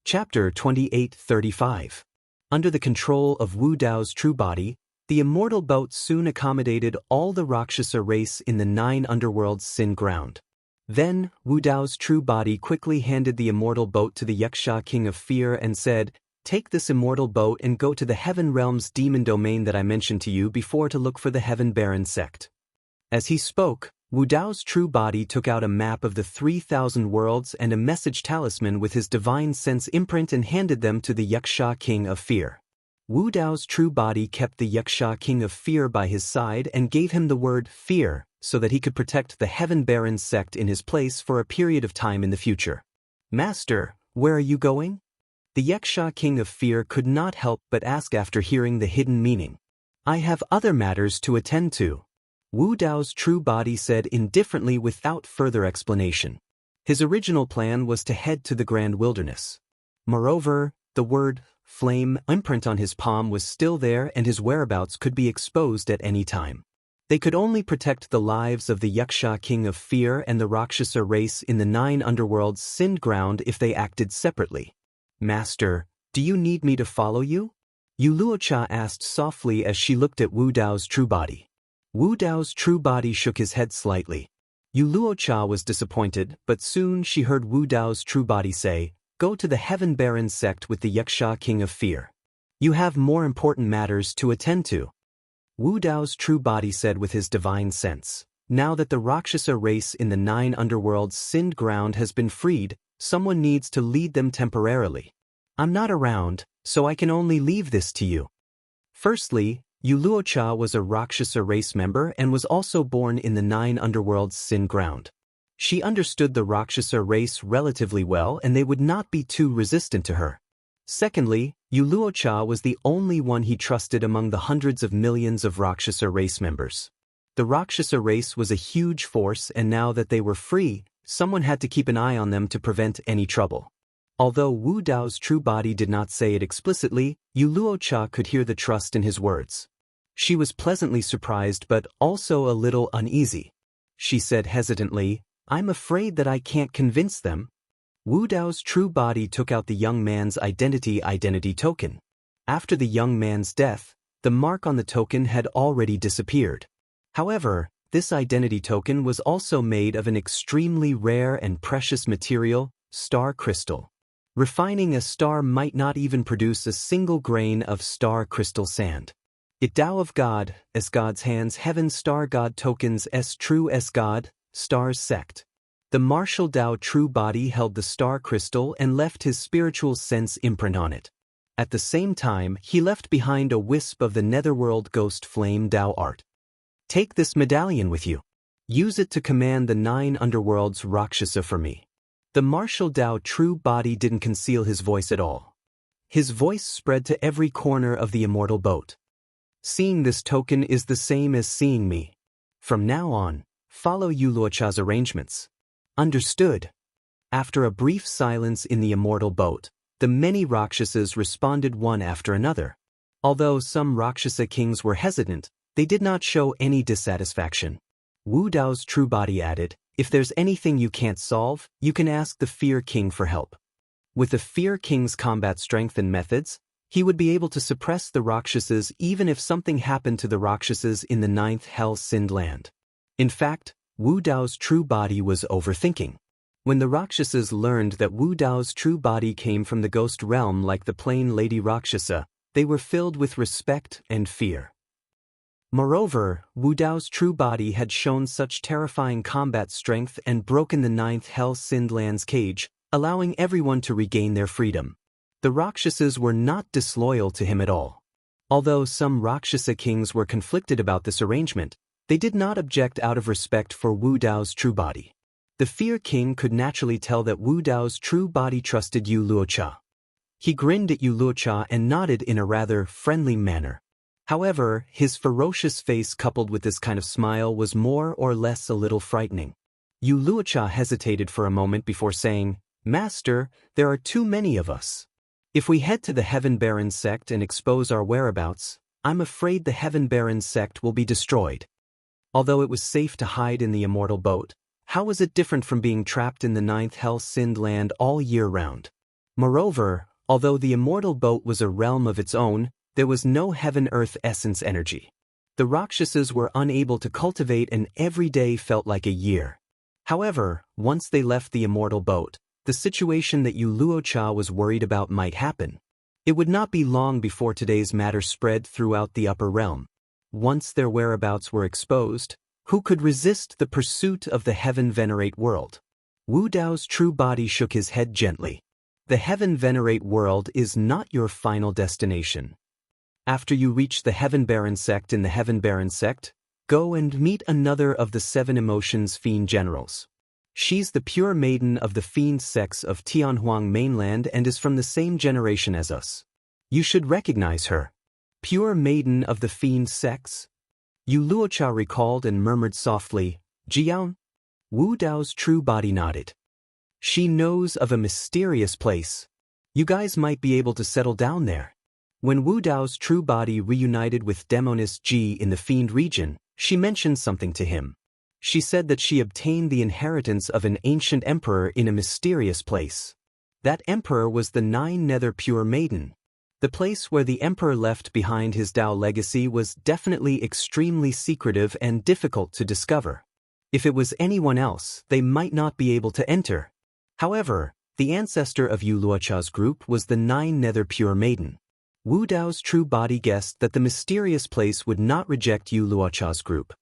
Chapter 28:35. Under the control of Wu Dao's true body, the immortal boat soon accommodated all the Rakshasa race in the 9 underworlds sin ground. Then, Wu Dao's true body quickly handed the immortal boat to the Yaksha king of fear and said, "Take this immortal boat and go to the heaven realm's demon domain that I mentioned to you before to look for the heaven baron sect." As he spoke, Wu Dao's true body took out a map of the 3,000 worlds and a message talisman with his divine sense imprint and handed them to the Yaksha king of fear. Wu Dao's true body kept the Yaksha king of fear by his side and gave him the word fear so that he could protect the heaven baron sect in his place for a period of time in the future. "Master, where are you going?" The Yaksha king of fear could not help but ask after hearing the hidden meaning. "I have other matters to attend to," Wu Dao's true body said indifferently without further explanation. His original plan was to head to the Grand Wilderness. Moreover, the word flame imprint on his palm was still there and his whereabouts could be exposed at any time. They could only protect the lives of the Yaksha king of fear and the Rakshasa race in the 9 underworlds sinned ground if they acted separately. "Master, do you need me to follow you?" Yu Luocha asked softly as she looked at Wu Dao's true body. Wu Dao's true body shook his head slightly. Yu Luocha was disappointed, but soon she heard Wu Dao's true body say, "Go to the heaven baron sect with the Yaksha king of fear. You have more important matters to attend to." Wu Dao's true body said with his divine sense, "Now that the Rakshasa race in the 9 underworlds sinned ground has been freed, someone needs to lead them temporarily. I'm not around, so I can only leave this to you." Firstly, Yu Luocha was a Rakshasa race member and was also born in the 9 underworlds sin ground. She understood the Rakshasa race relatively well and they would not be too resistant to her. Secondly, Yu Luocha was the only one he trusted among the hundreds of millions of Rakshasa race members. The Rakshasa race was a huge force and now that they were free, someone had to keep an eye on them to prevent any trouble. Although Wu Dao's true body did not say it explicitly, Yu Luocha could hear the trust in his words. She was pleasantly surprised but also a little uneasy. She said hesitantly, "I'm afraid that I can't convince them." Wu Dao's true body took out the young man's identity token. After the young man's death, the mark on the token had already disappeared. However, this identity token was also made of an extremely rare and precious material, star crystal. Refining a star might not even produce a single grain of star crystal sand. It Tao of God, as God's hands heaven star God tokens as true as God, stars sect. The martial Tao true body held the star crystal and left his spiritual sense imprint on it. At the same time, he left behind a wisp of the netherworld ghost flame Tao art. "Take this medallion with you. Use it to command the 9 underworlds Rakshasa for me." The martial Tao true body didn't conceal his voice at all. His voice spread to every corner of the immortal boat. "Seeing this token is the same as seeing me. From now on, follow Yu Luocha's arrangements." "Understood." After a brief silence in the immortal boat, the many Rakshasas responded one after another. Although some Rakshasa kings were hesitant, they did not show any dissatisfaction. Wu Dao's true body added, "If there's anything you can't solve, you can ask the Fear King for help. With the Fear King's combat strength and methods, he would be able to suppress the Rakshasas even if something happened to the Rakshasas in the 9th hell-sinned land." In fact, Wu Dao's true body was overthinking. When the Rakshasas learned that Wu Dao's true body came from the ghost realm like the plain Lady Rakshasa, they were filled with respect and fear. Moreover, Wu Dao's true body had shown such terrifying combat strength and broken the 9th hell-sinned land's cage, allowing everyone to regain their freedom. The Rakshasas were not disloyal to him at all. Although some Rakshasa kings were conflicted about this arrangement, they did not object out of respect for Wu Dao's true body. The Fear King could naturally tell that Wu Dao's true body trusted Yu Luocha. He grinned at Yu Luocha and nodded in a rather friendly manner. However, his ferocious face coupled with this kind of smile was more or less a little frightening. Yu Luocha hesitated for a moment before saying, "Master, there are too many of us. If we head to the Heaven Baron sect and expose our whereabouts, I'm afraid the Heaven Baron sect will be destroyed." Although it was safe to hide in the immortal boat, how was it different from being trapped in the 9th hell-sinned land all year round? Moreover, although the immortal boat was a realm of its own, there was no heaven-earth essence energy. The Rakshasas were unable to cultivate, and every day felt like a year. However, once they left the immortal boat, the situation that Yu Luocha was worried about might happen. It would not be long before today's matter spread throughout the upper realm. Once their whereabouts were exposed, who could resist the pursuit of the heaven-venerate world? Wu Dao's true body shook his head gently. The heaven-venerate world is not your final destination. After you reach the Heaven-Baron sect in the Heaven-Baron sect, go and meet another of the 7 emotions fiend generals. She's the pure maiden of the fiend sects of Tianhuang mainland and is from the same generation as us. You should recognize her. Pure maiden of the fiend sects? Yu Luocha recalled and murmured softly, Jiang? Wu Dao's true body nodded. She knows of a mysterious place. You guys might be able to settle down there. When Wu Dao's true body reunited with Demoness Ji in the fiend region, she mentioned something to him. She said that she obtained the inheritance of an ancient emperor in a mysterious place. That emperor was the 9 Nether Pure Maiden. The place where the emperor left behind his Dao legacy was definitely extremely secretive and difficult to discover. If it was anyone else, they might not be able to enter. However, the ancestor of Yu Luocha's group was the 9 Nether Pure Maiden. Wu Dao's true body guessed that the mysterious place would not reject Yu Luocha's group.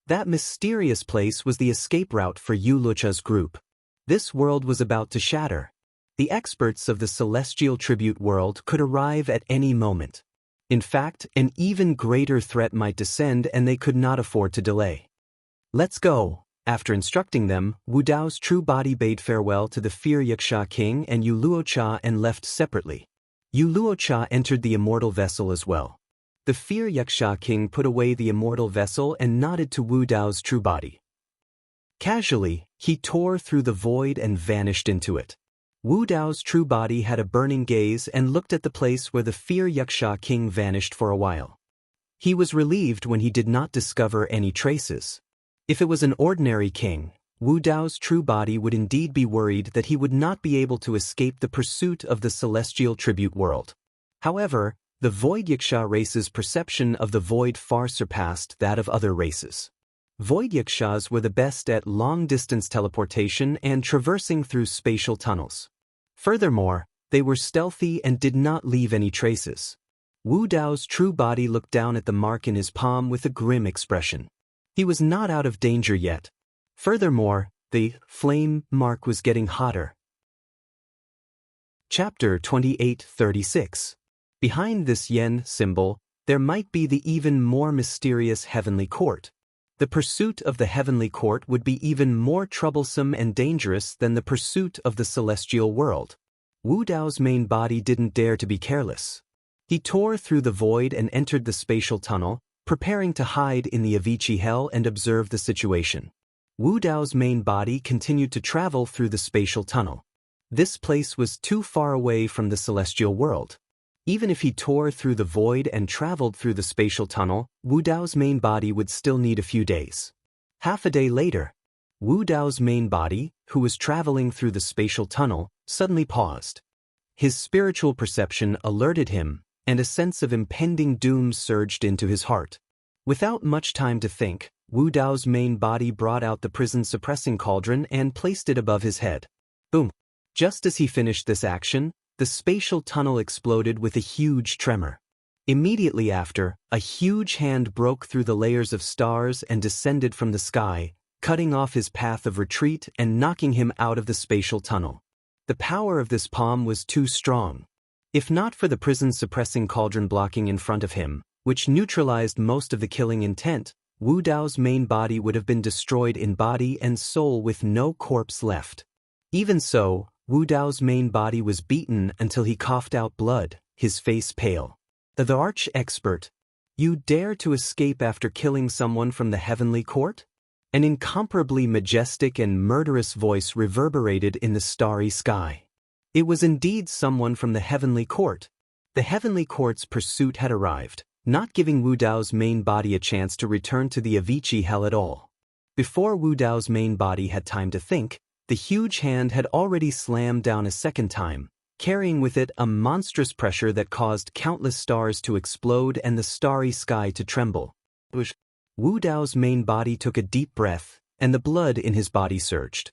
That mysterious place was the escape route for Yu Luocha's group. This world was about to shatter. The experts of the celestial tribute world could arrive at any moment. In fact, an even greater threat might descend and they could not afford to delay. Let's go. After instructing them, Wu Dao's true body bade farewell to the Fear Yaksha King and Yu Luocha and left separately. Yu Luocha entered the immortal vessel as well. The Fear Yaksha King put away the immortal vessel and nodded to Wu Dao's true body. Casually, he tore through the void and vanished into it. Wu Dao's true body had a burning gaze and looked at the place where the Fear Yaksha King vanished for a while. He was relieved when he did not discover any traces. If it was an ordinary king, Wu Dao's true body would indeed be worried that he would not be able to escape the pursuit of the celestial tribute world. However, the Void Yaksha race's perception of the void far surpassed that of other races. Void Yakshas were the best at long-distance teleportation and traversing through spatial tunnels. Furthermore, they were stealthy and did not leave any traces. Wu Dao's true body looked down at the mark in his palm with a grim expression. He was not out of danger yet. Furthermore, the flame mark was getting hotter. Chapter 28:36. Behind this yen symbol, there might be the even more mysterious heavenly court. The pursuit of the heavenly court would be even more troublesome and dangerous than the pursuit of the celestial world. Wu Dao's main body didn't dare to be careless. He tore through the void and entered the spatial tunnel, preparing to hide in the Avicii hell and observe the situation. Wu Dao's main body continued to travel through the spatial tunnel. This place was too far away from the celestial world. Even if he tore through the void and traveled through the spatial tunnel, Wu Dao's main body would still need a few days. Half a day later, Wu Dao's main body, who was traveling through the spatial tunnel, suddenly paused. His spiritual perception alerted him, and a sense of impending doom surged into his heart. Without much time to think, Wu Dao's main body brought out the prison-suppressing cauldron and placed it above his head. Boom! Just as he finished this action, the spatial tunnel exploded with a huge tremor. Immediately after, a huge hand broke through the layers of stars and descended from the sky, cutting off his path of retreat and knocking him out of the spatial tunnel. The power of this palm was too strong. If not for the prison-suppressing cauldron blocking in front of him, which neutralized most of the killing intent, Wu Dao's main body would have been destroyed in body and soul with no corpse left. Even so, Wu Dao's main body was beaten until he coughed out blood, his face pale. The arch-expert, you dare to escape after killing someone from the heavenly court? An incomparably majestic and murderous voice reverberated in the starry sky. It was indeed someone from the heavenly court. The heavenly court's pursuit had arrived, not giving Wu Dao's main body a chance to return to the Avicii hell at all. Before Wu Dao's main body had time to think, the huge hand had already slammed down a second time, carrying with it a monstrous pressure that caused countless stars to explode and the starry sky to tremble. Wu Dao's main body took a deep breath, and the blood in his body surged.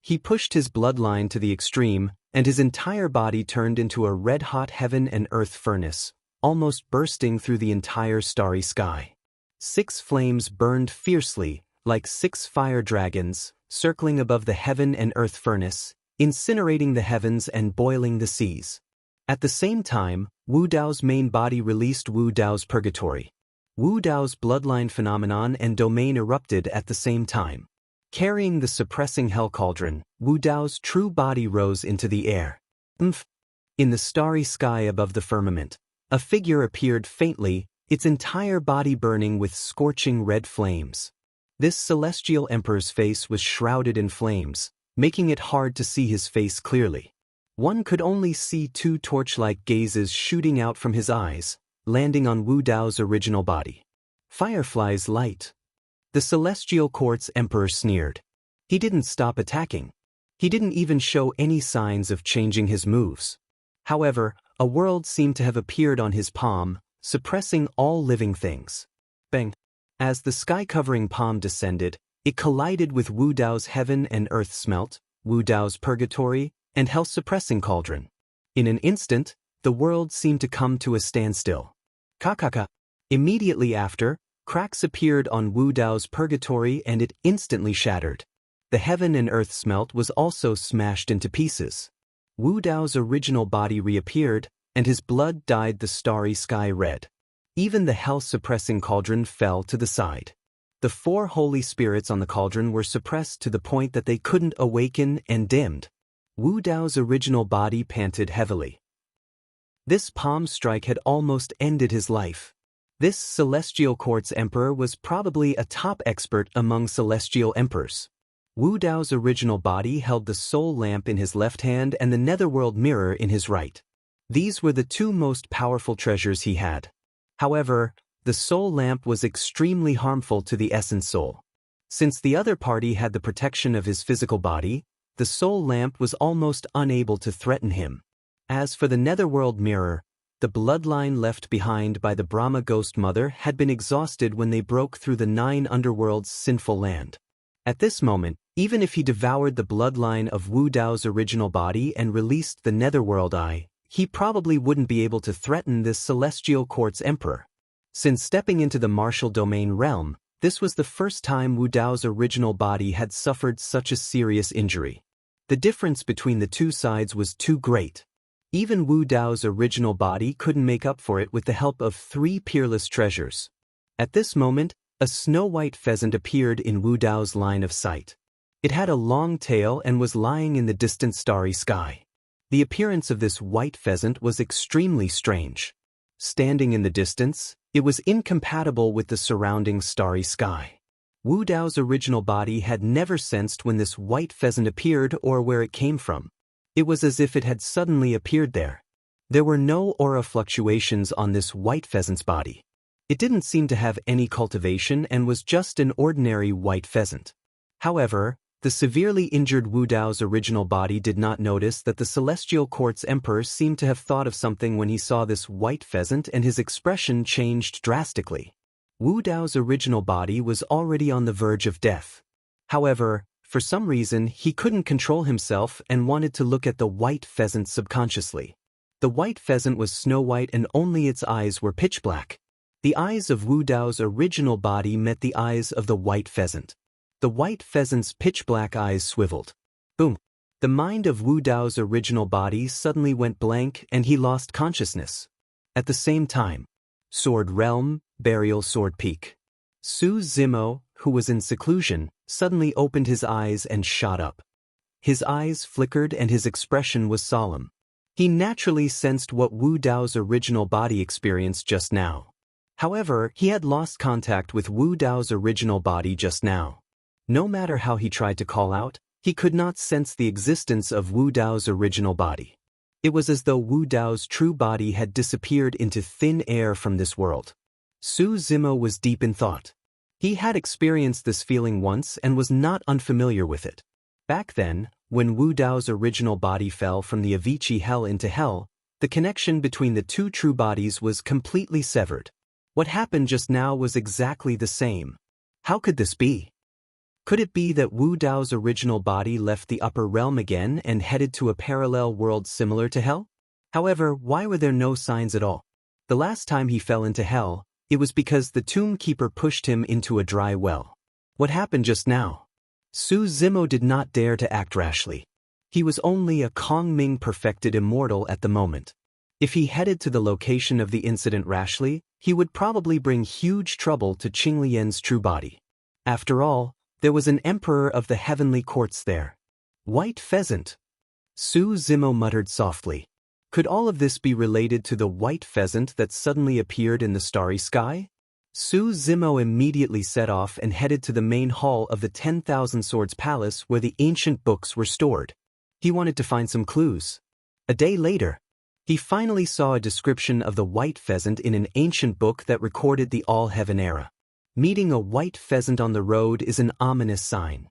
He pushed his bloodline to the extreme, and his entire body turned into a red-hot heaven and earth furnace, almost bursting through the entire starry sky. 6 flames burned fiercely, like 6 fire dragons, circling above the heaven and earth furnace, incinerating the heavens and boiling the seas. At the same time, Wu Dao's main body released Wu Dao's purgatory. Wu Dao's bloodline phenomenon and domain erupted at the same time. Carrying the suppressing hell cauldron, Wu Dao's true body rose into the air. In the starry sky above the firmament, a figure appeared faintly, its entire body burning with scorching red flames. This celestial emperor's face was shrouded in flames, making it hard to see his face clearly. One could only see 2 torch-like gazes shooting out from his eyes, landing on Wu Dao's original body. Fireflies light. The celestial quartz emperor sneered. He didn't stop attacking. He didn't even show any signs of changing his moves. However, a world seemed to have appeared on his palm, suppressing all living things. Bang! As the sky-covering palm descended, it collided with Wu Dao's heaven and earth smelt, Wu Dao's purgatory, and hell-suppressing cauldron. In an instant, the world seemed to come to a standstill. Kakaka! Immediately after, cracks appeared on Wu Dao's purgatory and it instantly shattered. The heaven and earth smelt was also smashed into pieces. Wu Dao's original body reappeared, and his blood dyed the starry sky red. Even the hell-suppressing cauldron fell to the side. The 4 holy spirits on the cauldron were suppressed to the point that they couldn't awaken and dimmed. Wu Dao's original body panted heavily. This palm strike had almost ended his life. This celestial quartz emperor was probably a top expert among celestial emperors. Wu Dao's original body held the soul lamp in his left hand and the netherworld mirror in his right. These were the 2 most powerful treasures he had. However, the soul lamp was extremely harmful to the essence soul. Since the other party had the protection of his physical body, the soul lamp was almost unable to threaten him. As for the netherworld mirror, the bloodline left behind by the Brahma ghost mother had been exhausted when they broke through the 9 underworld's sinful land. At this moment, even if he devoured the bloodline of Wu Dao's original body and released the netherworld eye, he probably wouldn't be able to threaten this celestial quartz emperor. Since stepping into the martial domain realm, this was the first time Wu Dao's original body had suffered such a serious injury. The difference between the 2 sides was too great. Even Wu Dao's original body couldn't make up for it with the help of 3 peerless treasures. At this moment, a snow-white pheasant appeared in Wu Dao's line of sight. It had a long tail and was lying in the distant starry sky. The appearance of this white pheasant was extremely strange. Standing in the distance, it was incompatible with the surrounding starry sky. Wu Dao's original body had never sensed when this white pheasant appeared or where it came from. It was as if it had suddenly appeared there. There were no aura fluctuations on this white pheasant's body. It didn't seem to have any cultivation and was just an ordinary white pheasant. However, the severely injured Wu Dao's original body did not notice that the celestial quartz emperor seemed to have thought of something when he saw this white pheasant, and his expression changed drastically. Wu Dao's original body was already on the verge of death. However, for some reason he couldn't control himself and wanted to look at the white pheasant subconsciously. The white pheasant was snow-white and only its eyes were pitch black. The eyes of Wu Dao's original body met the eyes of the white pheasant. The white pheasant's pitch-black eyes swiveled. Boom! The mind of Wu Dao's original body suddenly went blank and he lost consciousness. At the same time, Sword Realm, Burial Sword Peak. Su Zimo, who was in seclusion, suddenly opened his eyes and shot up. His eyes flickered and his expression was solemn. He naturally sensed what Wu Dao's original body experienced just now. However, he had lost contact with Wu Dao's original body just now. No matter how he tried to call out, he could not sense the existence of Wu Dao's original body. It was as though Wu Dao's true body had disappeared into thin air from this world. Su Zimo was deep in thought. He had experienced this feeling once and was not unfamiliar with it. Back then, When Wu Dao's original body fell from the Avicii hell into hell, the connection between the two true bodies was completely severed. What happened just now was exactly the same. How could this be? Could it be that Wu Dao's original body left the upper realm again and headed to a parallel world similar to hell? However, why were there no signs at all? The last time he fell into hell, it was because the tomb keeper pushed him into a dry well. What happened just now? Su Zimo did not dare to act rashly. He was only a Kongming perfected immortal at the moment. If he headed to the location of the incident rashly, he would probably bring huge trouble to Qinglian's true body. After all, there was an emperor of the heavenly courts there. White pheasant. Su Zimo muttered softly. Could all of this be related to the white pheasant that suddenly appeared in the starry sky? Su Zimo immediately set off and headed to the main hall of the 10,000 Swords Palace where the ancient books were stored. He wanted to find some clues. A day later, he finally saw a description of the white pheasant in an ancient book that recorded the All-Heaven era. Meeting a white pheasant on the road is an ominous sign.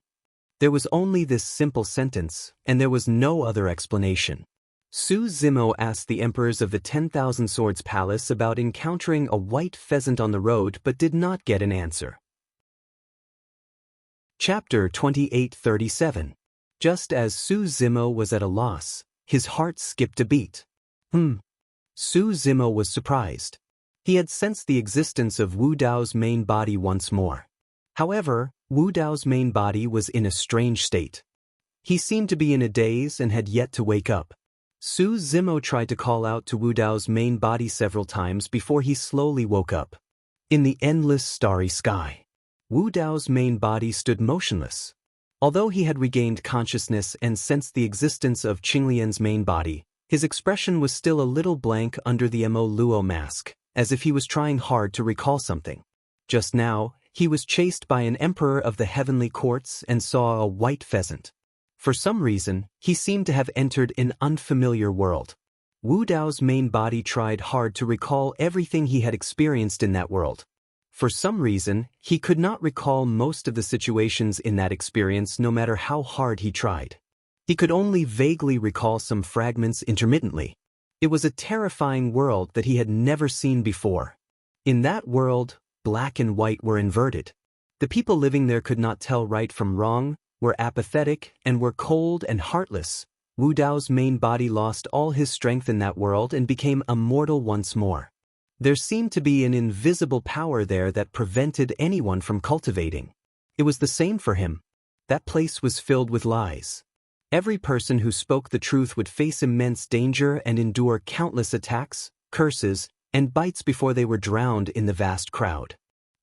There was only this simple sentence, and there was no other explanation. Su Zimo asked the emperors of the 10,000 Swords Palace about encountering a white pheasant on the road but did not get an answer. Chapter 2837. Just as Su Zimo was at a loss, his heart skipped a beat. Su Zimo was surprised. He had sensed the existence of Wu Dao's main body once more. However, Wu Dao's main body was in a strange state. He seemed to be in a daze and had yet to wake up. Su Zimo tried to call out to Wu Dao's main body several times before he slowly woke up. In the endless starry sky, Wu Dao's main body stood motionless. Although he had regained consciousness and sensed the existence of Qinglian's main body, his expression was still a little blank under the Mo Luo mask, as if he was trying hard to recall something. Just now, he was chased by an emperor of the heavenly courts and saw a white pheasant. For some reason, he seemed to have entered an unfamiliar world. Wu Dao's main body tried hard to recall everything he had experienced in that world. For some reason, he could not recall most of the situations in that experience no matter how hard he tried. He could only vaguely recall some fragments intermittently. It was a terrifying world that he had never seen before. In that world, black and white were inverted. The people living there could not tell right from wrong, were apathetic, and were cold and heartless. Wu Dao's main body lost all his strength in that world and became immortal once more. There seemed to be an invisible power there that prevented anyone from cultivating. It was the same for him. That place was filled with lies. Every person who spoke the truth would face immense danger and endure countless attacks, curses, and bites before they were drowned in the vast crowd.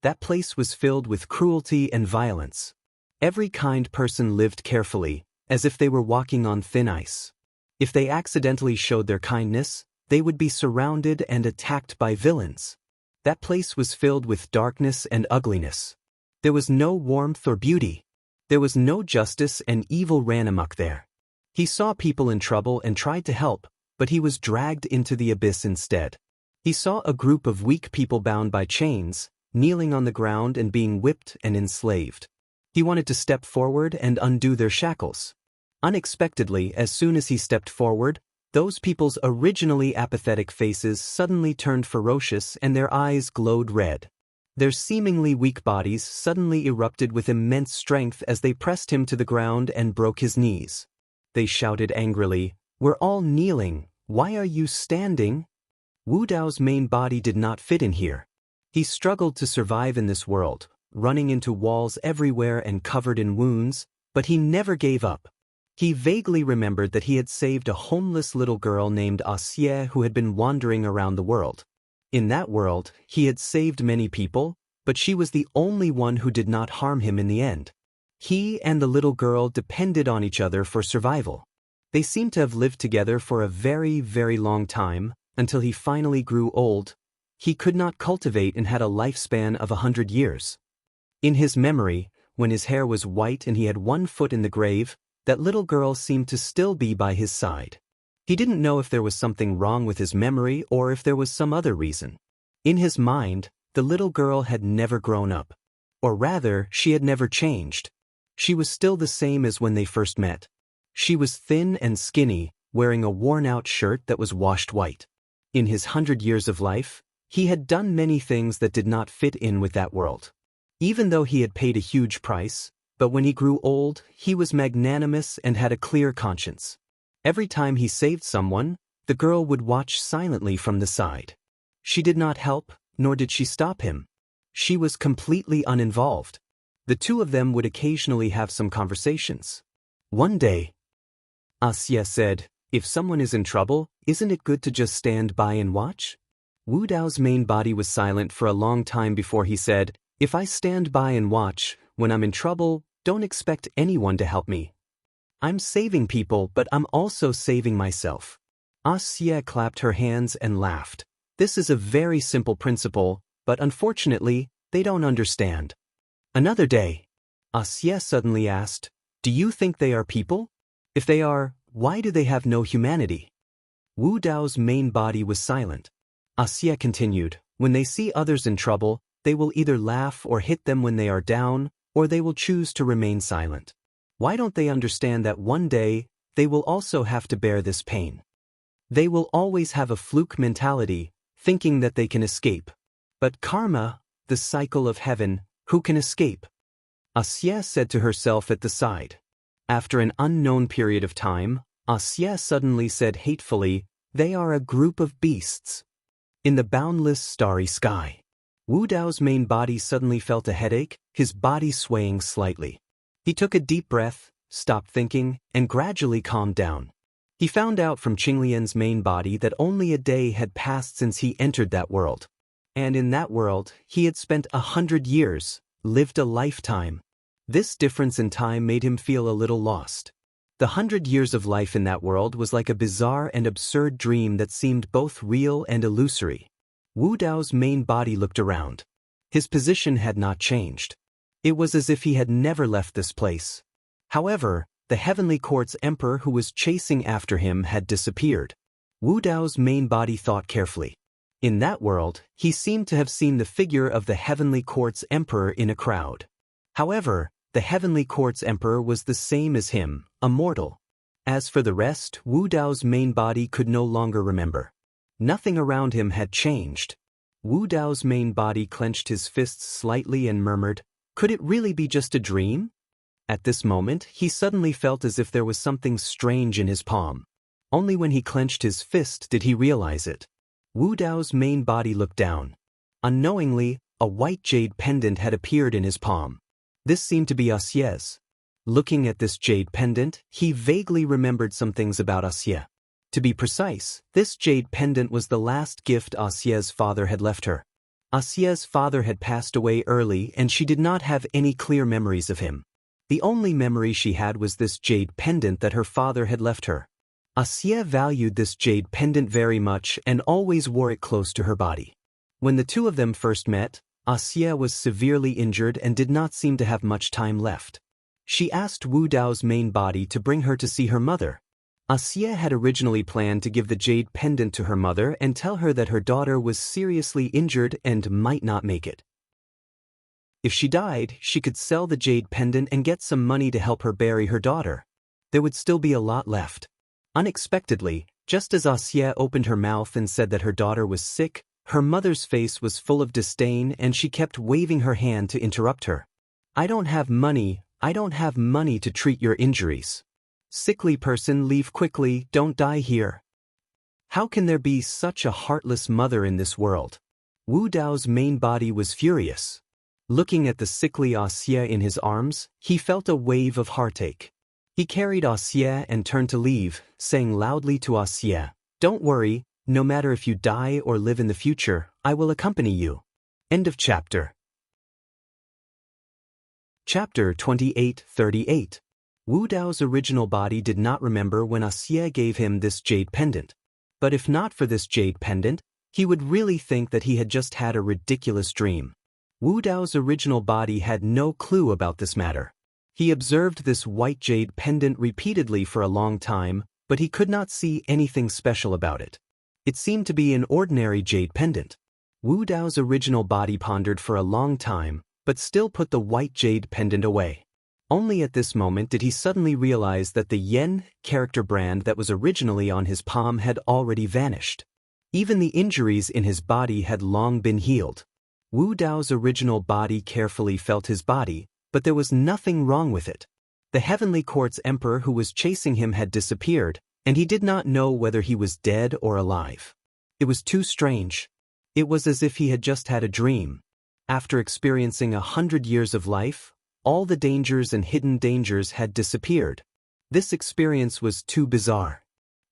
That place was filled with cruelty and violence. Every kind person lived carefully, as if they were walking on thin ice. If they accidentally showed their kindness, they would be surrounded and attacked by villains. That place was filled with darkness and ugliness. There was no warmth or beauty. There was no justice, and evil ran amok there. He saw people in trouble and tried to help, but he was dragged into the abyss instead. He saw a group of weak people bound by chains, kneeling on the ground and being whipped and enslaved. He wanted to step forward and undo their shackles. Unexpectedly, as soon as he stepped forward, those people's originally apathetic faces suddenly turned ferocious and their eyes glowed red. Their seemingly weak bodies suddenly erupted with immense strength as they pressed him to the ground and broke his knees. They shouted angrily, "We're all kneeling, why are you standing?" Wu Dao's main body did not fit in here. He struggled to survive in this world, running into walls everywhere and covered in wounds, but he never gave up. He vaguely remembered that he had saved a homeless little girl named Xie who had been wandering around the world. In that world, he had saved many people, but she was the only one who did not harm him in the end. He and the little girl depended on each other for survival. They seemed to have lived together for a very, very long time, until he finally grew old. He could not cultivate and had a lifespan of 100 years. In his memory, when his hair was white and he had one foot in the grave, that little girl seemed to still be by his side. He didn't know if there was something wrong with his memory or if there was some other reason. In his mind, the little girl had never grown up. Or rather, she had never changed. She was still the same as when they first met. She was thin and skinny, wearing a worn-out shirt that was washed white. In his 100 years of life, he had done many things that did not fit in with that world. Even though he had paid a huge price, but when he grew old, he was magnanimous and had a clear conscience. Every time he saved someone, the girl would watch silently from the side. She did not help, nor did she stop him. She was completely uninvolved. The two of them would occasionally have some conversations. One day, Asya said, "If someone is in trouble, isn't it good to just stand by and watch?" Wu Dao's main body was silent for a long time before he said, "If I stand by and watch, when I'm in trouble, don't expect anyone to help me. I'm saving people, but I'm also saving myself." Asya clapped her hands and laughed. This is a very simple principle, but unfortunately, they don't understand. Another day, Asya suddenly asked, "Do you think they are people? If they are, why do they have no humanity?" Wu Dao's main body was silent. Asya continued, "When they see others in trouble, they will either laugh or hit them when they are down, or they will choose to remain silent. Why don't they understand that one day, they will also have to bear this pain? They will always have a fluke mentality, thinking that they can escape. But karma, the cycle of heaven, who can escape?" Asya said to herself at the side. After an unknown period of time, Asya suddenly said hatefully, "They are a group of beasts." In the boundless starry sky, Wu Dao's main body suddenly felt a headache, his body swaying slightly. He took a deep breath, stopped thinking, and gradually calmed down. He found out from Qinglian's main body that only a day had passed since he entered that world. And in that world, he had spent 100 years, lived a lifetime. This difference in time made him feel a little lost. The 100 years of life in that world was like a bizarre and absurd dream that seemed both real and illusory. Wu Dao's main body looked around. His position had not changed. It was as if he had never left this place. However, the Heavenly Court's emperor who was chasing after him had disappeared. Wu Dao's main body thought carefully. In that world, he seemed to have seen the figure of the Heavenly Court's emperor in a crowd. However, the Heavenly Court's emperor was the same as him, a mortal. As for the rest, Wu Dao's main body could no longer remember. Nothing around him had changed. Wu Dao's main body clenched his fists slightly and murmured, "Could it really be just a dream?" At this moment, he suddenly felt as if there was something strange in his palm. Only when he clenched his fist did he realize it. Wu Dao's main body looked down. Unknowingly, a white jade pendant had appeared in his palm. This seemed to be Asya's. Looking at this jade pendant, he vaguely remembered some things about Asya. To be precise, this jade pendant was the last gift Asya's father had left her. Asya's father had passed away early and she did not have any clear memories of him. The only memory she had was this jade pendant that her father had left her. Asya valued this jade pendant very much and always wore it close to her body. When the two of them first met, Asya was severely injured and did not seem to have much time left. She asked Wu Dao's main body to bring her to see her mother. Asya had originally planned to give the jade pendant to her mother and tell her that her daughter was seriously injured and might not make it. If she died, she could sell the jade pendant and get some money to help her bury her daughter. There would still be a lot left. Unexpectedly, just as Asya opened her mouth and said that her daughter was sick, her mother's face was full of disdain and she kept waving her hand to interrupt her. I don't have money to treat your injuries. Sickly person, leave quickly, don't die here. How can there be such a heartless mother in this world? Wu Dao's main body was furious. Looking at the sickly Asya in his arms, he felt a wave of heartache. He carried Asya and turned to leave, saying loudly to Asya, "Don't worry, no matter if you die or live in the future, I will accompany you." End of chapter. Chapter 28:38. Wu Dao's original body did not remember when Asya gave him this jade pendant. But if not for this jade pendant, he would really think that he had just had a ridiculous dream. Wu Dao's original body had no clue about this matter. He observed this white jade pendant repeatedly for a long time, but he could not see anything special about it. It seemed to be an ordinary jade pendant. Wu Dao's original body pondered for a long time, but still put the white jade pendant away. Only at this moment did he suddenly realize that the yen character brand that was originally on his palm had already vanished. Even the injuries in his body had long been healed. Wu Dao's original body carefully felt his body, but there was nothing wrong with it. The Heavenly Court's emperor who was chasing him had disappeared, and he did not know whether he was dead or alive. It was too strange. It was as if he had just had a dream. After experiencing 100 years of life, all the dangers and hidden dangers had disappeared. This experience was too bizarre.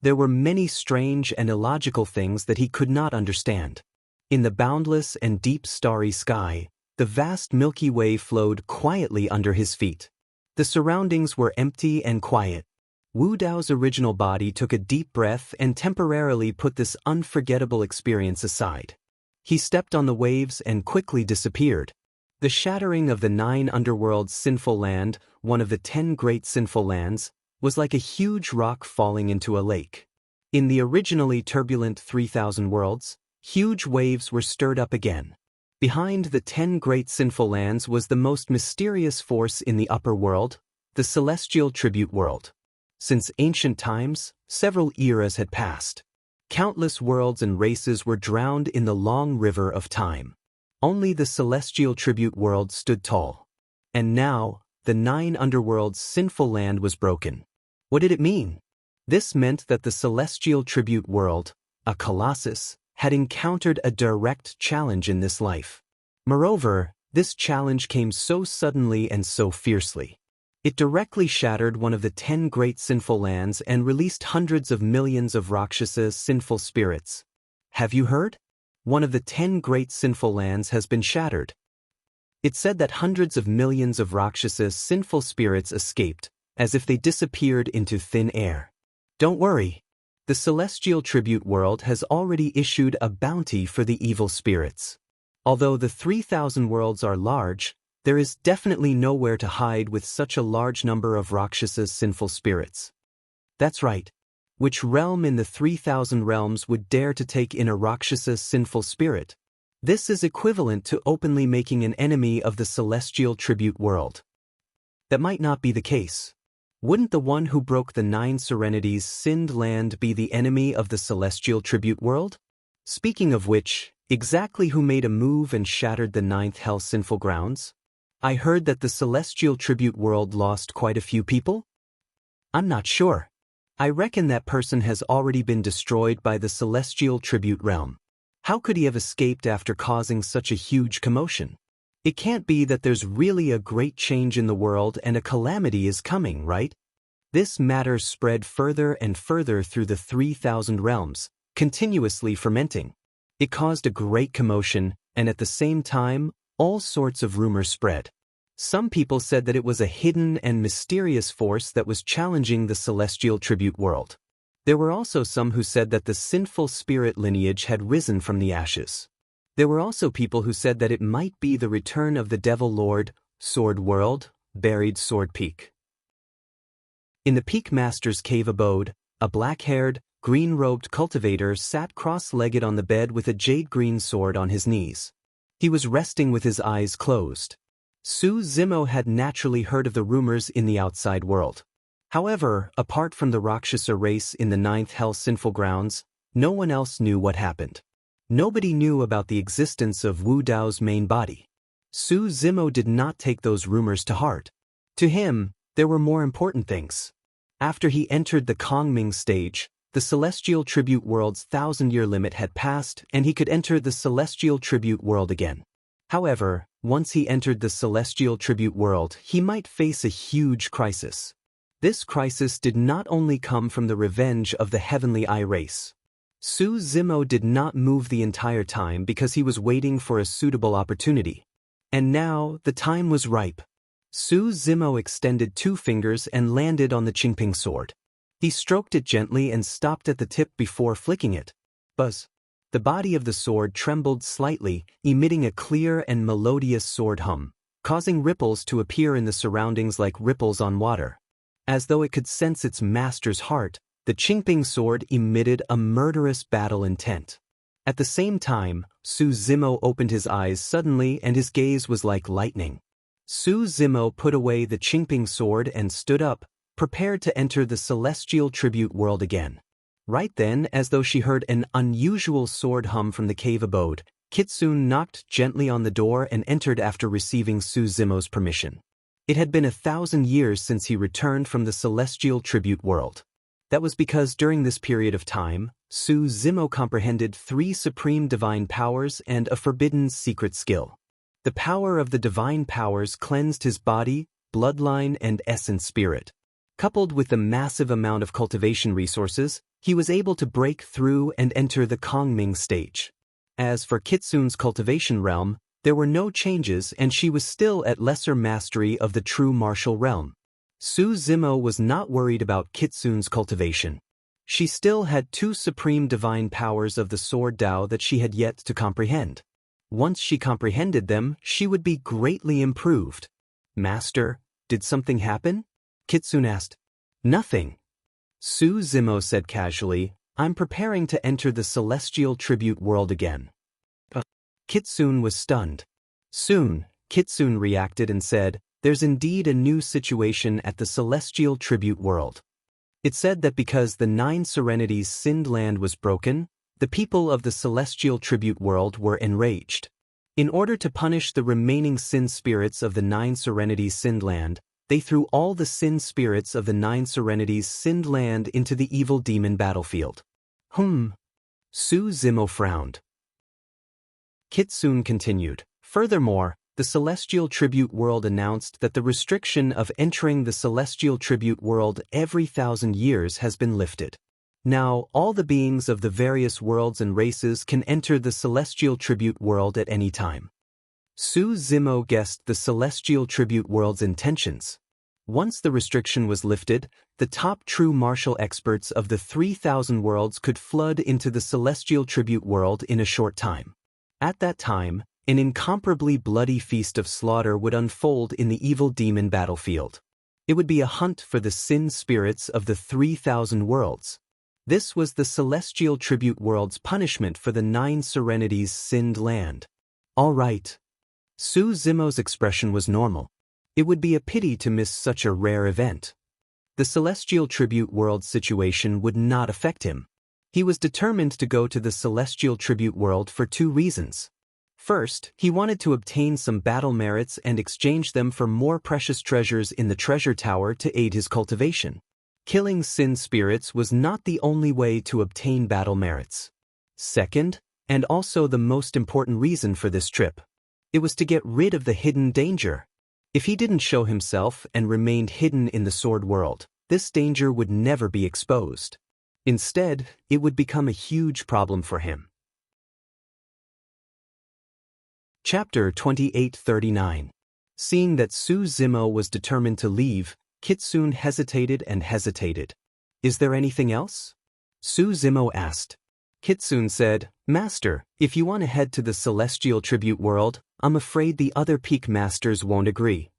There were many strange and illogical things that he could not understand. In the boundless and deep starry sky, the vast Milky Way flowed quietly under his feet. The surroundings were empty and quiet. Wu Dao's original body took a deep breath and temporarily put this unforgettable experience aside. He stepped on the waves and quickly disappeared. The shattering of the 9 underworld's sinful land, one of the 10 great sinful lands, was like a huge rock falling into a lake. In the originally turbulent 3,000 worlds, huge waves were stirred up again. Behind the 10 great sinful lands was the most mysterious force in the upper world, the celestial tribute world. Since ancient times, several eras had passed. Countless worlds and races were drowned in the long river of time. Only the celestial tribute world stood tall. And now, the 9 underworld's sinful land was broken. What did it mean? This meant that the celestial tribute world, a colossus, had encountered a direct challenge in this life. Moreover, this challenge came so suddenly and so fiercely. It directly shattered one of the 10 great sinful lands and released hundreds of millions of Rakshasas, sinful spirits. Have you heard? One of the 10 great sinful lands has been shattered. It said that hundreds of millions of Rakshasas, sinful spirits escaped, as if they disappeared into thin air. Don't worry. The celestial tribute world has already issued a bounty for the evil spirits. Although the 3,000 worlds are large, there is definitely nowhere to hide with such a large number of Rakshasas, sinful spirits. That's right. Which realm in the 3,000 realms would dare to take in a Rakshasa, sinful spirit? This is equivalent to openly making an enemy of the celestial tribute world. That might not be the case. Wouldn't the one who broke the 9 serenities sinned land be the enemy of the celestial tribute world? Speaking of which, exactly who made a move and shattered the 9th hell sinful grounds? I heard that the celestial tribute world lost quite a few people? I'm not sure. I reckon that person has already been destroyed by the celestial tribute realm. How could he have escaped after causing such a huge commotion? It can't be that there's really a great change in the world and a calamity is coming, right? This matter spread further and further through the 3,000 realms, continuously fermenting. It caused a great commotion, and at the same time, all sorts of rumors spread. Some people said that it was a hidden and mysterious force that was challenging the celestial tribute world. There were also some who said that the sinful spirit lineage had risen from the ashes. There were also people who said that it might be the return of the Devil Lord, Sword World, buried Sword Peak. In the Peak Master's cave abode, a black-haired, green-robed cultivator sat cross-legged on the bed with a jade-green sword on his knees. He was resting with his eyes closed. Su Zimo had naturally heard of the rumors in the outside world. However, apart from the Rakshasa race in the 9th hell sinful grounds, no one else knew what happened. Nobody knew about the existence of Wu Dao's main body. Su Zimo did not take those rumors to heart. To him, there were more important things. After he entered the Kongming stage, the celestial tribute world's 1,000-year limit had passed and he could enter the celestial tribute world again. However, once he entered the celestial tribute world, he might face a huge crisis. This crisis did not only come from the revenge of the Heavenly Eye race. Su Zimo did not move the entire time because he was waiting for a suitable opportunity. And now, the time was ripe. Su Zimo extended 2 fingers and landed on the Qingping sword. He stroked it gently and stopped at the tip before flicking it. Buzz. The body of the sword trembled slightly, emitting a clear and melodious sword hum, causing ripples to appear in the surroundings like ripples on water. As though it could sense its master's heart, the Qingping sword emitted a murderous battle intent. At the same time, Su Zimo opened his eyes suddenly and his gaze was like lightning. Su Zimo put away the Qingping sword and stood up, prepared to enter the celestial tribute world again. Right then, as though she heard an unusual sword hum from the cave abode, Kitsune knocked gently on the door and entered after receiving Su Zimo's permission. It had been 1,000 years since he returned from the celestial tribute world. That was because during this period of time, Su Zimo comprehended 3 supreme divine powers and a forbidden secret skill. The power of the divine powers cleansed his body, bloodline, and essence spirit. Coupled with the massive amount of cultivation resources, he was able to break through and enter the Kongming stage. As for Kitsune's cultivation realm, there were no changes and she was still at lesser mastery of the true martial realm. Su Zimo was not worried about Kitsune's cultivation. She still had 2 supreme divine powers of the Sword Tao that she had yet to comprehend. Once she comprehended them, she would be greatly improved. "Master, did something happen?" Kitsune asked. "Nothing." Su Zimo said casually, "I'm preparing to enter the celestial tribute world again." Kitsune was stunned. Soon, Kitsune reacted and said, "There's indeed a new situation at the celestial tribute world." It said that because the 9 Serenities' sinned land was broken, the people of the celestial tribute world were enraged. In order to punish the remaining sin spirits of the 9 Serenities' sinned land, they threw all the sin spirits of the 9 Serenities' sinned land into the evil demon battlefield. Su Zimo frowned. Kitsune continued, "Furthermore, the celestial tribute world announced that the restriction of entering the celestial tribute world every 1,000 years has been lifted. Now, all the beings of the various worlds and races can enter the celestial tribute world at any time." Su Zimo guessed the celestial tribute world's intentions. Once the restriction was lifted, the top true martial experts of the 3,000 worlds could flood into the celestial tribute world in a short time. At that time, an incomparably bloody feast of slaughter would unfold in the evil demon battlefield. It would be a hunt for the sin spirits of the 3,000 worlds. This was the celestial tribute world's punishment for the 9 Serenities' sinned land. All right. Su Zimo's expression was normal. It would be a pity to miss such a rare event. The celestial tribute world situation would not affect him. He was determined to go to the celestial tribute world for 2 reasons. First, he wanted to obtain some battle merits and exchange them for more precious treasures in the treasure tower to aid his cultivation. Killing sin spirits was not the only way to obtain battle merits. Second, and also the most important reason for this trip, it was to get rid of the hidden danger. If he didn't show himself and remained hidden in the sword world, this danger would never be exposed. Instead, it would become a huge problem for him. Chapter 2839. Seeing that Su Zimo was determined to leave, Kitsune hesitated and hesitated. "Is there anything else?" Su Zimo asked. Kitsune said, "Master, if you want to head to the celestial tribute world, I'm afraid the other peak masters won't agree.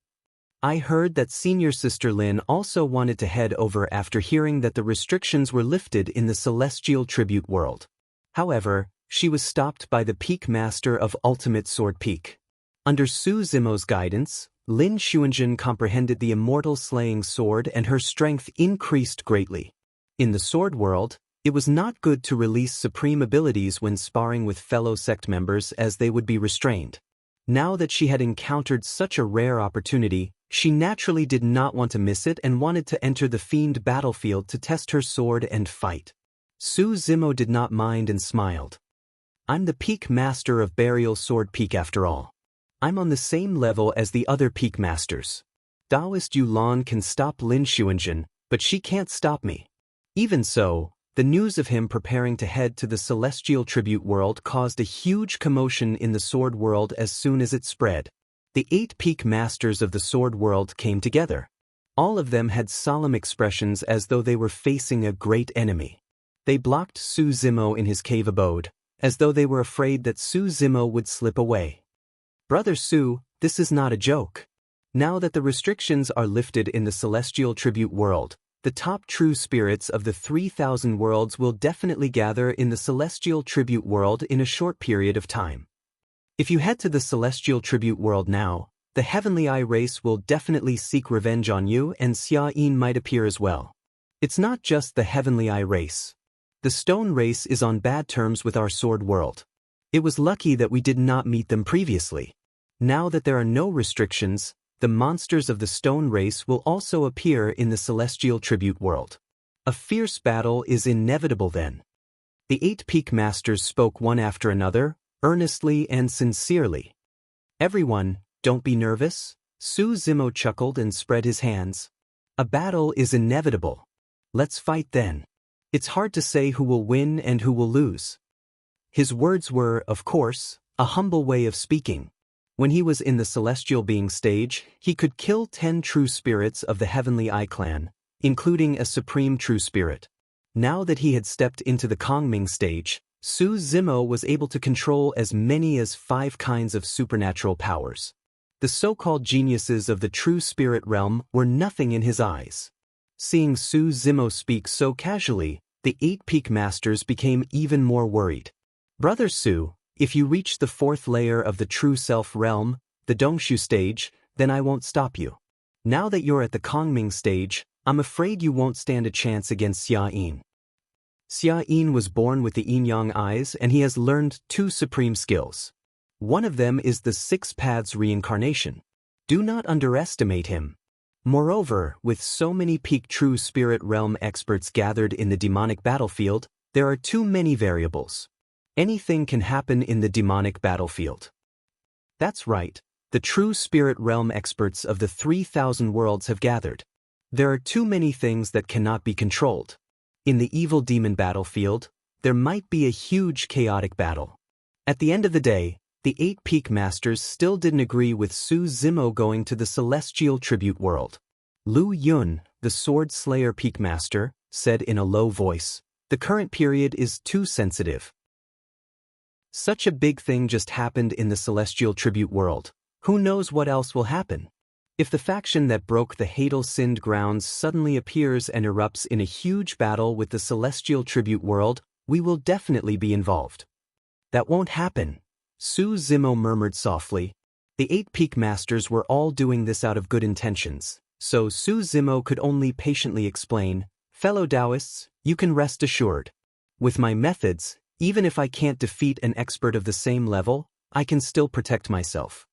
I heard that Senior Sister Lin also wanted to head over after hearing that the restrictions were lifted in the celestial tribute world. However, she was stopped by the peak master of Ultimate Sword Peak. Under Su Zimo's guidance, Lin Xuanjun comprehended the immortal slaying sword and her strength increased greatly. In the sword world, it was not good to release supreme abilities when sparring with fellow sect members as they would be restrained. Now that she had encountered such a rare opportunity, she naturally did not want to miss it and wanted to enter the fiend battlefield to test her sword and fight. Su Zimo did not mind and smiled. "I'm the peak master of Burial Sword Peak after all. I'm on the same level as the other peak masters. Taoist Yulan can stop Lin Xuanjun, but she can't stop me." Even so, the news of him preparing to head to the celestial tribute world caused a huge commotion in the sword world as soon as it spread. The 8 peak masters of the sword world came together. All of them had solemn expressions as though they were facing a great enemy. They blocked Su Zimo in his cave abode, as though they were afraid that Su Zimo would slip away. "Brother Su, this is not a joke. Now that the restrictions are lifted in the celestial tribute world, the top true spirits of the 3,000 worlds will definitely gather in the celestial tribute world in a short period of time. If you head to the celestial tribute world now, the Heavenly Eye race will definitely seek revenge on you, and Xia Yin might appear as well. It's not just the Heavenly Eye race. The Stone race is on bad terms with our Sword world. It was lucky that we did not meet them previously. Now that there are no restrictions, the monsters of the Stone race will also appear in the Celestial Tribute world. A fierce battle is inevitable then. The 8 Peak Masters spoke one after another, earnestly and sincerely. Everyone, don't be nervous. Su Zimo chuckled and spread his hands. A battle is inevitable. Let's fight then. It's hard to say who will win and who will lose. His words were, of course, a humble way of speaking. When he was in the Celestial Being stage, he could kill 10 true spirits of the Heavenly Eye clan, including a supreme true spirit. Now that he had stepped into the Kongming stage, Su Zimo was able to control as many as 5 kinds of supernatural powers. The so-called geniuses of the true spirit realm were nothing in his eyes. Seeing Su Zimo speak so casually, the 8 Peak Masters became even more worried. Brother Su, if you reach the 4th layer of the True Self realm, the Dongshu stage, then I won't stop you. Now that you're at the Kongming stage, I'm afraid you won't stand a chance against Xia Yin. Xia Yin was born with the yin-yang eyes, and he has learned 2 supreme skills. One of them is the 6 Paths reincarnation. Do not underestimate him. Moreover, with so many peak true spirit realm experts gathered in the demonic battlefield, there are too many variables. Anything can happen in the demonic battlefield. That's right, the true spirit realm experts of the 3,000 worlds have gathered. There are too many things that cannot be controlled. In the evil demon battlefield, there might be a huge chaotic battle. At the end of the day, the 8 Peak Masters still didn't agree with Su Zimo going to the Celestial Tribute world. Lu Yun, the Sword Slayer Peak Master, said in a low voice, "The current period is too sensitive. Such a big thing just happened in the Celestial Tribute world. Who knows what else will happen? If the faction that broke the Hadal Sind grounds suddenly appears and erupts in a huge battle with the Celestial Tribute world, we will definitely be involved." "That won't happen," Su Zimo murmured softly. The 8 Peak Masters were all doing this out of good intentions, so Su Zimo could only patiently explain, "Fellow Taoists, you can rest assured. With my methods, even if I can't defeat an expert of the same level, I can still protect myself.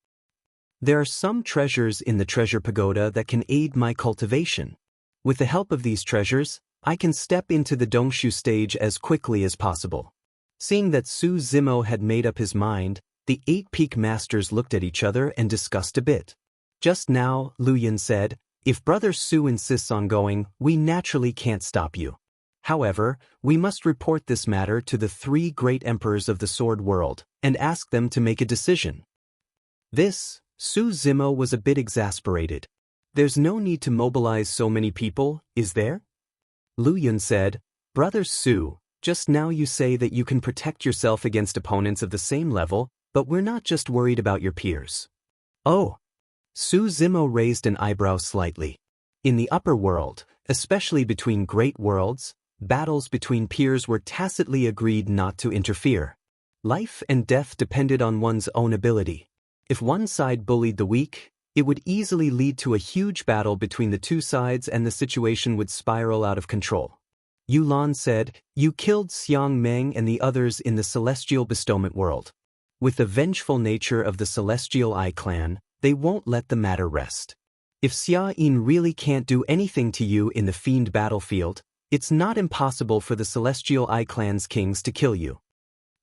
There are some treasures in the treasure pagoda that can aid my cultivation. With the help of these treasures, I can step into the Dongshu stage as quickly as possible." Seeing that Su Zimo had made up his mind, the 8 Peak Masters looked at each other and discussed a bit. Just now, Lu Yun said, "If Brother Su insists on going, we naturally can't stop you. However, we must report this matter to the 3 great emperors of the Sword world and ask them to make a decision." Su Zimo was a bit exasperated. "There's no need to mobilize so many people, is there?" Lu Yun said, "Brother Su, just now you say that you can protect yourself against opponents of the same level, but we're not just worried about your peers." "Oh." Su Zimo raised an eyebrow slightly. In the upper world, especially between great worlds, battles between peers were tacitly agreed not to interfere. Life and death depended on one's own ability. If one side bullied the weak, it would easily lead to a huge battle between the 2 sides and the situation would spiral out of control. Yulan said, "You killed Xiang Meng and the others in the Celestial Bestowment world. With the vengeful nature of the Celestial Eye clan, they won't let the matter rest. If Xia Yin really can't do anything to you in the Fiend battlefield, it's not impossible for the Celestial Eye clan's kings to kill you."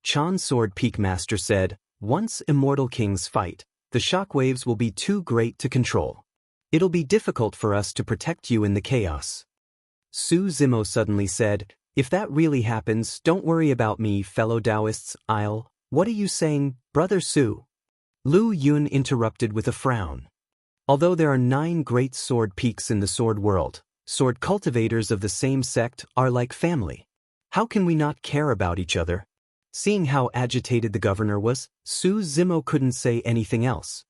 Chan Sword Peak Master said, "Once Immortal Kings fight, the shockwaves will be too great to control. It'll be difficult for us to protect you in the chaos." Su Zimo suddenly said, "If that really happens, don't worry about me, fellow Taoists. What are you saying, Brother Su?" Lu Yun interrupted with a frown. "Although there are 9 great sword peaks in the sword world, sword cultivators of the same sect are like family. How can we not care about each other?" Seeing how agitated the governor was, Su Zimo couldn't say anything else.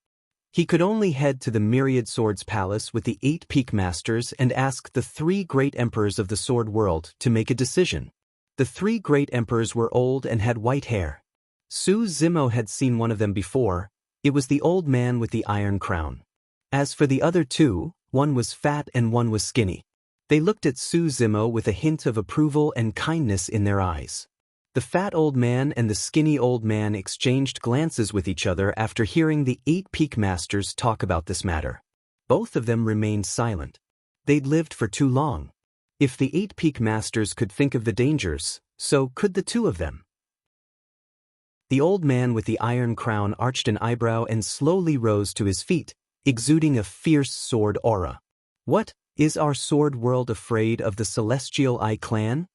He could only head to the Myriad Swords Palace with the 8 Peak Masters and ask the 3 great emperors of the sword world to make a decision. The 3 great emperors were old and had white hair. Su Zimo had seen one of them before, It was the old man with the iron crown. As for the other two, one was fat and one was skinny. They looked at Su Zimo with a hint of approval and kindness in their eyes. The fat old man and the skinny old man exchanged glances with each other after hearing the 8 peak masters talk about this matter. Both of them remained silent. They'd lived for too long. If the 8 peak masters could think of the dangers, so could the two of them. The old man with the iron crown arched an eyebrow and slowly rose to his feet, exuding a fierce sword aura. What, is our sword world afraid of the Celestial Eye clan?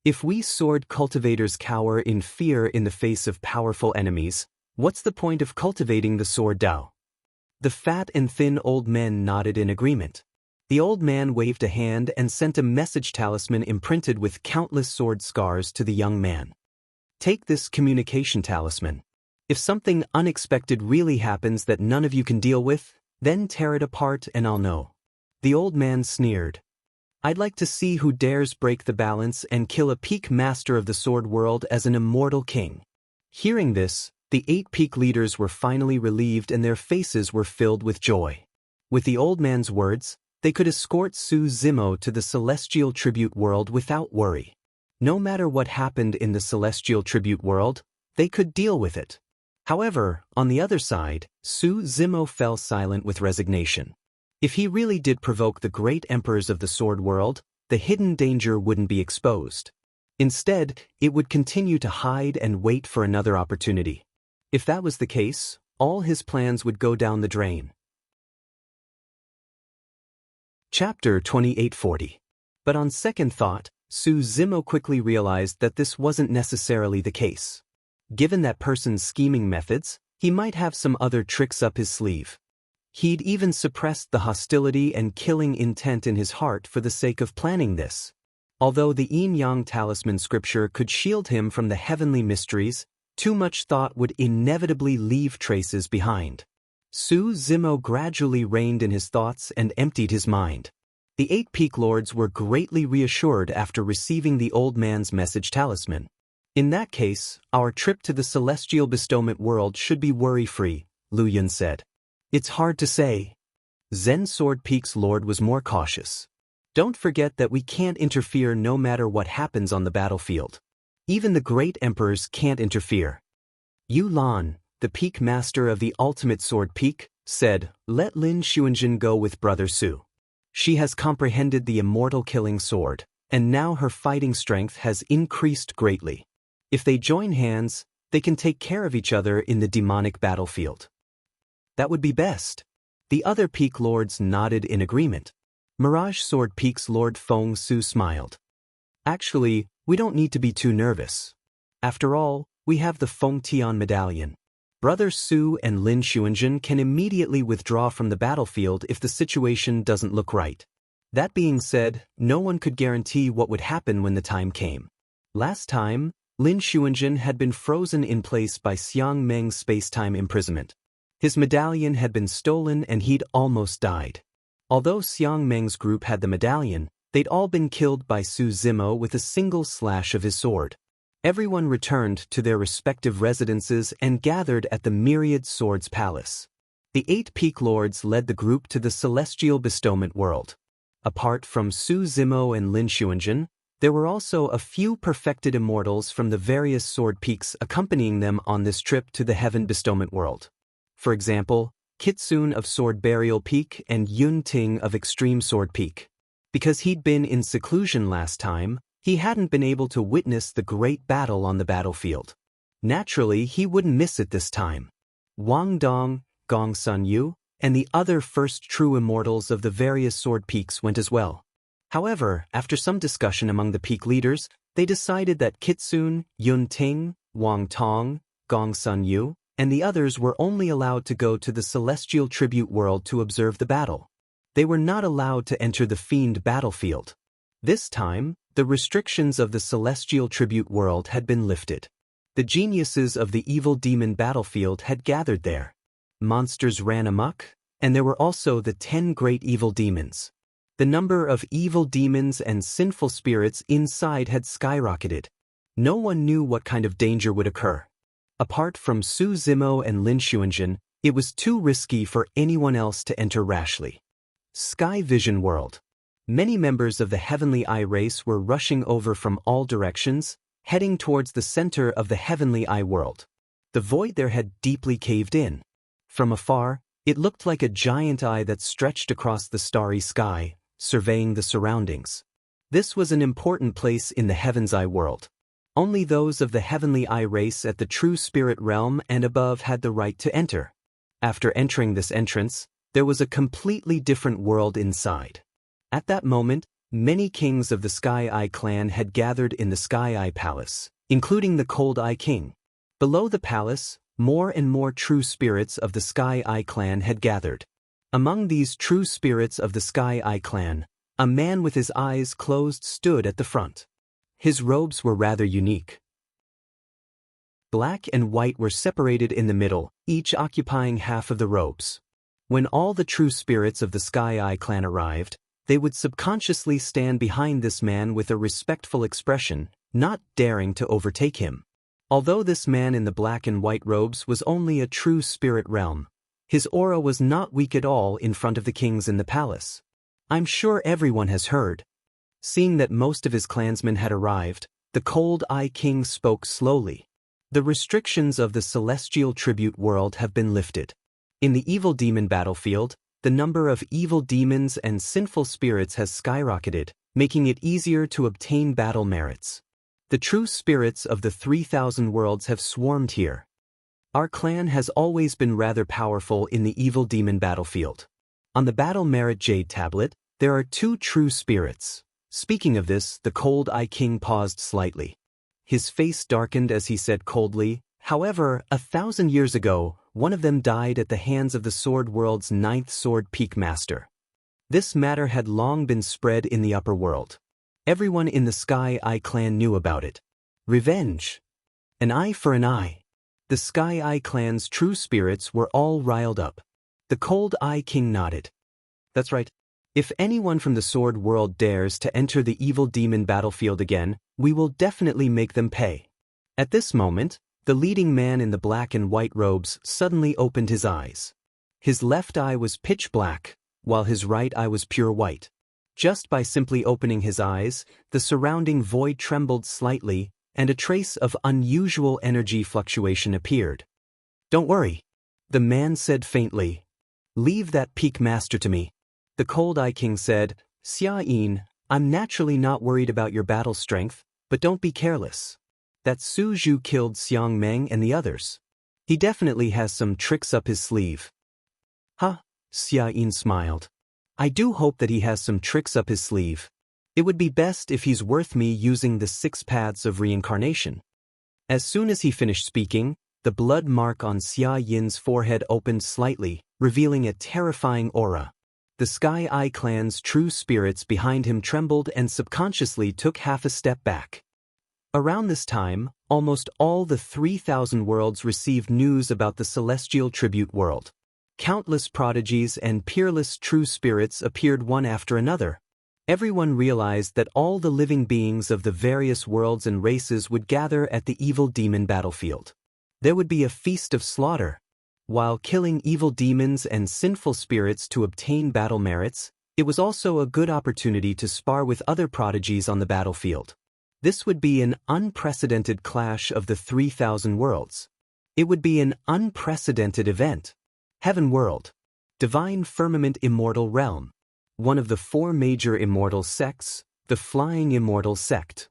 If we sword cultivators cower in fear in the face of powerful enemies, what's the point of cultivating the sword Dao? The fat and thin old men nodded in agreement. The old man waved a hand and sent a message talisman imprinted with countless sword scars to the young man. Take this communication talisman. If something unexpected really happens that none of you can deal with, then tear it apart and I'll know. The old man sneered. I'd like to see who dares break the balance and kill a peak master of the sword world as an immortal king. Hearing this, the 8 peak leaders were finally relieved and their faces were filled with joy. With the old man's words, they could escort Su Zimo to the celestial tribute world without worry. No matter what happened in the celestial tribute world, they could deal with it. However, on the other side, Su Zimo fell silent with resignation. If he really did provoke the great emperors of the sword world, the hidden danger wouldn't be exposed. Instead, it would continue to hide and wait for another opportunity. If that was the case, all his plans would go down the drain. Chapter 2840. But on second thought, Su Zimo quickly realized that this wasn't necessarily the case. Given that person's scheming methods, he might have some other tricks up his sleeve. He'd even suppressed the hostility and killing intent in his heart for the sake of planning this. Although the Yin-Yang talisman scripture could shield him from the heavenly mysteries, too much thought would inevitably leave traces behind. Su Zimo gradually reined in his thoughts and emptied his mind. The 8 peak lords were greatly reassured after receiving the old man's message talisman. In that case, our trip to the celestial bestowment world should be worry-free, Lu Yun said. It's hard to say. Zen Sword Peak's lord was more cautious. Don't forget that we can't interfere no matter what happens on the battlefield. Even the great emperors can't interfere. Yu Lan, the peak master of the ultimate sword peak, said, let Lin Xuanjin go with Brother Su. She has comprehended the immortal killing sword, and now her fighting strength has increased greatly. If they join hands, they can take care of each other in the demonic battlefield. That would be best. The other peak lords nodded in agreement. Mirage Sword Peak's Lord Feng Su smiled. Actually, we don't need to be too nervous. After all, we have the Feng Tian medallion. Brother Su and Lin Xuanjin can immediately withdraw from the battlefield if the situation doesn't look right. That being said, no one could guarantee what would happen when the time came. Last time, Lin Xuanjin had been frozen in place by Xiang Meng's space-time imprisonment. His medallion had been stolen and he'd almost died. Although Xiang Meng's group had the medallion, they'd all been killed by Su Zimo with a single slash of his sword. Everyone returned to their respective residences and gathered at the Myriad Swords Palace. The 8 peak lords led the group to the celestial bestowment world. Apart from Su Zimo and Lin Xuanjin, there were also a few perfected immortals from the various sword peaks accompanying them on this trip to the heaven bestowment world. For example, Kitsune of Sword Burial Peak and Yun Ting of Extreme Sword Peak. Because he'd been in seclusion last time, he hadn't been able to witness the great battle on the battlefield. Naturally, he wouldn't miss it this time. Wang Dong, Gong Sun Yu, and the other first true immortals of the various sword peaks went as well. However, after some discussion among the peak leaders, they decided that Kitsune, Yun Ting, Wang Tong, Gong Sun Yu, and the others were only allowed to go to the celestial tribute world to observe the battle. They were not allowed to enter the fiend battlefield. This time, the restrictions of the celestial tribute world had been lifted. The geniuses of the evil demon battlefield had gathered there. Monsters ran amok, and there were also the 10 great evil demons. The number of evil demons and sinful spirits inside had skyrocketed. No one knew what kind of danger would occur. Apart from Su Zimo and Lin Xuanjin, It was too risky for anyone else to enter rashly. Sky Vision World. Many members of the Heavenly Eye race were rushing over from all directions, heading towards the center of the Heavenly Eye world. The void there had deeply caved in. From afar, it looked like a giant eye that stretched across the starry sky, surveying the surroundings. This was an important place in the Heaven's Eye world. Only those of the Heavenly Eye race at the true spirit realm and above had the right to enter. After entering this entrance, there was a completely different world inside. At that moment, many kings of the Sky Eye clan had gathered in the Sky Eye Palace, including the Cold Eye King. Below the palace, more and more true spirits of the Sky Eye clan had gathered. Among these true spirits of the Sky Eye clan, a man with his eyes closed stood at the front. His robes were rather unique. Black and white were separated in the middle, each occupying half of the robes. When all the true spirits of the Sky Eye clan arrived, they would subconsciously stand behind this man with a respectful expression, not daring to overtake him. Although this man in the black and white robes was only a true spirit realm, his aura was not weak at all in front of the kings in the palace. I'm sure everyone has heard. Seeing that most of his clansmen had arrived, the Cold Eye King spoke slowly. The restrictions of the celestial tribute world have been lifted. In the evil demon battlefield, the number of evil demons and sinful spirits has skyrocketed, making it easier to obtain battle merits. The true spirits of the 3,000 worlds have swarmed here. Our clan has always been rather powerful in the evil demon battlefield. On the battle merit jade tablet, there are 2 true spirits. Speaking of this, the Cold Eye King paused slightly. His face darkened as he said coldly, "However, 1,000 years ago, one of them died at the hands of the Sword World's 9th Sword Peak Master. This matter had long been spread in the upper world. Everyone in the Sky Eye clan knew about it. Revenge. An eye for an eye." The Sky Eye clan's true spirits were all riled up. The Cold Eye King nodded. "That's right. If anyone from the Sword World dares to enter the evil demon battlefield again, we will definitely make them pay." At this moment, the leading man in the black and white robes suddenly opened his eyes. His left eye was pitch black, while his right eye was pure white. Just by simply opening his eyes, the surrounding void trembled slightly, and a trace of unusual energy fluctuation appeared. "Don't worry," the man said faintly. "Leave that Peak Master to me." The Cold Eye King said, "Xia-yin, I'm naturally not worried about your battle strength, but don't be careless. That Su Zhu killed Xiang Meng and the others. He definitely has some tricks up his sleeve." "Huh?" Xia-yin smiled. "I do hope that he has some tricks up his sleeve. It would be best if he's worth me using the 6 paths of reincarnation." As soon as he finished speaking, the blood mark on Xia-yin's forehead opened slightly, revealing a terrifying aura. The Sky Eye clan's true spirits behind him trembled and subconsciously took half a step back. Around this time, almost all the 3,000 worlds received news about the celestial tribute world. Countless prodigies and peerless true spirits appeared one after another. Everyone realized that all the living beings of the various worlds and races would gather at the evil demon battlefield. There would be a feast of slaughter. While killing evil demons and sinful spirits to obtain battle merits, it was also a good opportunity to spar with other prodigies on the battlefield. This would be an unprecedented clash of the 3,000 worlds. It would be an unprecedented event. Heaven World. Divine Firmament Immortal Realm. One of the 4 major immortal sects, the Flying Immortal Sect.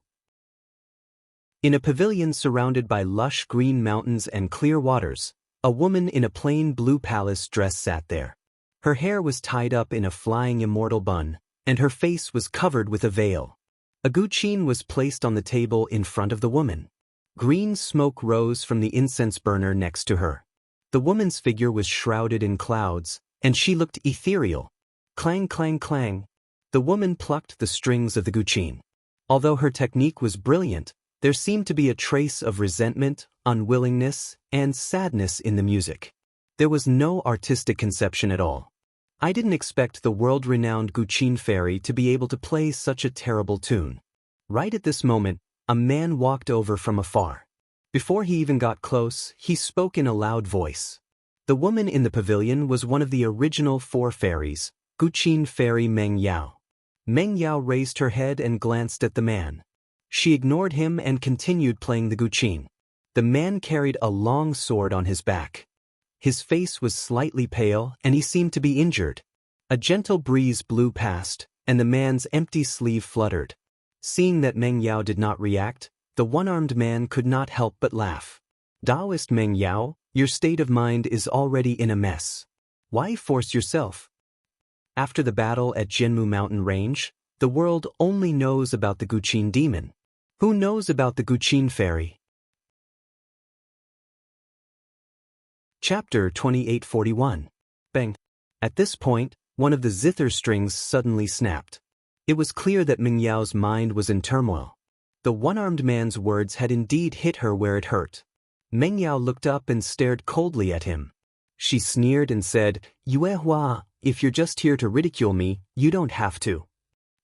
In a pavilion surrounded by lush green mountains and clear waters, a woman in a plain blue palace dress sat there. Her hair was tied up in a flying immortal bun, and her face was covered with a veil. A guqin was placed on the table in front of the woman. Green smoke rose from the incense burner next to her. The woman's figure was shrouded in clouds, and she looked ethereal. Clang, clang, clang. The woman plucked the strings of the guqin. Although her technique was brilliant, there seemed to be a trace of resentment, unwillingness, and sadness in the music. There was no artistic conception at all. I didn't expect the world-renowned guqin fairy to be able to play such a terrible tune. Right at this moment, a man walked over from afar. Before he even got close, he spoke in a loud voice. The woman in the pavilion was one of the original 4 fairies, Guqin fairy Meng Yao. Meng Yao raised her head and glanced at the man. She ignored him and continued playing the Guqin. The man carried a long sword on his back. His face was slightly pale and he seemed to be injured. A gentle breeze blew past, and the man's empty sleeve fluttered. Seeing that Meng Yao did not react, the one-armed man could not help but laugh. Taoist Meng Yao, your state of mind is already in a mess. Why force yourself? After the battle at Jianmu Mountain Range, the world only knows about the Guqin demon. Who knows about the Guqin fairy? Chapter 2841. Bang. At this point, one of the zither strings suddenly snapped. It was clear that Meng Yao's mind was in turmoil. The one-armed man's words had indeed hit her where it hurt. Meng Yao looked up and stared coldly at him. She sneered and said, "Yue Hua, if you're just here to ridicule me, you don't have to.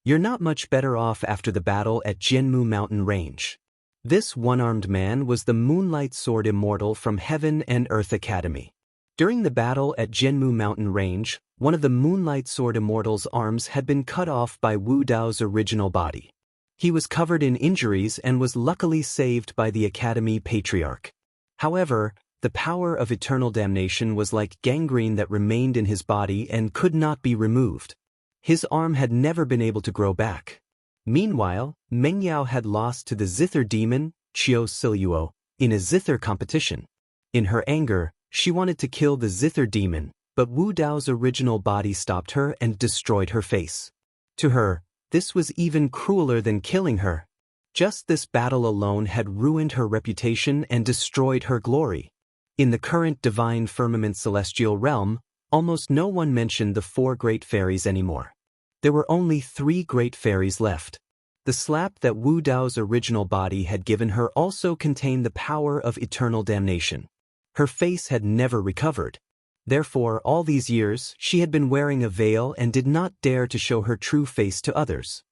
You're not much better off after the battle at Jianmu Mountain Range." This one-armed man was the Moonlight Sword Immortal from Heaven and Earth Academy. During the battle at Jianmu Mountain Range, one of the Moonlight Sword Immortal's arms had been cut off by Wu Dao's original body. He was covered in injuries and was luckily saved by the Academy Patriarch. However, the power of eternal damnation was like gangrene that remained in his body and could not be removed. His arm had never been able to grow back. Meanwhile, Meng Yao had lost to the zither demon, Qiu Siluo, in a zither competition. In her anger, she wanted to kill the zither demon, but Wu Dao's original body stopped her and destroyed her face. To her, this was even crueler than killing her. Just this battle alone had ruined her reputation and destroyed her glory. In the current divine firmament celestial realm, almost no one mentioned the 4 great fairies anymore. There were only 3 great fairies left. The slap that Wu Dao's original body had given her also contained the power of eternal damnation. Her face had never recovered. Therefore, all these years, she had been wearing a veil and did not dare to show her true face to others.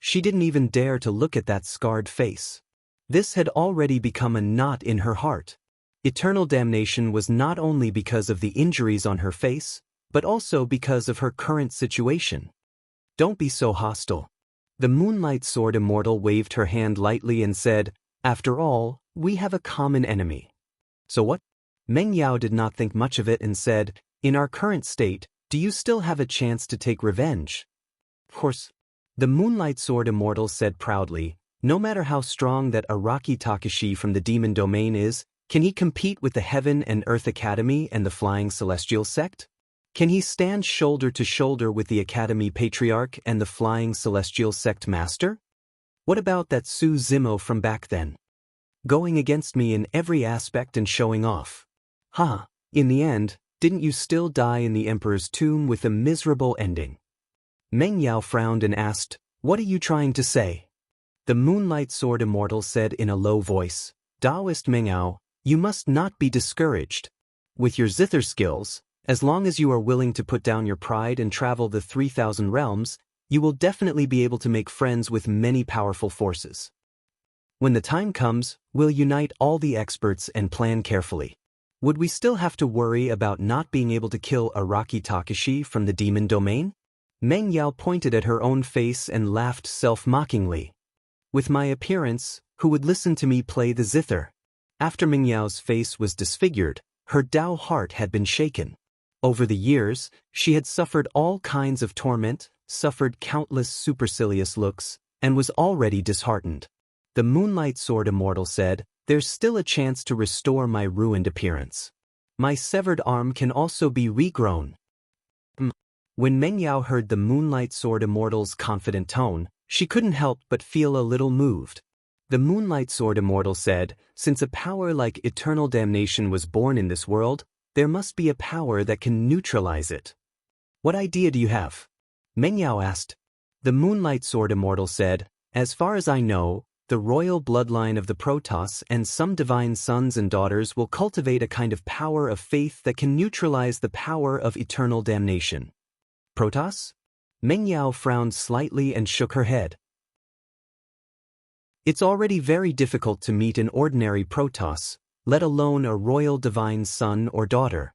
She didn't even dare to look at that scarred face. This had already become a knot in her heart. Eternal damnation was not only because of the injuries on her face, but also because of her current situation. Don't be so hostile. The Moonlight Sword Immortal waved her hand lightly and said, "After all, we have a common enemy." So what? Meng Yao did not think much of it and said, "In our current state, do you still have a chance to take revenge?" Of course. The Moonlight Sword Immortal said proudly, "No matter how strong that Araki Takashi from the Demon Domain is, can he compete with the Heaven and Earth Academy and the Flying Celestial Sect? Can he stand shoulder to shoulder with the Academy Patriarch and the Flying Celestial Sect Master? What about that Su Zimo from back then? Going against me in every aspect and showing off. In the end, didn't you still die in the Emperor's tomb with a miserable ending?" Meng Yao frowned and asked, "What are you trying to say?" The Moonlight Sword Immortal said in a low voice, "Taoist Meng Yao, you must not be discouraged. With your zither skills, as long as you are willing to put down your pride and travel the 3,000 realms, you will definitely be able to make friends with many powerful forces. When the time comes, we'll unite all the experts and plan carefully. Would we still have to worry about not being able to kill Araki Takashi from the Demon Domain?" Meng Yao pointed at her own face and laughed self-mockingly. "With my appearance, who would listen to me play the zither?" After Meng Yao's face was disfigured, her Dao heart had been shaken. Over the years, she had suffered all kinds of torment, suffered countless supercilious looks, and was already disheartened. The Moonlight Sword Immortal said, "There's still a chance to restore my ruined appearance. My severed arm can also be regrown." When Meng Yao heard the Moonlight Sword Immortal's confident tone, she couldn't help but feel a little moved. The Moonlight Sword Immortal said, "Since a power like eternal damnation was born in this world, there must be a power that can neutralize it." "What idea do you have?" Meng Yao asked. The Moonlight Sword Immortal said, "As far as I know, the royal bloodline of the Protoss and some divine sons and daughters will cultivate a kind of power of faith that can neutralize the power of eternal damnation." "Protoss?" Meng Yao frowned slightly and shook her head. "It's already very difficult to meet an ordinary Protoss, let alone a royal divine son or daughter.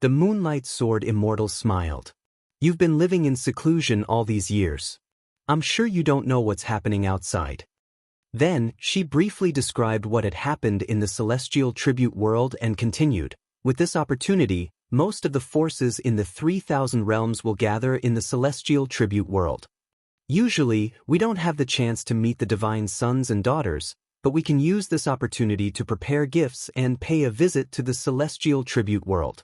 The moonlight sword immortal smiled. You've been living in seclusion all these years. I'm sure you don't know what's happening outside. Then, she briefly described what had happened in the celestial tribute world and continued, with this opportunity, most of the forces in the 3,000 realms will gather in the celestial tribute world. Usually, we don't have the chance to meet the divine sons and daughters, but we can use this opportunity to prepare gifts and pay a visit to the celestial tribute world.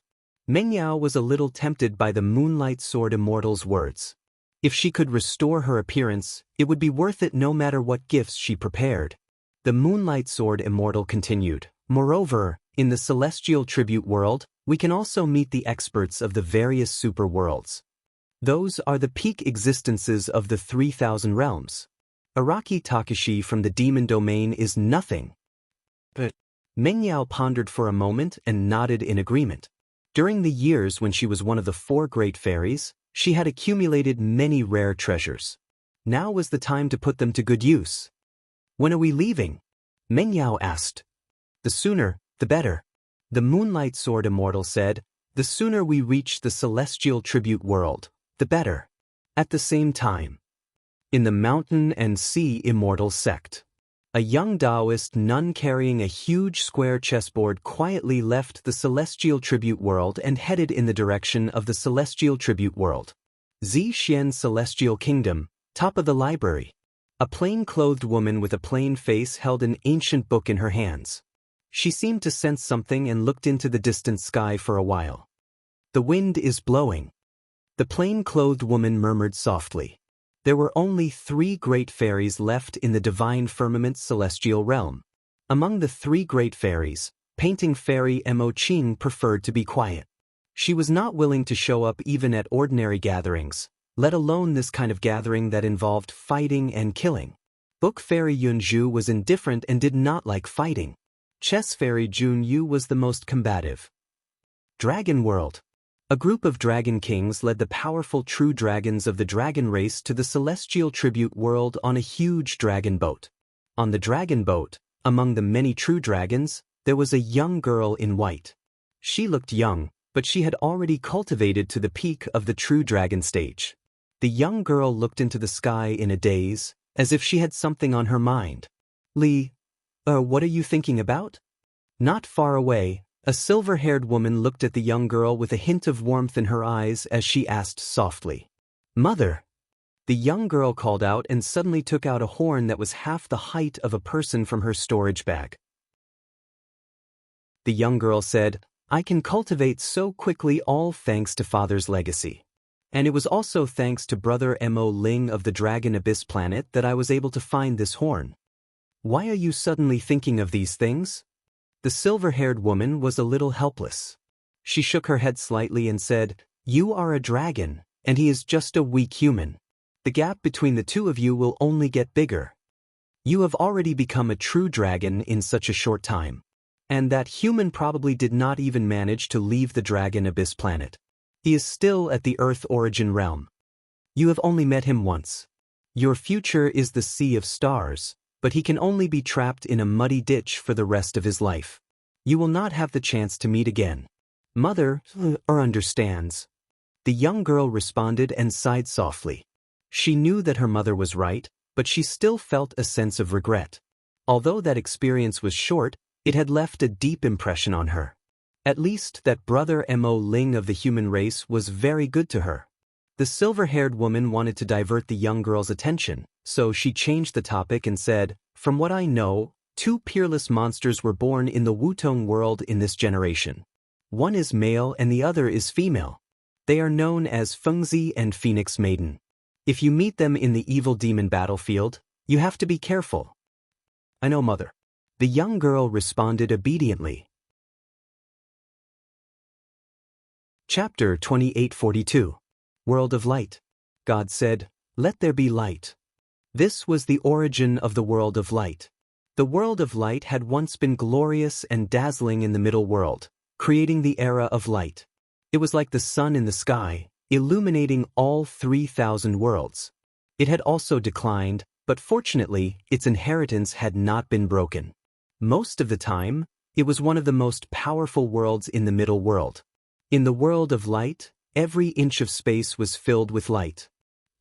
Meng Yao was a little tempted by the Moonlight Sword Immortal's words. If she could restore her appearance, it would be worth it no matter what gifts she prepared. The Moonlight Sword Immortal continued. Moreover, in the celestial tribute world, we can also meet the experts of the various super worlds. Those are the peak existences of the 3,000 realms. Araki Takashi from the demon domain is nothing. But Meng Yao pondered for a moment and nodded in agreement. During the years when she was one of the 4 great fairies, she had accumulated many rare treasures. Now was the time to put them to good use. When are we leaving? Meng Yao asked. The sooner, the better. The Moonlight Sword Immortal said, the sooner we reach the celestial tribute world, the better. At the same time, in the Mountain and Sea Immortal sect, a young Taoist nun carrying a huge square chessboard quietly left the celestial tribute world and headed in the direction of the celestial tribute world. Xian Celestial Kingdom, top of the library. A plain-clothed woman with a plain face held an ancient book in her hands. She seemed to sense something and looked into the distant sky for a while. The wind is blowing. The plain-clothed woman murmured softly. There were only 3 great fairies left in the divine firmament's celestial realm. Among the 3 great fairies, painting fairy Mo Qing preferred to be quiet. She was not willing to show up even at ordinary gatherings, let alone this kind of gathering that involved fighting and killing. Book fairy Yunzhu was indifferent and did not like fighting. Chess fairy Junyu was the most combative. Dragon World. A group of dragon kings led the powerful true dragons of the dragon race to the celestial tribute world on a huge dragon boat. On the dragon boat, among the many true dragons, there was a young girl in white. She looked young, but she had already cultivated to the peak of the true dragon stage. The young girl looked into the sky in a daze, as if she had something on her mind. What are you thinking about? Not far away, a silver-haired woman looked at the young girl with a hint of warmth in her eyes as she asked softly, "Mother." The young girl called out and suddenly took out a horn that was half the height of a person from her storage bag. The young girl said, "I can cultivate so quickly all thanks to Father's legacy. And it was also thanks to Brother Mo Ling of the Dragon Abyss planet that I was able to find this horn. Why are you suddenly thinking of these things?" The silver-haired woman was a little helpless. She shook her head slightly and said, "You are a dragon, and he is just a weak human. The gap between the two of you will only get bigger. You have already become a true dragon in such a short time. And that human probably did not even manage to leave the Dragon Abyss planet. He is still at the Earth origin realm. You have only met him once. Your future is the sea of stars, but he can only be trapped in a muddy ditch for the rest of his life. You will not have the chance to meet again. Mother understands." The young girl responded and sighed softly. She knew that her mother was right, but she still felt a sense of regret. Although that experience was short, it had left a deep impression on her. At least that Brother Mo Ling of the human race was very good to her. The silver-haired woman wanted to divert the young girl's attention, so she changed the topic and said, "From what I know, 2 peerless monsters were born in the Wutong world in this generation. One is male and the other is female. They are known as Fengzi and Phoenix Maiden. If you meet them in the evil demon battlefield, you have to be careful." "I know, Mother." The young girl responded obediently. Chapter 2842. World of Light. God said, "Let there be light." This was the origin of the world of light. The world of light had once been glorious and dazzling in the middle world, creating the era of light. It was like the sun in the sky, illuminating all 3,000 worlds. It had also declined, but fortunately, its inheritance had not been broken. Most of the time, it was one of the most powerful worlds in the middle world. In the world of light, every inch of space was filled with light.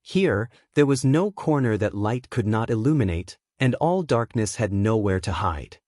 Here, there was no corner that light could not illuminate, and all darkness had nowhere to hide.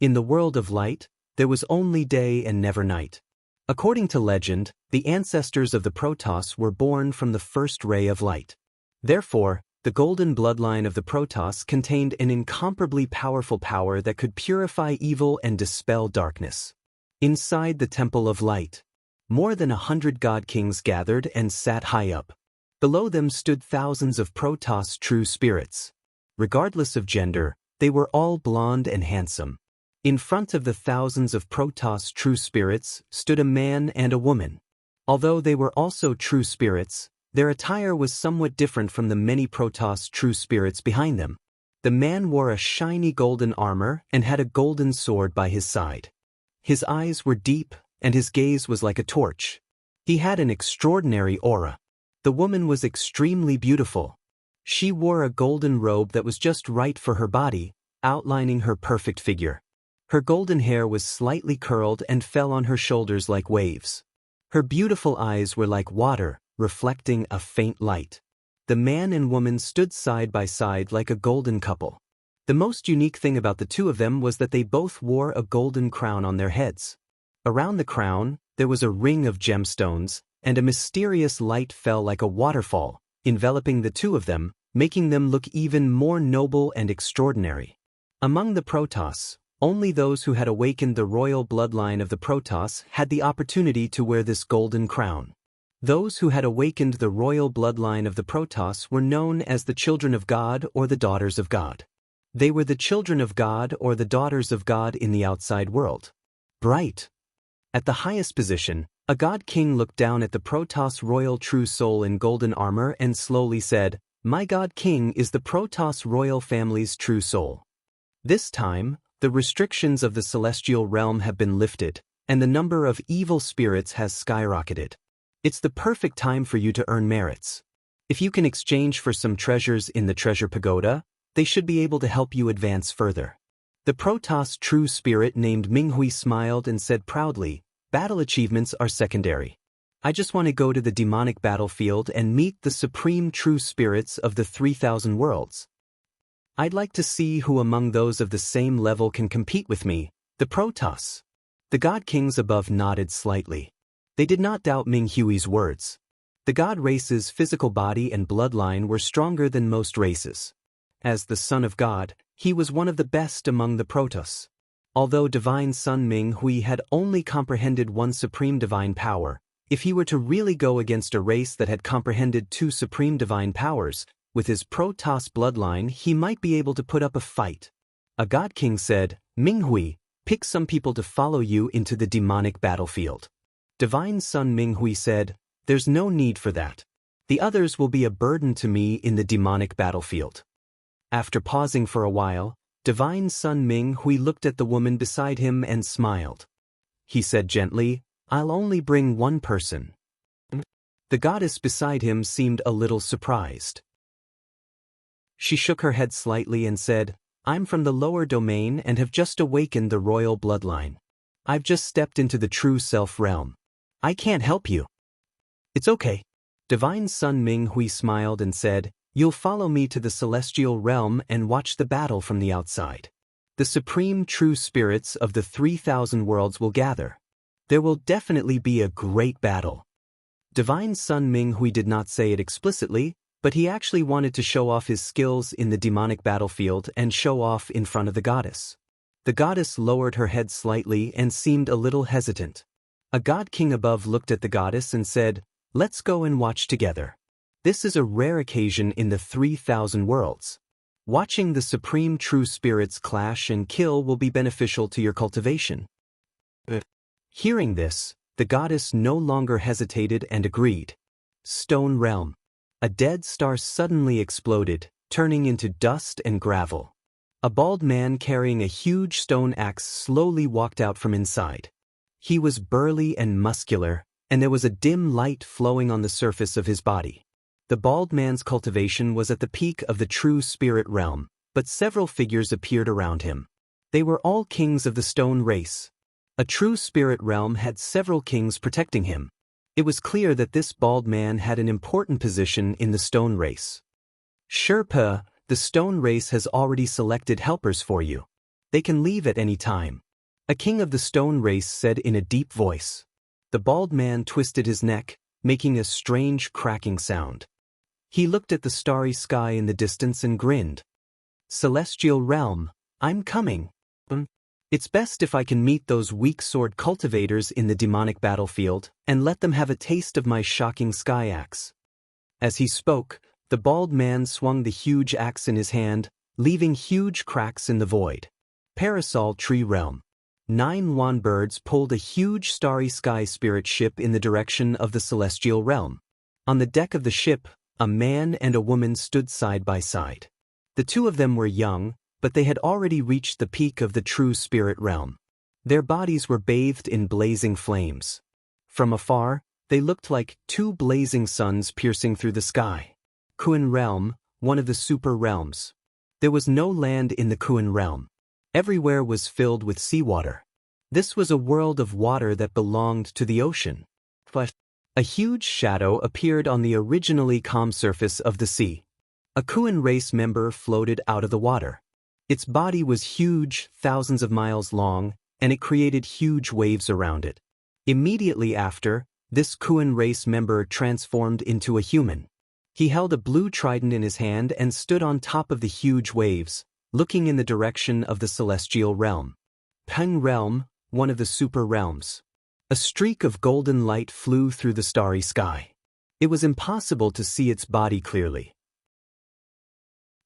In the world of light, there was only day and never night. According to legend, the ancestors of the Protoss were born from the first ray of light. Therefore, the golden bloodline of the Protoss contained an incomparably powerful power that could purify evil and dispel darkness. Inside the Temple of Light, more than 100 god kings gathered and sat high up. Below them stood thousands of Protoss true spirits. Regardless of gender, they were all blonde and handsome. In front of the thousands of Protoss true spirits stood a man and a woman. Although they were also true spirits, their attire was somewhat different from the many Protoss true spirits behind them. The man wore a shiny golden armor and had a golden sword by his side. His eyes were deep, and his gaze was like a torch. He had an extraordinary aura. The woman was extremely beautiful. She wore a golden robe that was just right for her body, outlining her perfect figure. Her golden hair was slightly curled and fell on her shoulders like waves. Her beautiful eyes were like water, reflecting a faint light. The man and woman stood side by side like a golden couple. The most unique thing about the two of them was that they both wore a golden crown on their heads. Around the crown, there was a ring of gemstones, and a mysterious light fell like a waterfall, enveloping the two of them, making them look even more noble and extraordinary. Among the Protoss, only those who had awakened the royal bloodline of the Protoss had the opportunity to wear this golden crown. Those who had awakened the royal bloodline of the Protoss were known as the children of God or the daughters of God. They were the children of God or the daughters of God in the outside world. Bright. At the highest position, a god king looked down at the Protoss royal true soul in golden armor and slowly said, "My god king is the Protoss royal family's true soul." This time, the restrictions of the celestial realm have been lifted, and the number of evil spirits has skyrocketed. It's the perfect time for you to earn merits. If you can exchange for some treasures in the treasure pagoda, they should be able to help you advance further. The Protoss true spirit named Minghui smiled and said proudly, "Battle achievements are secondary. I just want to go to the demonic battlefield and meet the supreme true spirits of the 3,000 worlds. I'd like to see who among those of the same level can compete with me, the Protoss." The god kings above nodded slightly. They did not doubt Minghui's words. The god race's physical body and bloodline were stronger than most races. As the son of God, he was one of the best among the Protoss. Although Divine Son Minghui had only comprehended one supreme divine power, if he were to really go against a race that had comprehended two supreme divine powers, with his Protoss bloodline he might be able to put up a fight. A god king said, "Minghui, pick some people to follow you into the demonic battlefield." Divine Son Minghui said, "There's no need for that. The others will be a burden to me in the demonic battlefield." After pausing for a while, Divine Son Minghui looked at the woman beside him and smiled. He said gently, "I'll only bring one person." The goddess beside him seemed a little surprised. She shook her head slightly and said, "I'm from the lower domain and have just awakened the royal bloodline. I've just stepped into the true self realm. I can't help you." "It's okay." Divine Son Minghui smiled and said, "You'll follow me to the celestial realm and watch the battle from the outside. The supreme true spirits of the 3,000 worlds will gather. There will definitely be a great battle." Divine Son Minghui did not say it explicitly, but he actually wanted to show off his skills in the demonic battlefield and show off in front of the goddess. The goddess lowered her head slightly and seemed a little hesitant. A god king above looked at the goddess and said, "Let's go and watch together. This is a rare occasion in the 3,000 worlds. Watching the supreme true spirits clash and kill will be beneficial to your cultivation." Hearing this, the goddess no longer hesitated and agreed. Stone Realm. A dead star suddenly exploded, turning into dust and gravel. A bald man carrying a huge stone axe slowly walked out from inside. He was burly and muscular, and there was a dim light flowing on the surface of his body. The bald man's cultivation was at the peak of the true spirit realm, but several figures appeared around him. They were all kings of the stone race. A true spirit realm had several kings protecting him. It was clear that this bald man had an important position in the stone race. Sherpa, the stone race has already selected helpers for you. They can leave at any time. A king of the stone race said in a deep voice. The bald man twisted his neck, making a strange cracking sound. He looked at the starry sky in the distance and grinned. Celestial realm, I'm coming. It's best if I can meet those weak sword cultivators in the demonic battlefield and let them have a taste of my shocking sky axe. As he spoke, the bald man swung the huge axe in his hand, leaving huge cracks in the void. Parasol Tree Realm. 9 wan birds pulled a huge starry sky spirit ship in the direction of the celestial realm. On the deck of the ship, a man and a woman stood side by side. The two of them were young, but they had already reached the peak of the true spirit realm. Their bodies were bathed in blazing flames. From afar, they looked like 2 blazing suns piercing through the sky. Kuan Realm, one of the super realms. There was no land in the Kuan Realm. Everywhere was filled with seawater. This was a world of water that belonged to the ocean. But a huge shadow appeared on the originally calm surface of the sea. A Kuan race member floated out of the water. Its body was huge, thousands of miles long, and it created huge waves around it. Immediately after, this Kuan race member transformed into a human. He held a blue trident in his hand and stood on top of the huge waves, looking in the direction of the celestial realm. Peng Realm, one of the super realms. A streak of golden light flew through the starry sky. It was impossible to see its body clearly.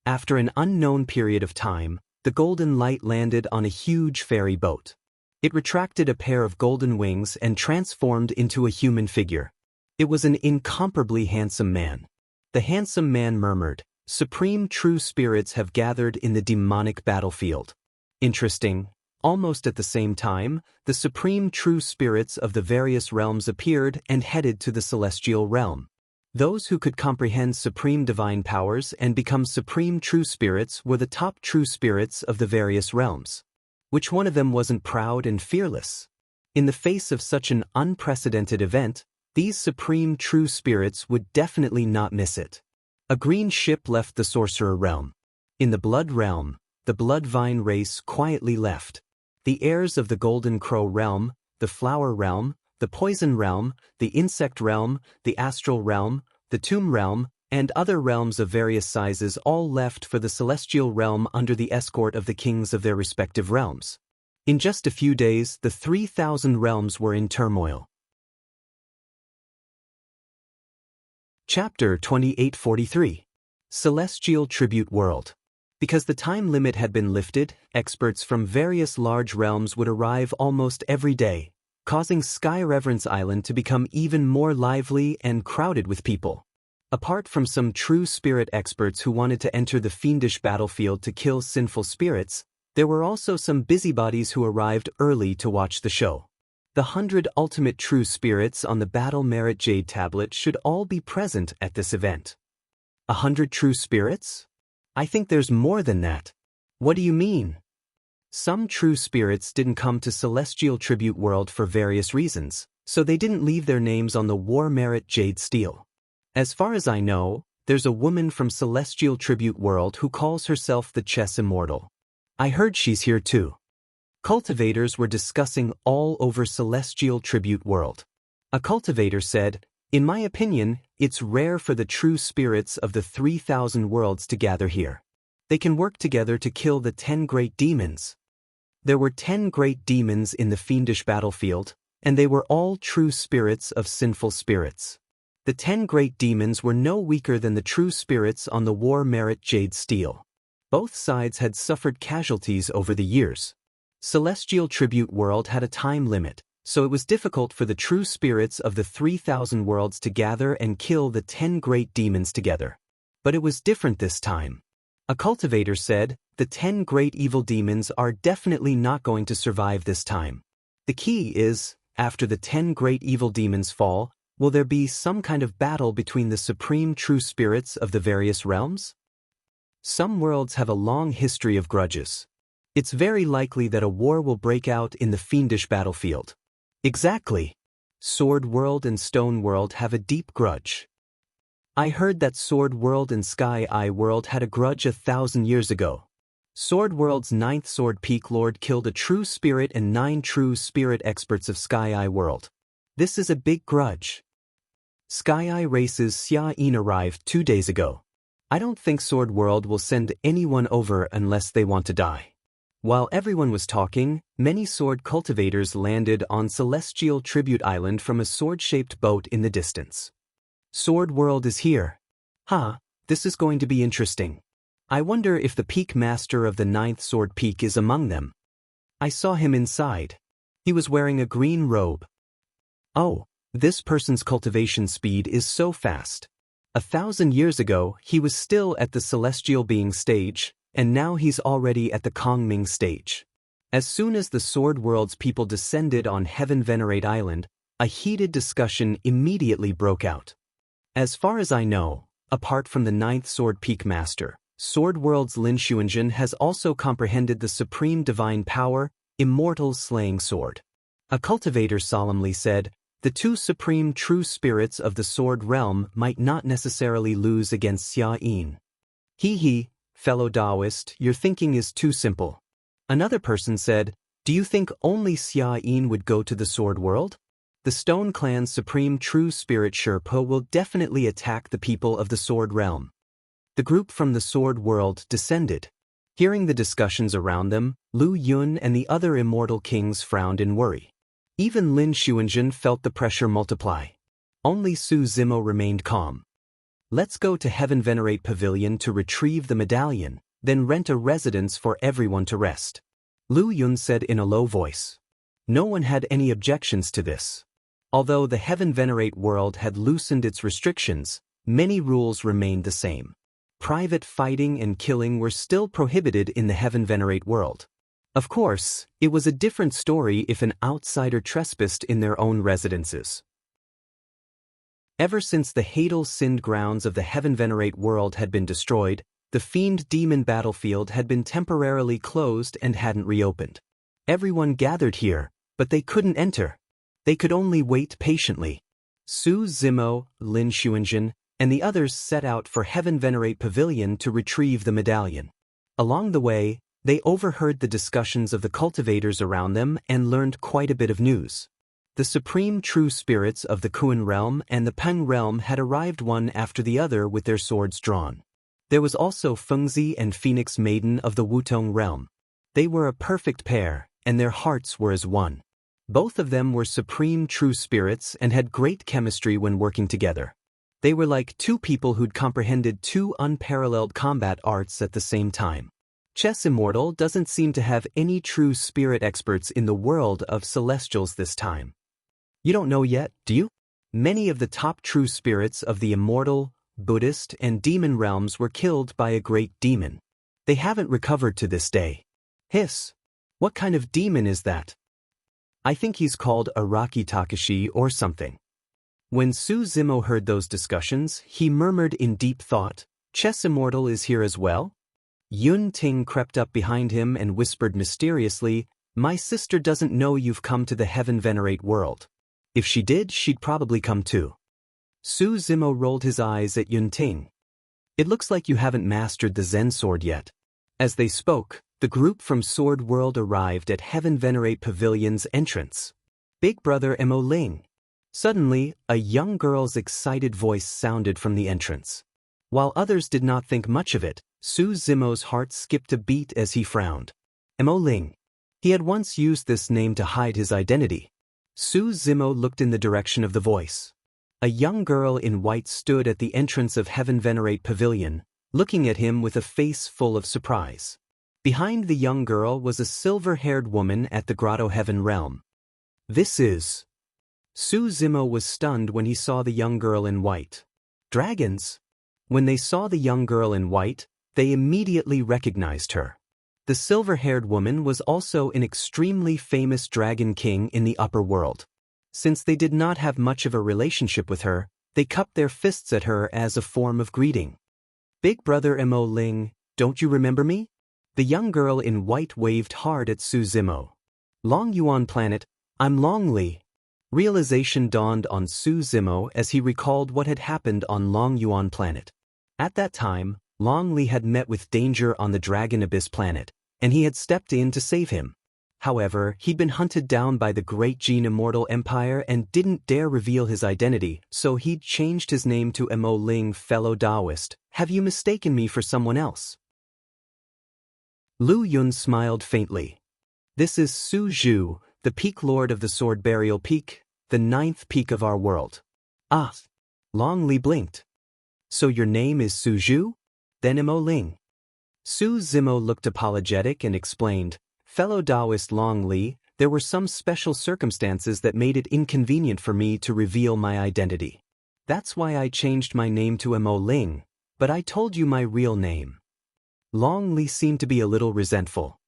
After an unknown period of time, the golden light landed on a huge ferry boat. It retracted a pair of golden wings and transformed into a human figure. It was an incomparably handsome man. The handsome man murmured, "Supreme true spirits have gathered in the demonic battlefield." Interesting. Almost at the same time, the supreme true spirits of the various realms appeared and headed to the celestial realm. Those who could comprehend supreme divine powers and become supreme true spirits were the top true spirits of the various realms. Which one of them wasn't proud and fearless? In the face of such an unprecedented event, these supreme true spirits would definitely not miss it. A green ship left the sorcerer realm. In the blood realm, the blood vine race quietly left. The heirs of the golden crow realm, the flower realm, the poison realm, the insect realm, the astral realm, the tomb realm, and other realms of various sizes all left for the celestial realm under the escort of the kings of their respective realms. In just a few days, the 3,000 realms were in turmoil. Chapter 2843. Celestial Tribute World. Because the time limit had been lifted, experts from various large realms would arrive almost every day, causing Sky Reverence Island to become even more lively and crowded with people. Apart from some true spirit experts who wanted to enter the fiendish battlefield to kill sinful spirits, there were also some busybodies who arrived early to watch the show. The 100 ultimate true spirits on the Battle Merit Jade Tablet should all be present at this event. 100 true spirits? I think there's more than that. What do you mean? Some true spirits didn't come to Celestial Tribute World for various reasons, so they didn't leave their names on the War Merit Jade Steel. As far as I know, there's a woman from Celestial Tribute World who calls herself the Chess Immortal. I heard she's here too. Cultivators were discussing all over Celestial Tribute World. A cultivator said, "In my opinion, it's rare for the true spirits of the 3,000 worlds to gather here. They can work together to kill the 10 great demons." There were 10 great demons in the fiendish battlefield, and they were all true spirits of sinful spirits. The 10 great demons were no weaker than the true spirits on the War Merit Jade Steel. Both sides had suffered casualties over the years. Celestial Tribute World had a time limit, so it was difficult for the true spirits of the 3,000 worlds to gather and kill the 10 great demons together. But it was different this time. A cultivator said, "The 10 great evil demons are definitely not going to survive this time. The key is, after the 10 great evil demons fall, will there be some kind of battle between the supreme true spirits of the various realms? Some worlds have a long history of grudges. It's very likely that a war will break out in the fiendish battlefield. Exactly. Sword World and Stone World have a deep grudge. I heard that Sword World and Sky Eye World had a grudge 1,000 years ago. Sword World's 9th Sword Peak Lord killed a true spirit and 9 true spirit experts of Sky Eye World. This is a big grudge. Sky Eye Race's Xia Yin arrived 2 days ago. I don't think Sword World will send anyone over unless they want to die. While everyone was talking, many sword cultivators landed on Celestial Tribute Island from a sword-shaped boat in the distance. Sword World is here. This is going to be interesting. I wonder if the Peak Master of the 9th Sword Peak is among them. I saw him inside. He was wearing a green robe. Oh, this person's cultivation speed is so fast. 1,000 years ago, he was still at the Celestial Being stage, and now he's already at the Kongming stage. As soon as the Sword World's people descended on Heaven Venerate Island, a heated discussion immediately broke out. As far as I know, apart from the 9th Sword Peak Master, Sword World's Lin Xuanjun has also comprehended the supreme divine power, immortal slaying sword. A cultivator solemnly said, the 2 supreme true spirits of the sword realm might not necessarily lose against Xia Yin. He, fellow Taoist, your thinking is too simple. Another person said, do you think only Xia Yin would go to the Sword World? The Stone Clan's supreme true spirit Sherpa will definitely attack the people of the Sword Realm. The group from the Sword World descended. Hearing the discussions around them, Lu Yun and the other immortal kings frowned in worry. Even Lin Xuanjun felt the pressure multiply. Only Su Zimo remained calm. Let's go to Heaven Venerate Pavilion to retrieve the medallion, then rent a residence for everyone to rest. Lu Yun said in a low voice. No one had any objections to this. Although the Heaven Venerate world had loosened its restrictions, many rules remained the same. Private fighting and killing were still prohibited in the Heaven Venerate world. Of course, it was a different story if an outsider trespassed in their own residences. Ever since the Hadal Sind grounds of the Heaven Venerate world had been destroyed, the Fiend Demon battlefield had been temporarily closed and hadn't reopened. Everyone gathered here, but they couldn't enter. They could only wait patiently. Su Zimo, Lin Xuanjun, and the others set out for Heaven Venerate Pavilion to retrieve the medallion. Along the way, they overheard the discussions of the cultivators around them and learned quite a bit of news. The supreme true spirits of the Kuan realm and the Peng realm had arrived one after the other with their swords drawn. There was also Fengzi and Phoenix Maiden of the Wutong realm. They were a perfect pair, and their hearts were as one. Both of them were supreme true spirits and had great chemistry when working together. They were like 2 people who'd comprehended 2 unparalleled combat arts at the same time. Chess Immortal doesn't seem to have any true spirit experts in the world of Celestials this time. You don't know yet, do you? Many of the top true spirits of the Immortal, Buddhist, and Demon realms were killed by a great demon. They haven't recovered to this day. Hiss! What kind of demon is that? I think he's called Araki Takashi or something. When Su Zimo heard those discussions, he murmured in deep thought, Chess Immortal is here as well? Yun Ting crept up behind him and whispered mysteriously, my sister doesn't know you've come to the Heaven Venerate world. If she did, she'd probably come too. Su Zimo rolled his eyes at Yun Ting. It looks like you haven't mastered the Zen sword yet. As they spoke, the group from Sword World arrived at Heaven Venerate Pavilion's entrance. Big Brother Mo Ling. Suddenly, a young girl's excited voice sounded from the entrance. While others did not think much of it, Su Zimo's heart skipped a beat as he frowned. Mo Ling. He had once used this name to hide his identity. Su Zimo looked in the direction of the voice. A young girl in white stood at the entrance of Heaven Venerate Pavilion, looking at him with a face full of surprise. Behind the young girl was a silver-haired woman at the Grotto Heaven realm. This is... Su Zimo was stunned when he saw the young girl in white. Dragons? When they saw the young girl in white, they immediately recognized her. The silver-haired woman was also an extremely famous dragon king in the upper world. Since they did not have much of a relationship with her, they cupped their fists at her as a form of greeting. Big Brother Mo Ling, don't you remember me? The young girl in white waved hard at Su Zimo. Long Yuan planet, I'm Long Li. Realization dawned on Su Zimo as he recalled what had happened on Long Yuan planet. At that time, Long Li had met with danger on the Dragon Abyss planet, and he had stepped in to save him. However, he'd been hunted down by the Great Gene Immortal Empire and didn't dare reveal his identity, so he'd changed his name to Mo Ling. Fellow Taoist, have you mistaken me for someone else? Lu Yun smiled faintly. This is Su Zhu, the Peak Lord of the Sword Burial Peak, the 9th peak of our world. Ah! Long Li blinked. So your name is Su Zhu? Then Mo Ling. Su Zimo looked apologetic and explained, Fellow Taoist Long Li, there were some special circumstances that made it inconvenient for me to reveal my identity. That's why I changed my name to Mo Ling, but I told you my real name. Long Li seemed to be a little resentful.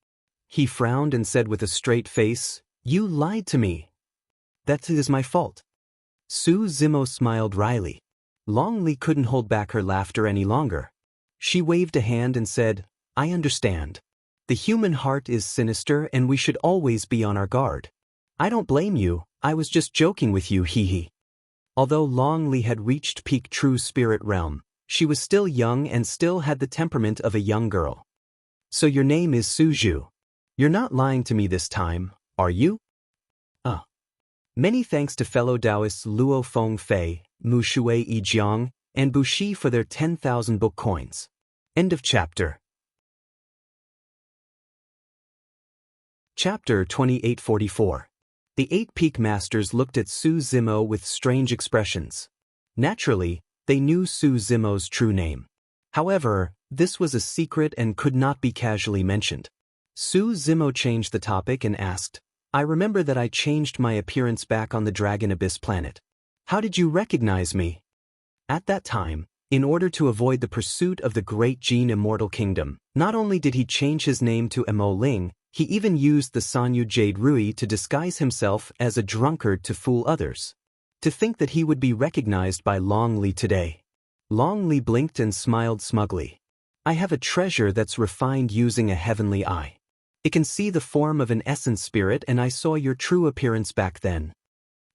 He frowned and said with a straight face, You lied to me. That is my fault. Su Zimo smiled wryly. Long Li couldn't hold back her laughter any longer. She waved a hand and said, I understand. The human heart is sinister and we should always be on our guard. I don't blame you, I was just joking with you, hee hee. Although Long Li had reached peak true spirit realm, she was still young and still had the temperament of a young girl. So your name is Su Zhu. You're not lying to me this time, are you? Many thanks to fellow Taoists Luo Feng Fei, Mu Shui Yi Jiang, and Bushi for their 10,000 book coins. End of chapter. Chapter 2844. The 8 Peak Masters looked at Su Zimo with strange expressions. Naturally, they knew Su Zimo's true name. However, this was a secret and could not be casually mentioned. Su Zimo changed the topic and asked, I remember that I changed my appearance back on the Dragon Abyss planet. How did you recognize me? At that time, in order to avoid the pursuit of the Great Gene Immortal Kingdom, not only did he change his name to Mo Ling, he even used the Sanyu Jade Rui to disguise himself as a drunkard to fool others. To think that he would be recognized by Long Li today. Long Li blinked and smiled smugly. I have a treasure that's refined using a heavenly eye. It can see the form of an essence spirit and I saw your true appearance back then.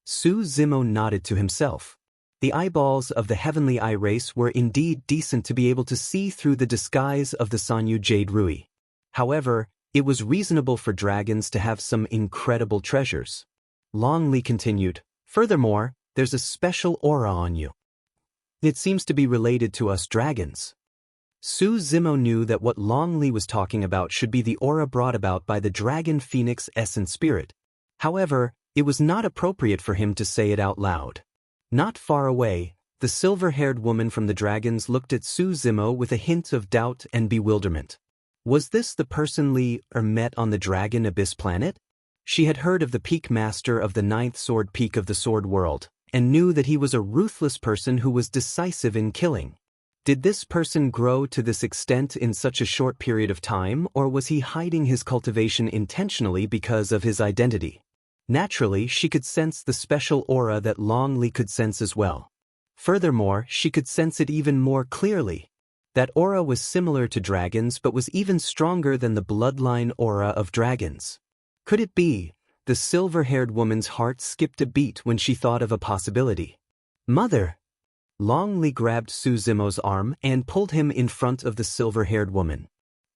Su Zimo nodded to himself. The eyeballs of the heavenly eye race were indeed decent to be able to see through the disguise of the Sanyu Jade Rui. However, it was reasonable for dragons to have some incredible treasures. Long Li continued, Furthermore, there's a special aura on you. It seems to be related to us dragons. Su Zimo knew that what Long Li was talking about should be the aura brought about by the Dragon Phoenix essence spirit. However, it was not appropriate for him to say it out loud. Not far away, the silver-haired woman from the dragons looked at Su Zimo with a hint of doubt and bewilderment. Was this the person Li met on the Dragon Abyss planet? She had heard of the Peak Master of the 9th Sword Peak of the Sword World, and knew that he was a ruthless person who was decisive in killing. Did this person grow to this extent in such a short period of time, or was he hiding his cultivation intentionally because of his identity? Naturally, she could sense the special aura that Long Li could sense as well. Furthermore, she could sense it even more clearly. That aura was similar to dragons but was even stronger than the bloodline aura of dragons. Could it be? The silver-haired woman's heart skipped a beat when she thought of a possibility. Mother! Long Li grabbed Su Zimo's arm and pulled him in front of the silver-haired woman.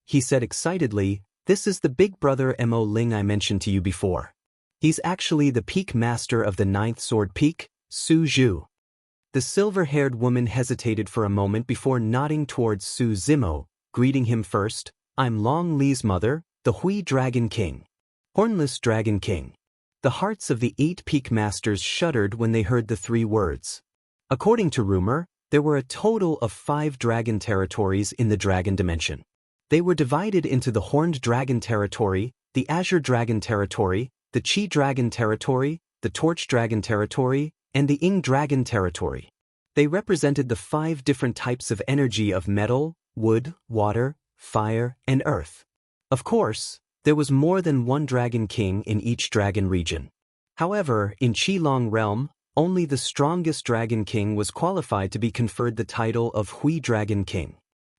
He said excitedly, This is the big brother Mo Ling I mentioned to you before. He's actually the Peak Master of the 9th Sword Peak, Su Zhu. The silver-haired woman hesitated for a moment before nodding towards Su Zimo, greeting him first, I'm Long Li's mother, the Hui Dragon King. Hornless Dragon King. The hearts of the 8 Peak Masters shuddered when they heard the 3 words. According to rumor, there were a total of 5 dragon territories in the dragon dimension. They were divided into the Horned Dragon Territory, the Azure Dragon Territory, the Chi Dragon Territory, the Torch Dragon Territory, and the Ing Dragon Territory. They represented the 5 different types of energy of metal, wood, water, fire, and earth. Of course, there was more than one Dragon King in each dragon region. However, in Qilong Realm, only the strongest Dragon King was qualified to be conferred the title of Hui Dragon King.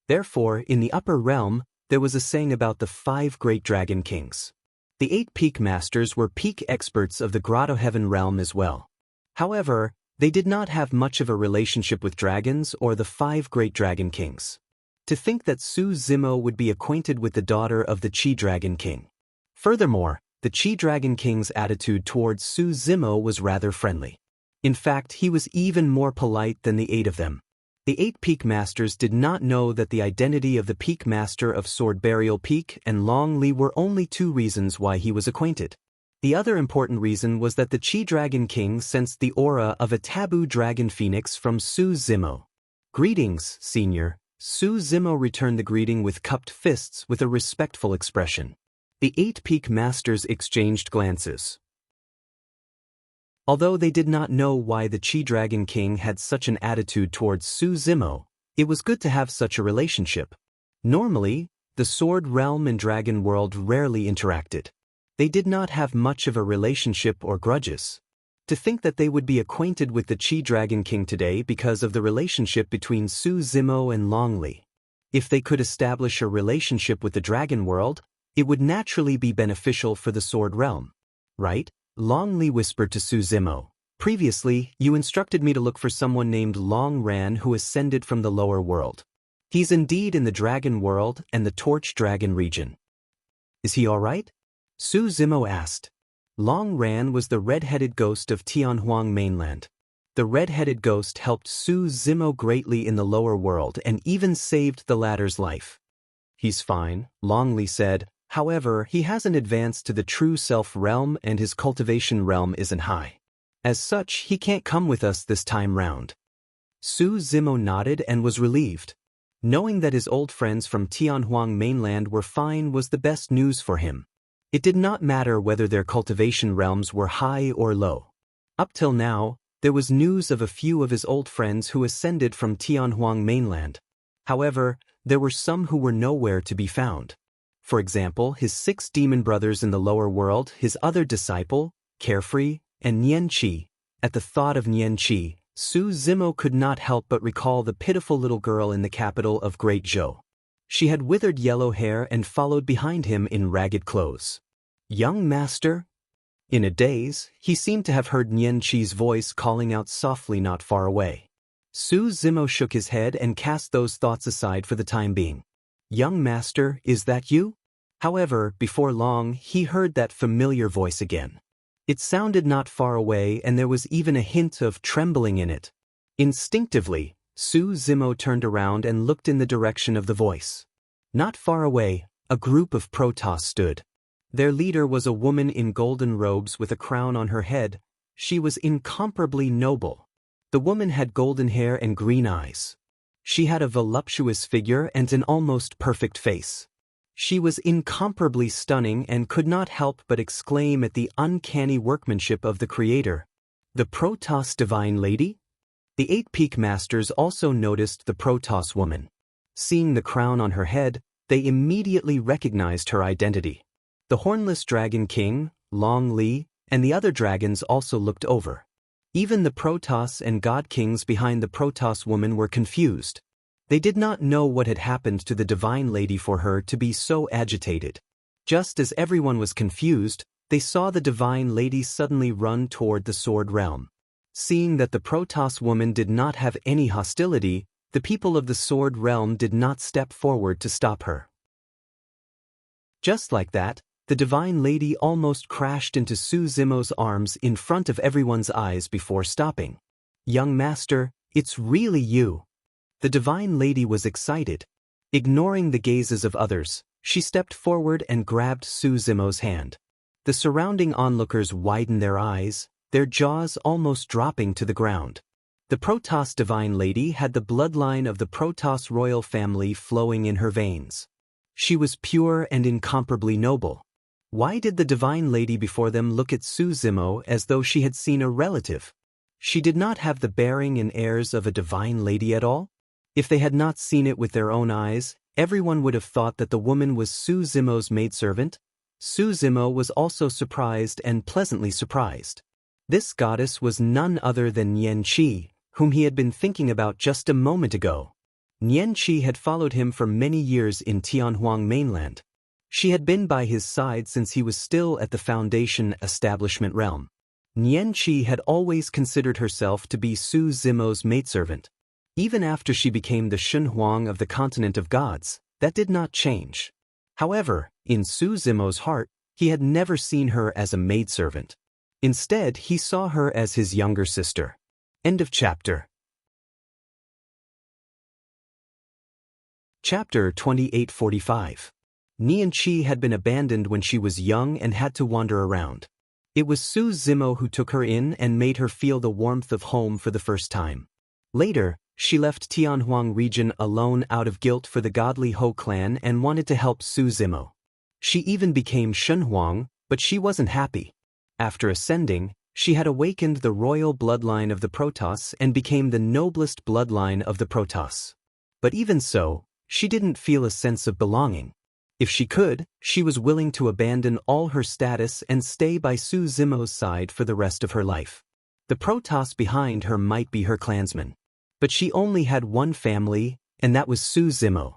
Therefore, in the upper realm, there was a saying about the 5 great dragon kings. The 8 peak masters were peak experts of the Grotto Heaven realm as well. However, they did not have much of a relationship with dragons or the 5 great dragon kings. To think that Su Zimo would be acquainted with the daughter of the Chi Dragon King. Furthermore, the Chi Dragon King's attitude towards Su Zimo was rather friendly. In fact, he was even more polite than the 8 of them. The 8 Peak Masters did not know that the identity of the Peak Master of Sword Burial Peak and Long Li were only 2 reasons why he was acquainted. The other important reason was that the Chi Dragon King sensed the aura of a taboo dragon phoenix from Su Zimo. "Greetings, Senior." Su Zimo returned the greeting with cupped fists with a respectful expression. The 8 Peak Masters exchanged glances. Although they did not know why the Chi Dragon King had such an attitude towards Su Zimo, it was good to have such a relationship. Normally, the Sword Realm and Dragon World rarely interacted. They did not have much of a relationship or grudges. To think that they would be acquainted with the Chi Dragon King today because of the relationship between Su Zimo and Long Li. If they could establish a relationship with the Dragon World, it would naturally be beneficial for the Sword Realm. Right? Long Li whispered to Su Zimo. "Previously, you instructed me to look for someone named Long Ran who ascended from the lower world. He's indeed in the Dragon World and the Torch Dragon region. Is he all right?" Su Zimo asked. Long Ran was the red-headed ghost of Tianhuang mainland. The red-headed ghost helped Su Zimo greatly in the lower world and even saved the latter's life. "He's fine," Long Li said. "However, he hasn't advanced to the true self realm and his cultivation realm isn't high. As such, he can't come with us this time round." Su Zimo nodded and was relieved. Knowing that his old friends from Tianhuang mainland were fine was the best news for him. It did not matter whether their cultivation realms were high or low. Up till now, there was news of a few of his old friends who ascended from Tianhuang mainland. However, there were some who were nowhere to be found. For example, his 6 demon brothers in the lower world, his other disciple, Carefree, and Nian Qi. At the thought of Nian Qi, Su Zimo could not help but recall the pitiful little girl in the capital of Great Zhou. She had withered yellow hair and followed behind him in ragged clothes. "Young master?" In a daze, he seemed to have heard Nian Qi's voice calling out softly not far away. Su Zimo shook his head and cast those thoughts aside for the time being. "Young master, is that you?" However, before long, he heard that familiar voice again. It sounded not far away and there was even a hint of trembling in it. Instinctively, Su Zimo turned around and looked in the direction of the voice. Not far away, a group of Protoss stood. Their leader was a woman in golden robes with a crown on her head. She was incomparably noble. The woman had golden hair and green eyes. She had a voluptuous figure and an almost perfect face. She was incomparably stunning and could not help but exclaim at the uncanny workmanship of the Creator. "The Protoss Divine Lady?" The 8 Peak Masters also noticed the Protoss woman. Seeing the crown on her head, they immediately recognized her identity. The Hornless Dragon King, Long Li, and the other dragons also looked over. Even the Protoss and God Kings behind the Protoss woman were confused. They did not know what had happened to the Divine Lady for her to be so agitated. Just as everyone was confused, they saw the Divine Lady suddenly run toward the Sword Realm. Seeing that the Protoss woman did not have any hostility, the people of the Sword Realm did not step forward to stop her. Just like that, the Divine Lady almost crashed into Su Zimo's arms in front of everyone's eyes before stopping. "Young master, it's really you." The Divine Lady was excited. Ignoring the gazes of others, she stepped forward and grabbed Su Zimo's hand. The surrounding onlookers widened their eyes, their jaws almost dropping to the ground. The Protoss Divine Lady had the bloodline of the Protoss royal family flowing in her veins. She was pure and incomparably noble. Why did the Divine Lady before them look at Su Zimo as though she had seen a relative? She did not have the bearing and airs of a Divine Lady at all? If they had not seen it with their own eyes, everyone would have thought that the woman was Su Zimo's maidservant. Su Zimo was also surprised and pleasantly surprised. This goddess was none other than Nian Qi, whom he had been thinking about just a moment ago. Nianqi had followed him for many years in Tianhuang mainland. She had been by his side since he was still at the Foundation establishment realm. Nianqi had always considered herself to be Su Zimo's maidservant. Even after she became the Shunhuang of the continent of gods, that did not change. However, in Su Zimo's heart, he had never seen her as a maidservant. Instead, he saw her as his younger sister. End of chapter. Chapter 2845. Nianqi had been abandoned when she was young and had to wander around. It was Su Zimo who took her in and made her feel the warmth of home for the first time. Later, she left Tianhuang region alone out of guilt for the godly Ho clan and wanted to help Su Zimo. She even became Shunhuang, but she wasn't happy. After ascending, she had awakened the royal bloodline of the Protoss and became the noblest bloodline of the Protoss. But even so, she didn't feel a sense of belonging. If she could, she was willing to abandon all her status and stay by Su Zimo's side for the rest of her life. The Protoss behind her might be her clansmen. But she only had one family, and that was Su Zimo.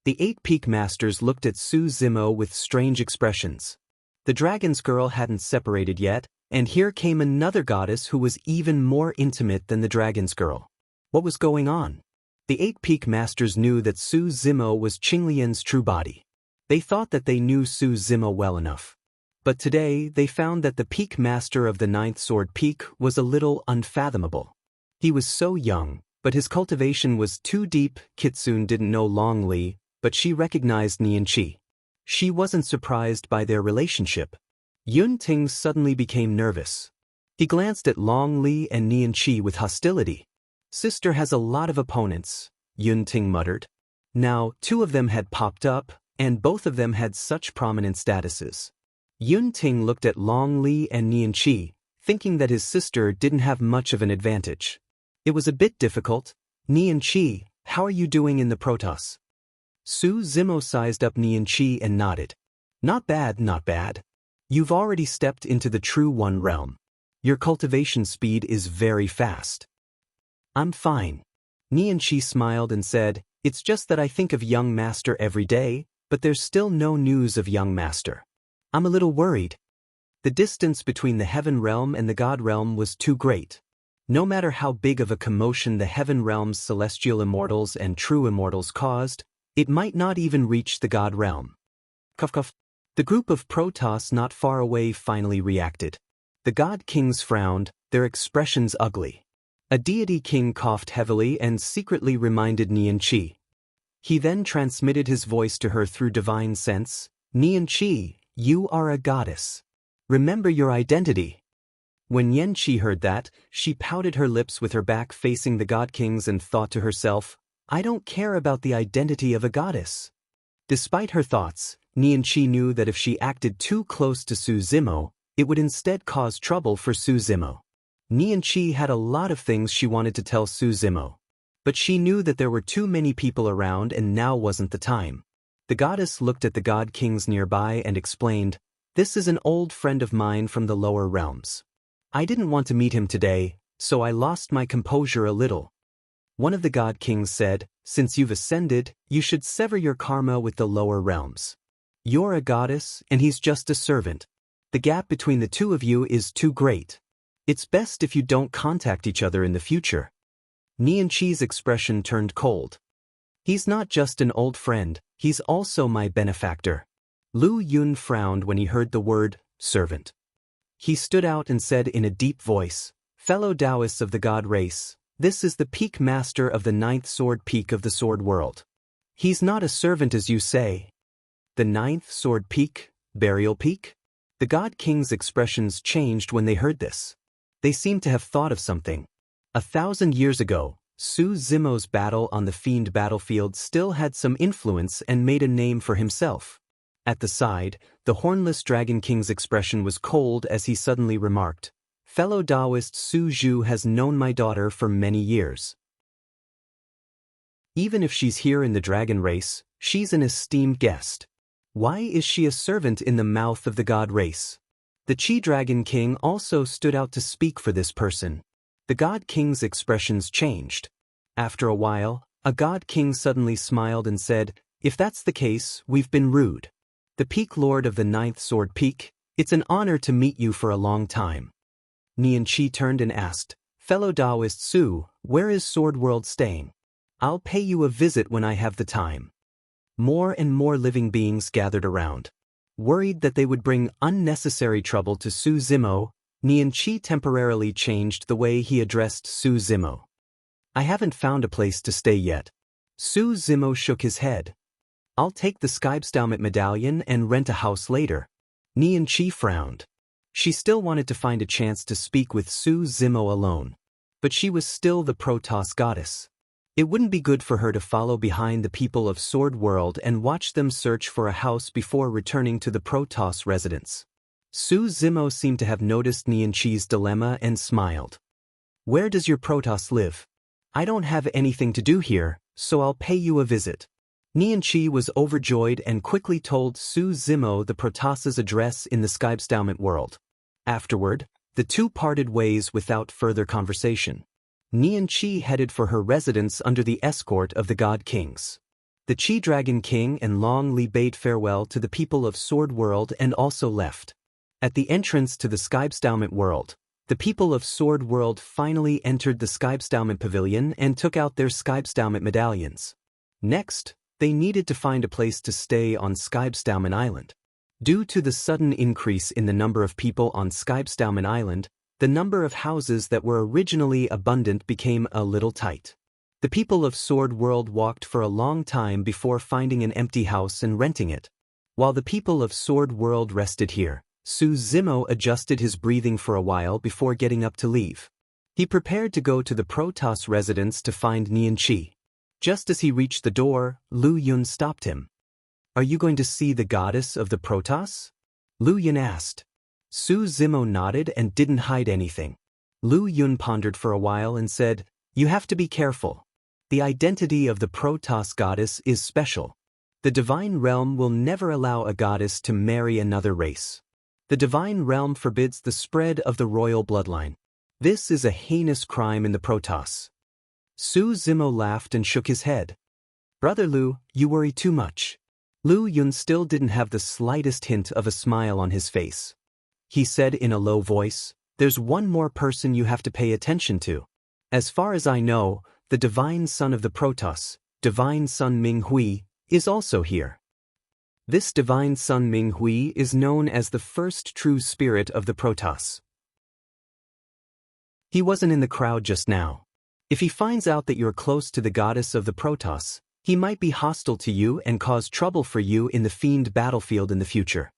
The 8 Peak Masters looked at Su Zimo with strange expressions. The Dragon's Girl hadn't separated yet, and here came another goddess who was even more intimate than the Dragon's Girl. What was going on? The 8 Peak Masters knew that Su Zimo was Qinglian's true body. They thought that they knew Su Zimo well enough. But today, they found that the Peak Master of the 9th Sword Peak was a little unfathomable. He was so young, but his cultivation was too deep. Kitsune didn't know Long Li, but she recognized Nianqi. She wasn't surprised by their relationship. Yun Ting suddenly became nervous. He glanced at Long Li and Nianqi with hostility. Sister has a lot of opponents, Yun Ting muttered. Now, 2 of them had popped up, and both of them had such prominent statuses. Yun Ting looked at Long Li and Nianqi, thinking that his sister didn't have much of an advantage. It was a bit difficult. Nianqi, how are you doing in the Protoss? Su Zimo sized up Nianqi and nodded. Not bad, not bad. You've already stepped into the True One realm. Your cultivation speed is very fast. I'm fine. Nianqi smiled and said, it's just that I think of young master every day, but there's still no news of young master. I'm a little worried. The distance between the heaven realm and the god realm was too great. No matter how big of a commotion the heaven realm's celestial immortals and true immortals caused, it might not even reach the god realm. Cuff cuff. The group of Protoss not far away finally reacted. The god kings frowned, their expressions ugly. A deity king coughed heavily and secretly reminded Nianqi. He then transmitted his voice to her through divine sense. Nianqi, you are a goddess. Remember your identity. When Nianqi heard that, she pouted her lips with her back facing the god kings and thought to herself, I don't care about the identity of a goddess. Despite her thoughts, Nianqi knew that if she acted too close to Su Zimo, it would instead cause trouble for Su Zimo. Nianqi had a lot of things she wanted to tell Su Zimo. But she knew that there were too many people around and now wasn't the time. The goddess looked at the god kings nearby and explained, this is an old friend of mine from the lower realms. I didn't want to meet him today, so I lost my composure a little. One of the god kings said, since you've ascended, you should sever your karma with the lower realms. You're a goddess, and he's just a servant. The gap between the two of you is too great. It's best if you don't contact each other in the future. Nianqi's expression turned cold. He's not just an old friend, he's also my benefactor. Lu Yun frowned when he heard the word, servant. He stood out and said in a deep voice, fellow Taoists of the god race, this is the peak master of the 9th sword peak of the sword world. He's not a servant as you say. The 9th sword peak, burial peak? The god king's expressions changed when they heard this. They seemed to have thought of something. 1,000 years ago, Su Zimo's battle on the fiend battlefield still had some influence and made a name for himself. At the side, the hornless dragon king's expression was cold as he suddenly remarked, fellow Taoist Su Zhu has known my daughter for many years. Even if she's here in the dragon race, she's an esteemed guest. Why is she a servant in the mouth of the god race? The Chi Dragon King also stood out to speak for this person. The god king's expressions changed. After a while, A god king suddenly smiled and said, "If that's the case, we've been rude. The Peak Lord of the Ninth Sword Peak, it's an honor to meet you for a long time." Nian Qi turned and asked, "Fellow Taoist Su, where is Sword World staying? I'll pay you a visit when I have the time." More and more living beings gathered around. Worried that they would bring unnecessary trouble to Su Zimo, Nian Qi temporarily changed the way he addressed Su Zimo. "I haven't found a place to stay yet." Su Zimo shook his head. "I'll take the Skypstalmit medallion and rent a house later." Nian Qi frowned. She still wanted to find a chance to speak with Su Zimo alone. But she was still the Protoss goddess. It wouldn't be good for her to follow behind the people of Sword World and watch them search for a house before returning to the Protoss residence. Su Zimo seemed to have noticed Nian Qi's dilemma and smiled. "Where does your Protoss live? I don't have anything to do here, so I'll pay you a visit." Nian Qi was overjoyed and quickly told Su Zimo the Protoss's address in the Skypstalmit world. Afterward, the two parted ways without further conversation. Nian Qi headed for her residence under the escort of the God Kings. The Qi Dragon King and Long Li bade farewell to the people of Sword World and also left. At the entrance to the Skypstalmit world, the people of Sword World finally entered the Skypstalmit pavilion and took out their Skypstalmit medallions. Next, they needed to find a place to stay on Skypstalmit Island. Due to the sudden increase in the number of people on Skypstalmit Island, the number of houses that were originally abundant became a little tight. The people of Sword World walked for a long time before finding an empty house and renting it. While the people of Sword World rested here, Su Zimo adjusted his breathing for a while before getting up to leave. He prepared to go to the Protoss residence to find Nian Qi. Just as he reached the door, Lu Yun stopped him. "Are you going to see the goddess of the Protoss?" Lu Yun asked. Su Zimo nodded and didn't hide anything. Lu Yun pondered for a while and said, "You have to be careful. The identity of the Protoss goddess is special. The Divine Realm will never allow a goddess to marry another race. The Divine Realm forbids the spread of the royal bloodline. This is a heinous crime in the Protoss." Su Zimo laughed and shook his head. "Brother Lu, you worry too much." Lu Yun still didn't have the slightest hint of a smile on his face. He said in a low voice, "There's one more person you have to pay attention to. As far as I know, the Divine Son of the Protoss, Divine Son Ming Hui, is also here. This Divine Son Ming Hui is known as the first true spirit of the Protoss." He wasn't in the crowd just now. If he finds out that you're close to the goddess of the Protoss, he might be hostile to you and cause trouble for you in the Fiend battlefield in the future.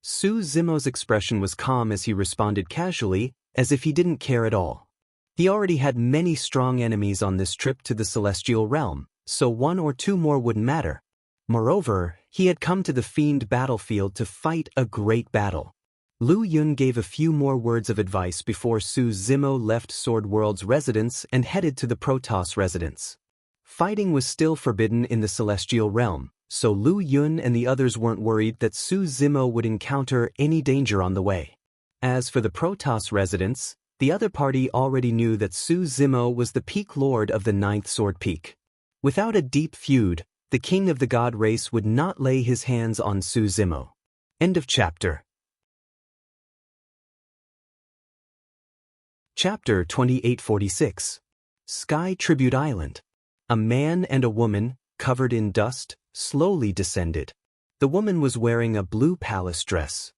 Su Zimo's expression was calm as he responded casually, as if he didn't care at all. He already had many strong enemies on this trip to the Celestial Realm, so one or two more wouldn't matter. Moreover, he had come to the Fiend battlefield to fight a great battle. Lu Yun gave a few more words of advice before Su Zimo left Sword World's residence and headed to the Protoss residence. Fighting was still forbidden in the Celestial Realm, so Lu Yun and the others weren't worried that Su Zimo would encounter any danger on the way. As for the Protoss residence, the other party already knew that Su Zimo was the Peak Lord of the Ninth Sword Peak. Without a deep feud, the king of the god race would not lay his hands on Su Zimo. End of chapter. Chapter 2846. Sky Tribute Island. A man and a woman, covered in dust, slowly descended. The woman was wearing a blue palace dress.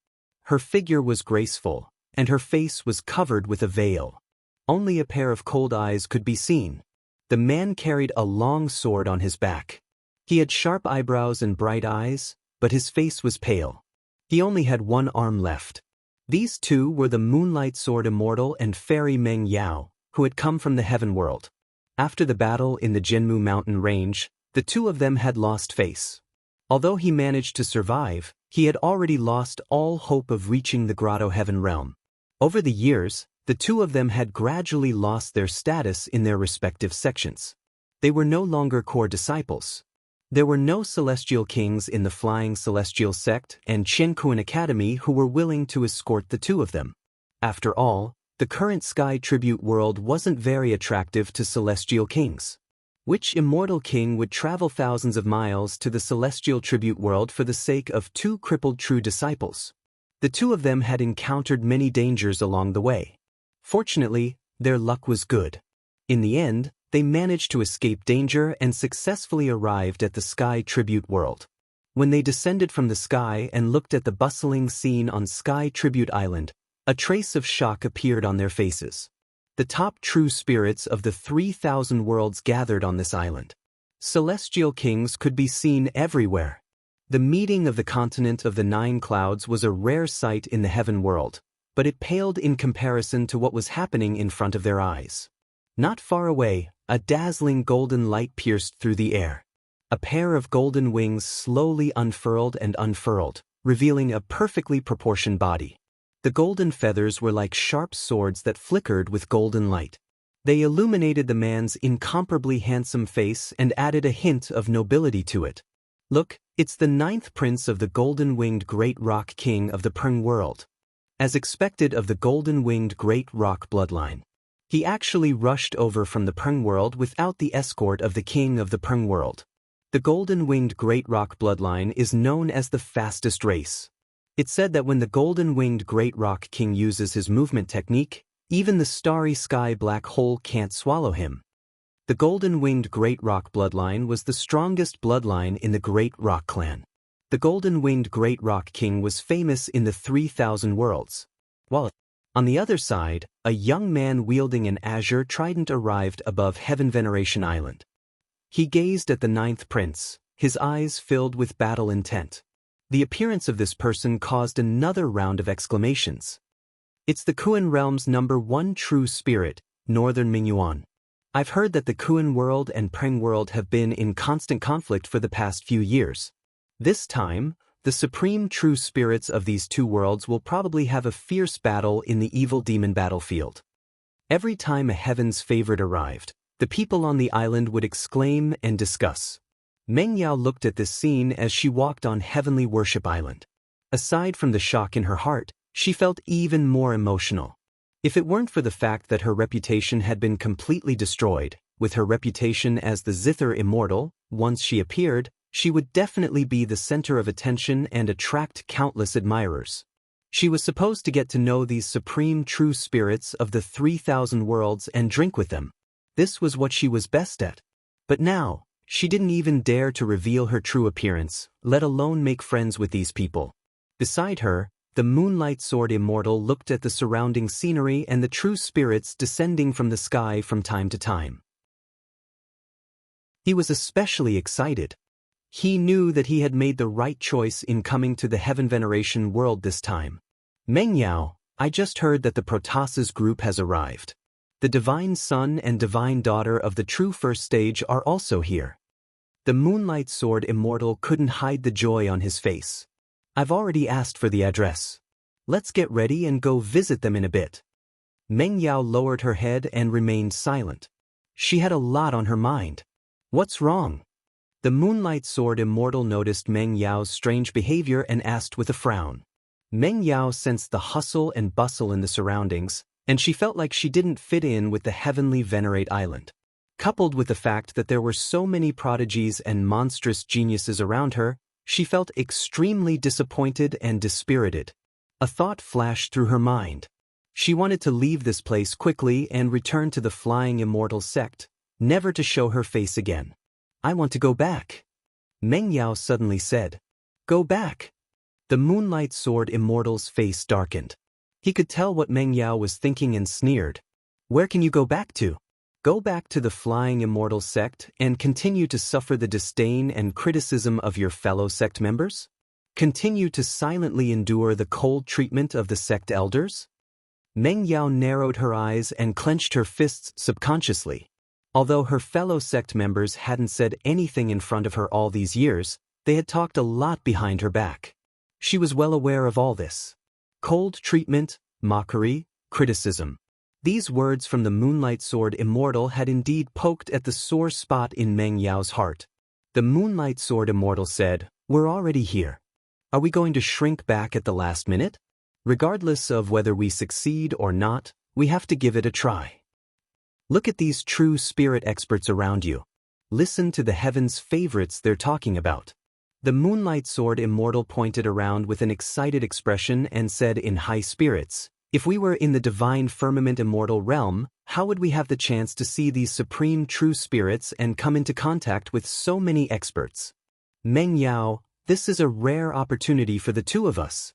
Her figure was graceful, and her face was covered with a veil. Only a pair of cold eyes could be seen. The man carried a long sword on his back. He had sharp eyebrows and bright eyes, but his face was pale. He only had one arm left. These two were the Moonlight Sword Immortal and Fairy Meng Yao, who had come from the Heaven World. After the battle in the Jinmu mountain range, the two of them had lost face. Although he managed to survive, he had already lost all hope of reaching the Grotto Heaven Realm. Over the years, the two of them had gradually lost their status in their respective sections. They were no longer core disciples. There were no celestial kings in the Flying Celestial Sect and Qiankuan Academy who were willing to escort the two of them. After all, the current Sky Tribute world wasn't very attractive to celestial kings. Which immortal king would travel thousands of miles to the celestial tribute world for the sake of two crippled true disciples? The two of them had encountered many dangers along the way. Fortunately, their luck was good. In the end, they managed to escape danger and successfully arrived at the Sky Tribute world. When they descended from the sky and looked at the bustling scene on Sky Tribute Island, a trace of shock appeared on their faces. The top true spirits of the 3,000 worlds gathered on this island. Celestial kings could be seen everywhere. The meeting of the continent of the 9 clouds was a rare sight in the heaven world, but it paled in comparison to what was happening in front of their eyes. Not far away, a dazzling golden light pierced through the air. A pair of golden wings slowly unfurled and unfurled, revealing a perfectly proportioned body. The golden feathers were like sharp swords that flickered with golden light. They illuminated the man's incomparably handsome face and added a hint of nobility to it. Look, it's the 9th prince of the golden-winged Great Rock King of the Prng world. As expected of the golden-winged Great Rock bloodline, he actually rushed over from the Prng world without the escort of the King of the Prng world. The golden-winged Great Rock bloodline is known as the fastest race. It's said that when the golden-winged Great Rock King uses his movement technique, even the starry sky black hole can't swallow him. The golden-winged Great Rock bloodline was the strongest bloodline in the Great Rock clan. The golden-winged Great Rock King was famous in the 3,000 worlds. While on the other side, a young man wielding an azure trident arrived above Heaven Veneration Island. He gazed at the 9th prince, his eyes filled with battle intent. The appearance of this person caused another round of exclamations. It's the Kuan realm's #1 true spirit, Northern Mingyuan. I've heard that the Kuan world and Prng world have been in constant conflict for the past few years. This time, the supreme true spirits of these two worlds will probably have a fierce battle in the evil demon battlefield. Every time a heaven's favorite arrived, the people on the island would exclaim and discuss. Meng Yao looked at this scene as she walked on Heavenly Worship Island. Aside from the shock in her heart, she felt even more emotional. If it weren't for the fact that her reputation had been completely destroyed, with her reputation as the Zither Immortal, once she appeared, she would definitely be the center of attention and attract countless admirers. She was supposed to get to know these supreme true spirits of the 3,000 worlds and drink with them. This was what she was best at. But now, she didn't even dare to reveal her true appearance, let alone make friends with these people. Beside her, the Moonlight Sword Immortal looked at the surrounding scenery and the true spirits descending from the sky from time to time. He was especially excited. He knew that he had made the right choice in coming to the Heaven Veneration world this time. Meng Yao, I just heard that the Protasis group has arrived. The Divine Son and Divine Daughter of the true first stage are also here. The Moonlight Sword Immortal couldn't hide the joy on his face. I've already asked for the address. Let's get ready and go visit them in a bit. Meng Yao lowered her head and remained silent. She had a lot on her mind. What's wrong? The Moonlight Sword Immortal noticed Meng Yao's strange behavior and asked with a frown. Meng Yao sensed the hustle and bustle in the surroundings, and she felt like she didn't fit in with the Heavenly Venerate Island. Coupled with the fact that there were so many prodigies and monstrous geniuses around her, she felt extremely disappointed and dispirited. A thought flashed through her mind. She wanted to leave this place quickly and return to the Flying Immortal sect, never to show her face again. I want to go back. Meng Yao suddenly said. Go back. The Moonlight Sword Immortal's face darkened. He could tell what Meng Yao was thinking and sneered. Where can you go back to? Go back to the Flying Immortal sect and continue to suffer the disdain and criticism of your fellow sect members? Continue to silently endure the cold treatment of the sect elders? Meng Yao narrowed her eyes and clenched her fists subconsciously. Although her fellow sect members hadn't said anything in front of her all these years, they had talked a lot behind her back. She was well aware of all this. Cold treatment, mockery, criticism. These words from the Moonlight Sword Immortal had indeed poked at the sore spot in Meng Yao's heart. The Moonlight Sword Immortal said, We're already here. Are we going to shrink back at the last minute? Regardless of whether we succeed or not, we have to give it a try. Look at these true spirit experts around you. Listen to the heavens' favorites they're talking about. The Moonlight Sword Immortal pointed around with an excited expression and said in high spirits, "If we were in the divine firmament immortal realm, how would we have the chance to see these supreme true spirits and come into contact with so many experts? Meng Yao, this is a rare opportunity for the two of us.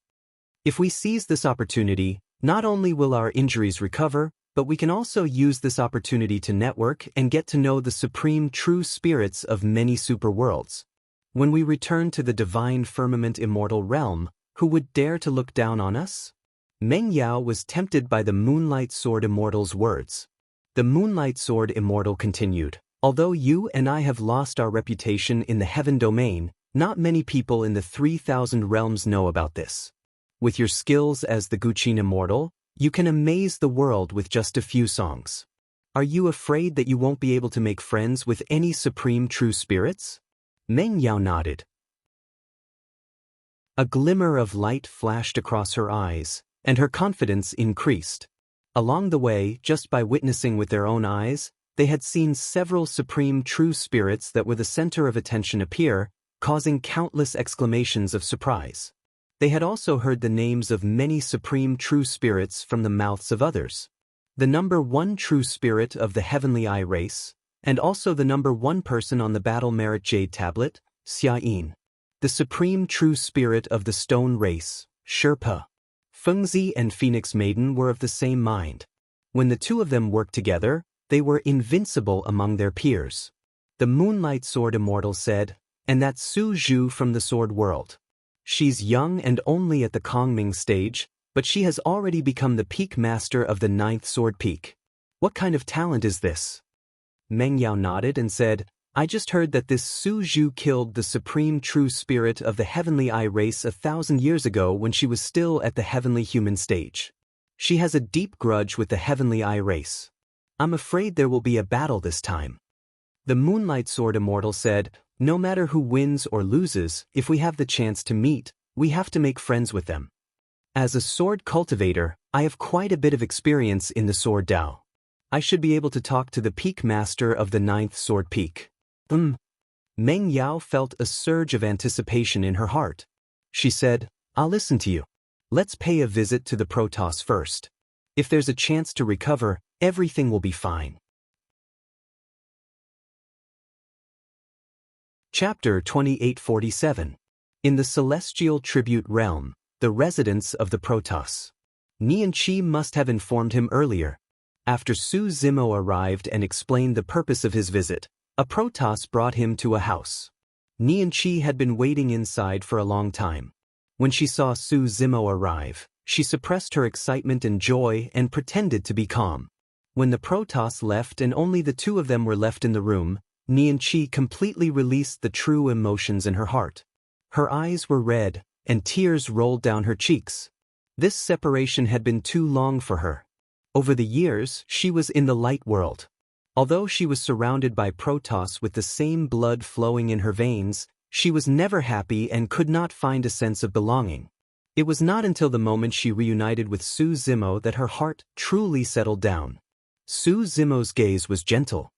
If we seize this opportunity, not only will our injuries recover, but we can also use this opportunity to network and get to know the supreme true spirits of many superworlds. When we return to the divine firmament immortal realm, who would dare to look down on us?" Meng Yao was tempted by the Moonlight Sword Immortal's words. The Moonlight Sword Immortal continued, "Although you and I have lost our reputation in the heaven domain, not many people in the 3,000 realms know about this. With your skills as the Guqin Immortal, you can amaze the world with just a few songs. Are you afraid that you won't be able to make friends with any supreme true spirits?" Meng Yao nodded. A glimmer of light flashed across her eyes, and her confidence increased. Along the way, just by witnessing with their own eyes, they had seen several supreme true spirits that were the center of attention appear, causing countless exclamations of surprise. They had also heard the names of many supreme true spirits from the mouths of others. The number 1 true spirit of the Heavenly Eye race, and also the number 1 person on the Battle Merit Jade Tablet, Xia Yin. The supreme true spirit of the Stone race, Sherpa. Fengzi and Phoenix Maiden were of the same mind. When the two of them worked together, they were invincible among their peers. The Moonlight Sword Immortal said, "And that's Su Zhu from the Sword World. She's young and only at the Kongming stage, but she has already become the peak master of the 9th Sword Peak. What kind of talent is this?" Meng Yao nodded and said, "I just heard that this Su Zhu killed the supreme true spirit of the Heavenly Eye race 1,000 years ago when she was still at the Heavenly Human stage. She has a deep grudge with the Heavenly Eye race. I'm afraid there will be a battle this time." The Moonlight Sword Immortal said, "No matter who wins or loses, if we have the chance to meet, we have to make friends with them. As a sword cultivator, I have quite a bit of experience in the Sword Dao. I should be able to talk to the peak master of the 9th Sword Peak." Meng Yao felt a surge of anticipation in her heart. She said, "I'll listen to you. Let's pay a visit to the Protoss first. If there's a chance to recover, everything will be fine." Chapter 2847. In the Celestial Tribute Realm, the residence of the Protoss. Nian Qi must have informed him earlier. After Su Zimo arrived and explained the purpose of his visit, a Protoss brought him to a house. Nian Qi had been waiting inside for a long time. When she saw Su Zimo arrive, she suppressed her excitement and joy and pretended to be calm. When the Protoss left and only the two of them were left in the room, Nian Qi completely released the true emotions in her heart. Her eyes were red, and tears rolled down her cheeks. This separation had been too long for her. Over the years, she was in the light world. Although she was surrounded by Protoss with the same blood flowing in her veins, she was never happy and could not find a sense of belonging. It was not until the moment she reunited with Su Zimo that her heart truly settled down. Su Zimo's gaze was gentle.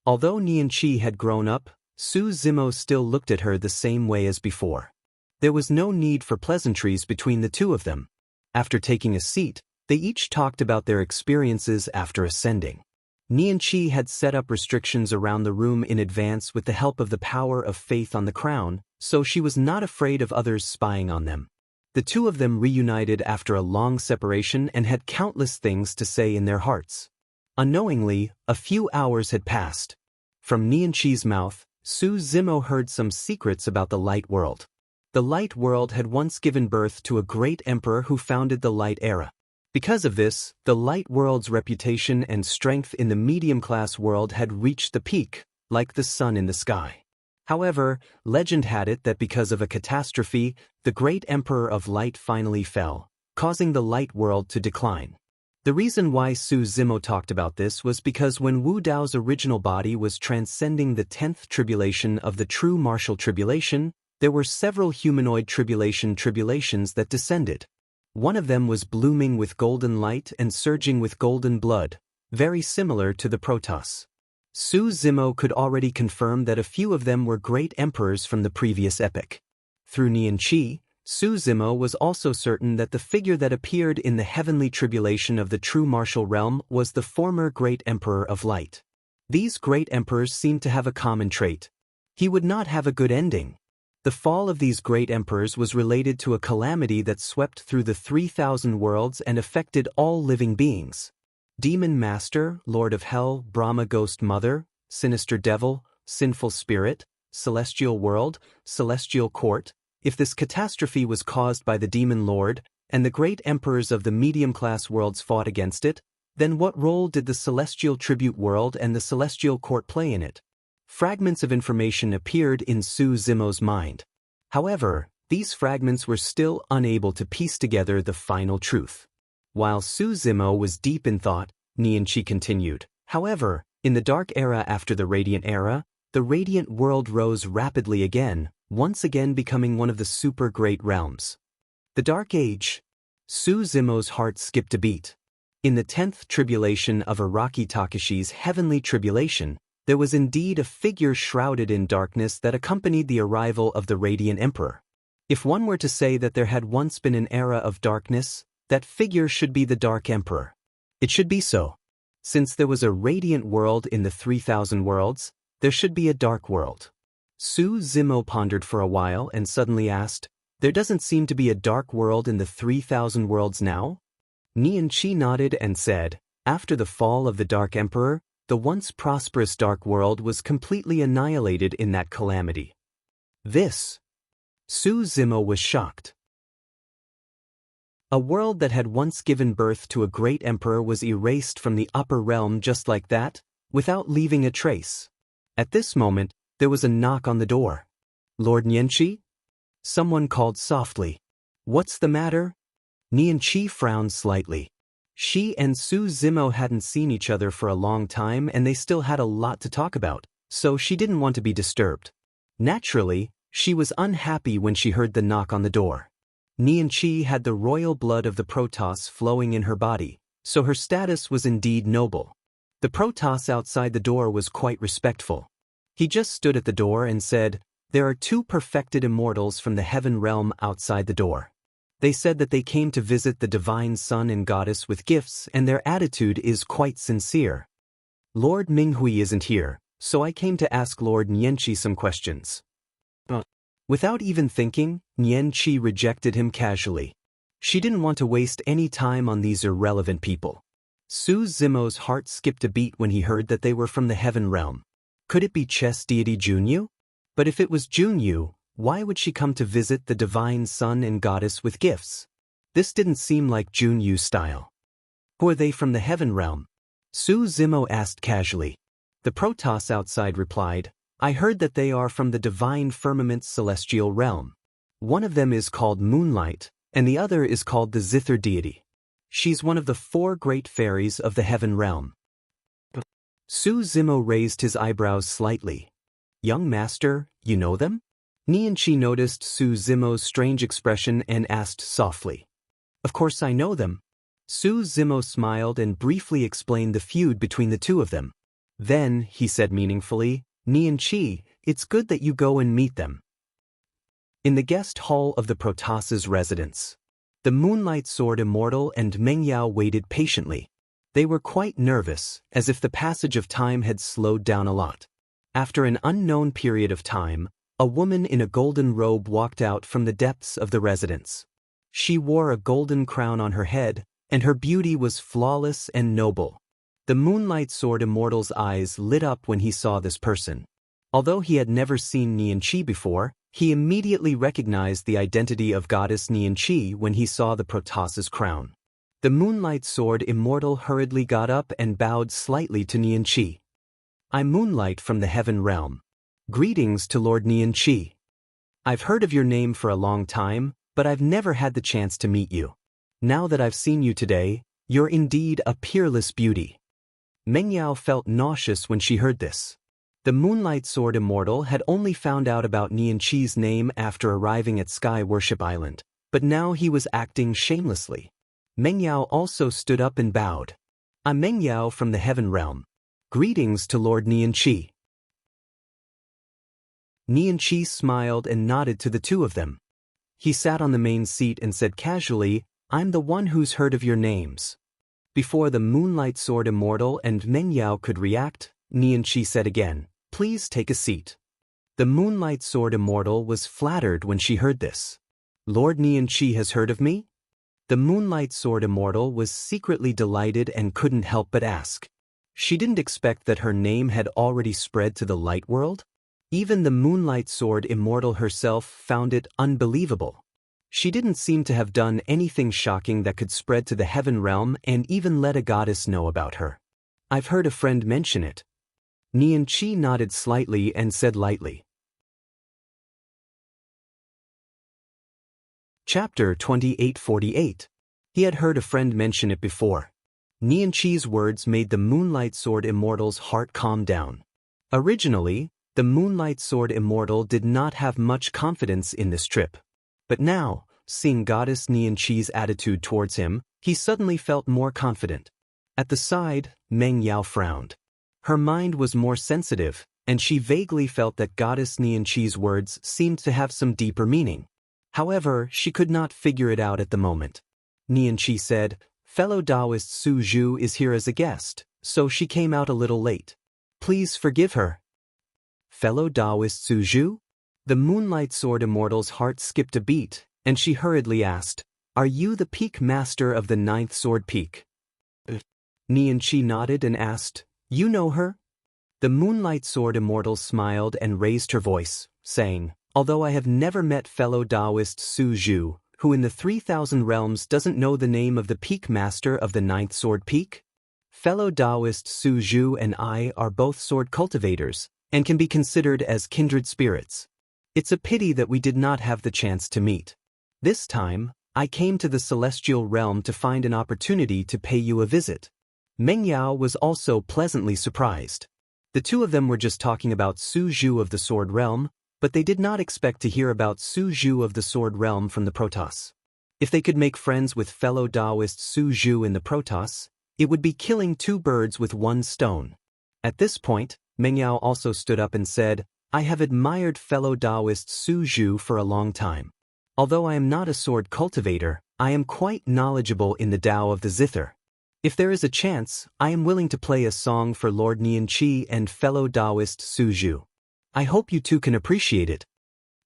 Although Nian Qi had grown up, Su Zimo still looked at her the same way as before. There was no need for pleasantries between the two of them. After taking a seat, they each talked about their experiences after ascending. Nian Qi had set up restrictions around the room in advance with the help of the power of faith on the crown, so she was not afraid of others spying on them. The two of them reunited after a long separation and had countless things to say in their hearts. Unknowingly, a few hours had passed. From Nian Qi's mouth, Su Zimo heard some secrets about the light world. The light world had once given birth to a great emperor who founded the light era. Because of this, the light world's reputation and strength in the medium-class world had reached the peak, like the sun in the sky. However, legend had it that because of a catastrophe, the great emperor of light finally fell, causing the light world to decline. The reason why Su Zimo talked about this was because when Wu Dao's original body was transcending the 10th tribulation of the true martial tribulation, there were several humanoid tribulations that descended. One of them was blooming with golden light and surging with golden blood, very similar to the Protoss. Su Zimo could already confirm that a few of them were great emperors from the previous epoch. Through Nian Qi, Su Zimo was also certain that the figure that appeared in the heavenly tribulation of the true martial realm was the former great emperor of light. These great emperors seemed to have a common trait. He would not have a good ending. The fall of these great emperors was related to a calamity that swept through the 3,000 worlds and affected all living beings. Demon Master, Lord of Hell, Brahma Ghost Mother, Sinister Devil, Sinful Spirit, Celestial World, Celestial Court. If this catastrophe was caused by the Demon Lord, and the great emperors of the medium-class worlds fought against it, then what role did the Celestial Tribute World and the Celestial Court play in it? Fragments of information appeared in Su Zimo's mind. However, these fragments were still unable to piece together the final truth. While Su Zimo was deep in thought, Nian Qi continued. However, in the dark era after the radiant era, the radiant world rose rapidly again, once again becoming one of the super great realms. The Dark Age. Su Zimo's heart skipped a beat. In the 10th tribulation of Araki Takashi's heavenly tribulation, there was indeed a figure shrouded in darkness that accompanied the arrival of the Radiant Emperor. If one were to say that there had once been an era of darkness, that figure should be the Dark Emperor. It should be so. Since there was a radiant world in the 3,000 worlds, there should be a dark world. Su Zimo pondered for a while and suddenly asked, "There doesn't seem to be a dark world in the 3,000 worlds now?" Nian Qi nodded and said, "After the fall of the Dark Emperor, the once prosperous dark world was completely annihilated in that calamity." This. Su Zimo was shocked. A world that had once given birth to a great emperor was erased from the upper realm just like that, without leaving a trace. At this moment, there was a knock on the door. "Lord Nian Qi?" Someone called softly. "What's the matter?" Nian Qi frowned slightly. She and Su Zimo hadn't seen each other for a long time and they still had a lot to talk about, so she didn't want to be disturbed. Naturally, she was unhappy when she heard the knock on the door. Nian Qi had the royal blood of the Protoss flowing in her body, so her status was indeed noble. The Protoss outside the door was quite respectful. He just stood at the door and said, "There are two perfected immortals from the heaven realm outside the door. They said that they came to visit the divine sun and goddess with gifts and their attitude is quite sincere. Lord Minghui isn't here, so I came to ask Lord Nian Qi some questions." Without even thinking, Nian Qi rejected him casually. She didn't want to waste any time on these irrelevant people. Su Zimo's heart skipped a beat when he heard that they were from the heaven realm. Could it be chess deity Junyu? But if it was Junyu, why would she come to visit the divine sun and goddess with gifts? This didn't seem like Junyu's style. "Who are they from the heaven realm?" Su Zimo asked casually. The Protoss outside replied, "I heard that they are from the divine firmament's celestial realm. One of them is called Moonlight, and the other is called the Zither deity. She's one of the 4 great fairies of the heaven realm." Su Zimo raised his eyebrows slightly. "Young master, you know them?" Nian Qi noticed Su Zimo's strange expression and asked softly. "Of course I know them." Su Zimo smiled and briefly explained the feud between the two of them. Then, he said meaningfully, "Nian Qi, it's good that you go and meet them." In the guest hall of the Protoss's residence, the Moonlight Sword Immortal and Meng Yao waited patiently. They were quite nervous, as if the passage of time had slowed down a lot. After an unknown period of time, a woman in a golden robe walked out from the depths of the residence. She wore a golden crown on her head, and her beauty was flawless and noble. The Moonlight Sword Immortal's eyes lit up when he saw this person. Although he had never seen Nian Qi before, he immediately recognized the identity of goddess Nian Qi when he saw the Protoss's crown. The Moonlight Sword Immortal hurriedly got up and bowed slightly to Nian Qi. "I'm Moonlight from the heaven realm. Greetings to Lord Nian Qi. I've heard of your name for a long time, but I've never had the chance to meet you. Now that I've seen you today, you're indeed a peerless beauty." Meng Yao felt nauseous when she heard this. The Moonlight Sword Immortal had only found out about Nian Qi's name after arriving at Sky Worship Island, but now he was acting shamelessly. Meng Yao also stood up and bowed. "I'm Meng Yao from the heaven realm. Greetings to Lord Nianqi. Nianqi smiled and nodded to the two of them. He sat on the main seat and said casually, I'm the one who's heard of your names. Before the Moonlight Sword Immortal and Meng Yao could react, Nianqi said again, please take a seat. The Moonlight Sword Immortal was flattered when she heard this. Lord Nianqi has heard of me? The Moonlight Sword Immortal was secretly delighted and couldn't help but ask. She didn't expect that her name had already spread to the light world. Even the Moonlight Sword Immortal herself found it unbelievable. She didn't seem to have done anything shocking that could spread to the heaven realm and even let a goddess know about her. I've heard a friend mention it. Nianqi nodded slightly and said lightly. Chapter 2848. He had heard a friend mention it before. Nianqi's words made the Moonlight Sword Immortal's heart calm down. Originally, the Moonlight Sword Immortal did not have much confidence in this trip. But now, seeing Goddess Nianqi's attitude towards him, he suddenly felt more confident. At the side, Meng Yao frowned. Her mind was more sensitive, and she vaguely felt that Goddess Nianqi's words seemed to have some deeper meaning. However, she could not figure it out at the moment. Nianqi said, fellow Taoist Su Zhu is here as a guest, so she came out a little late. Please forgive her. Fellow Taoist Su Zhu? The Moonlight Sword Immortal's heart skipped a beat, and she hurriedly asked, are you the peak master of the 9th Sword Peak? Nianqi nodded and asked, you know her? The Moonlight Sword Immortal smiled and raised her voice, saying, although I have never met fellow Taoist Su Zhu, who in the 3,000 realms doesn't know the name of the peak master of the 9th Sword Peak? Fellow Taoist Su Zhu and I are both sword cultivators, and can be considered as kindred spirits. It's a pity that we did not have the chance to meet. This time, I came to the celestial realm to find an opportunity to pay you a visit. Meng Yao was also pleasantly surprised. The two of them were just talking about Su Zhu of the Sword Realm, but they did not expect to hear about Su Zhu of the Sword Realm from the Protoss. If they could make friends with fellow Taoist Su Zhu in the Protoss, it would be killing two birds with one stone. At this point, Meng Yao also stood up and said, I have admired fellow Taoist Su Zhu for a long time. Although I am not a sword cultivator, I am quite knowledgeable in the Tao of the Zither. If there is a chance, I am willing to play a song for Lord Nianqi and fellow Taoist Su Zhu. I hope you two can appreciate it.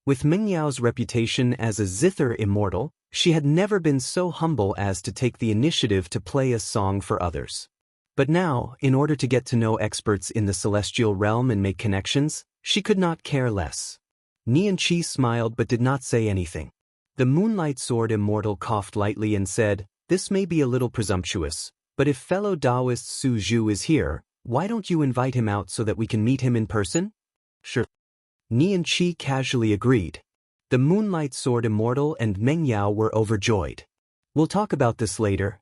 With Meng Yao's reputation as a Zither immortal, she had never been so humble as to take the initiative to play a song for others. But now, in order to get to know experts in the celestial realm and make connections, she could not care less. Nianqi smiled but did not say anything. The Moonlight Sword Immortal coughed lightly and said, this may be a little presumptuous, but if fellow Taoist Su Zhu is here, why don't you invite him out so that we can meet him in person? Sure. Nianqi casually agreed. The Moonlight Sword Immortal and Meng Yao were overjoyed. We'll talk about this later.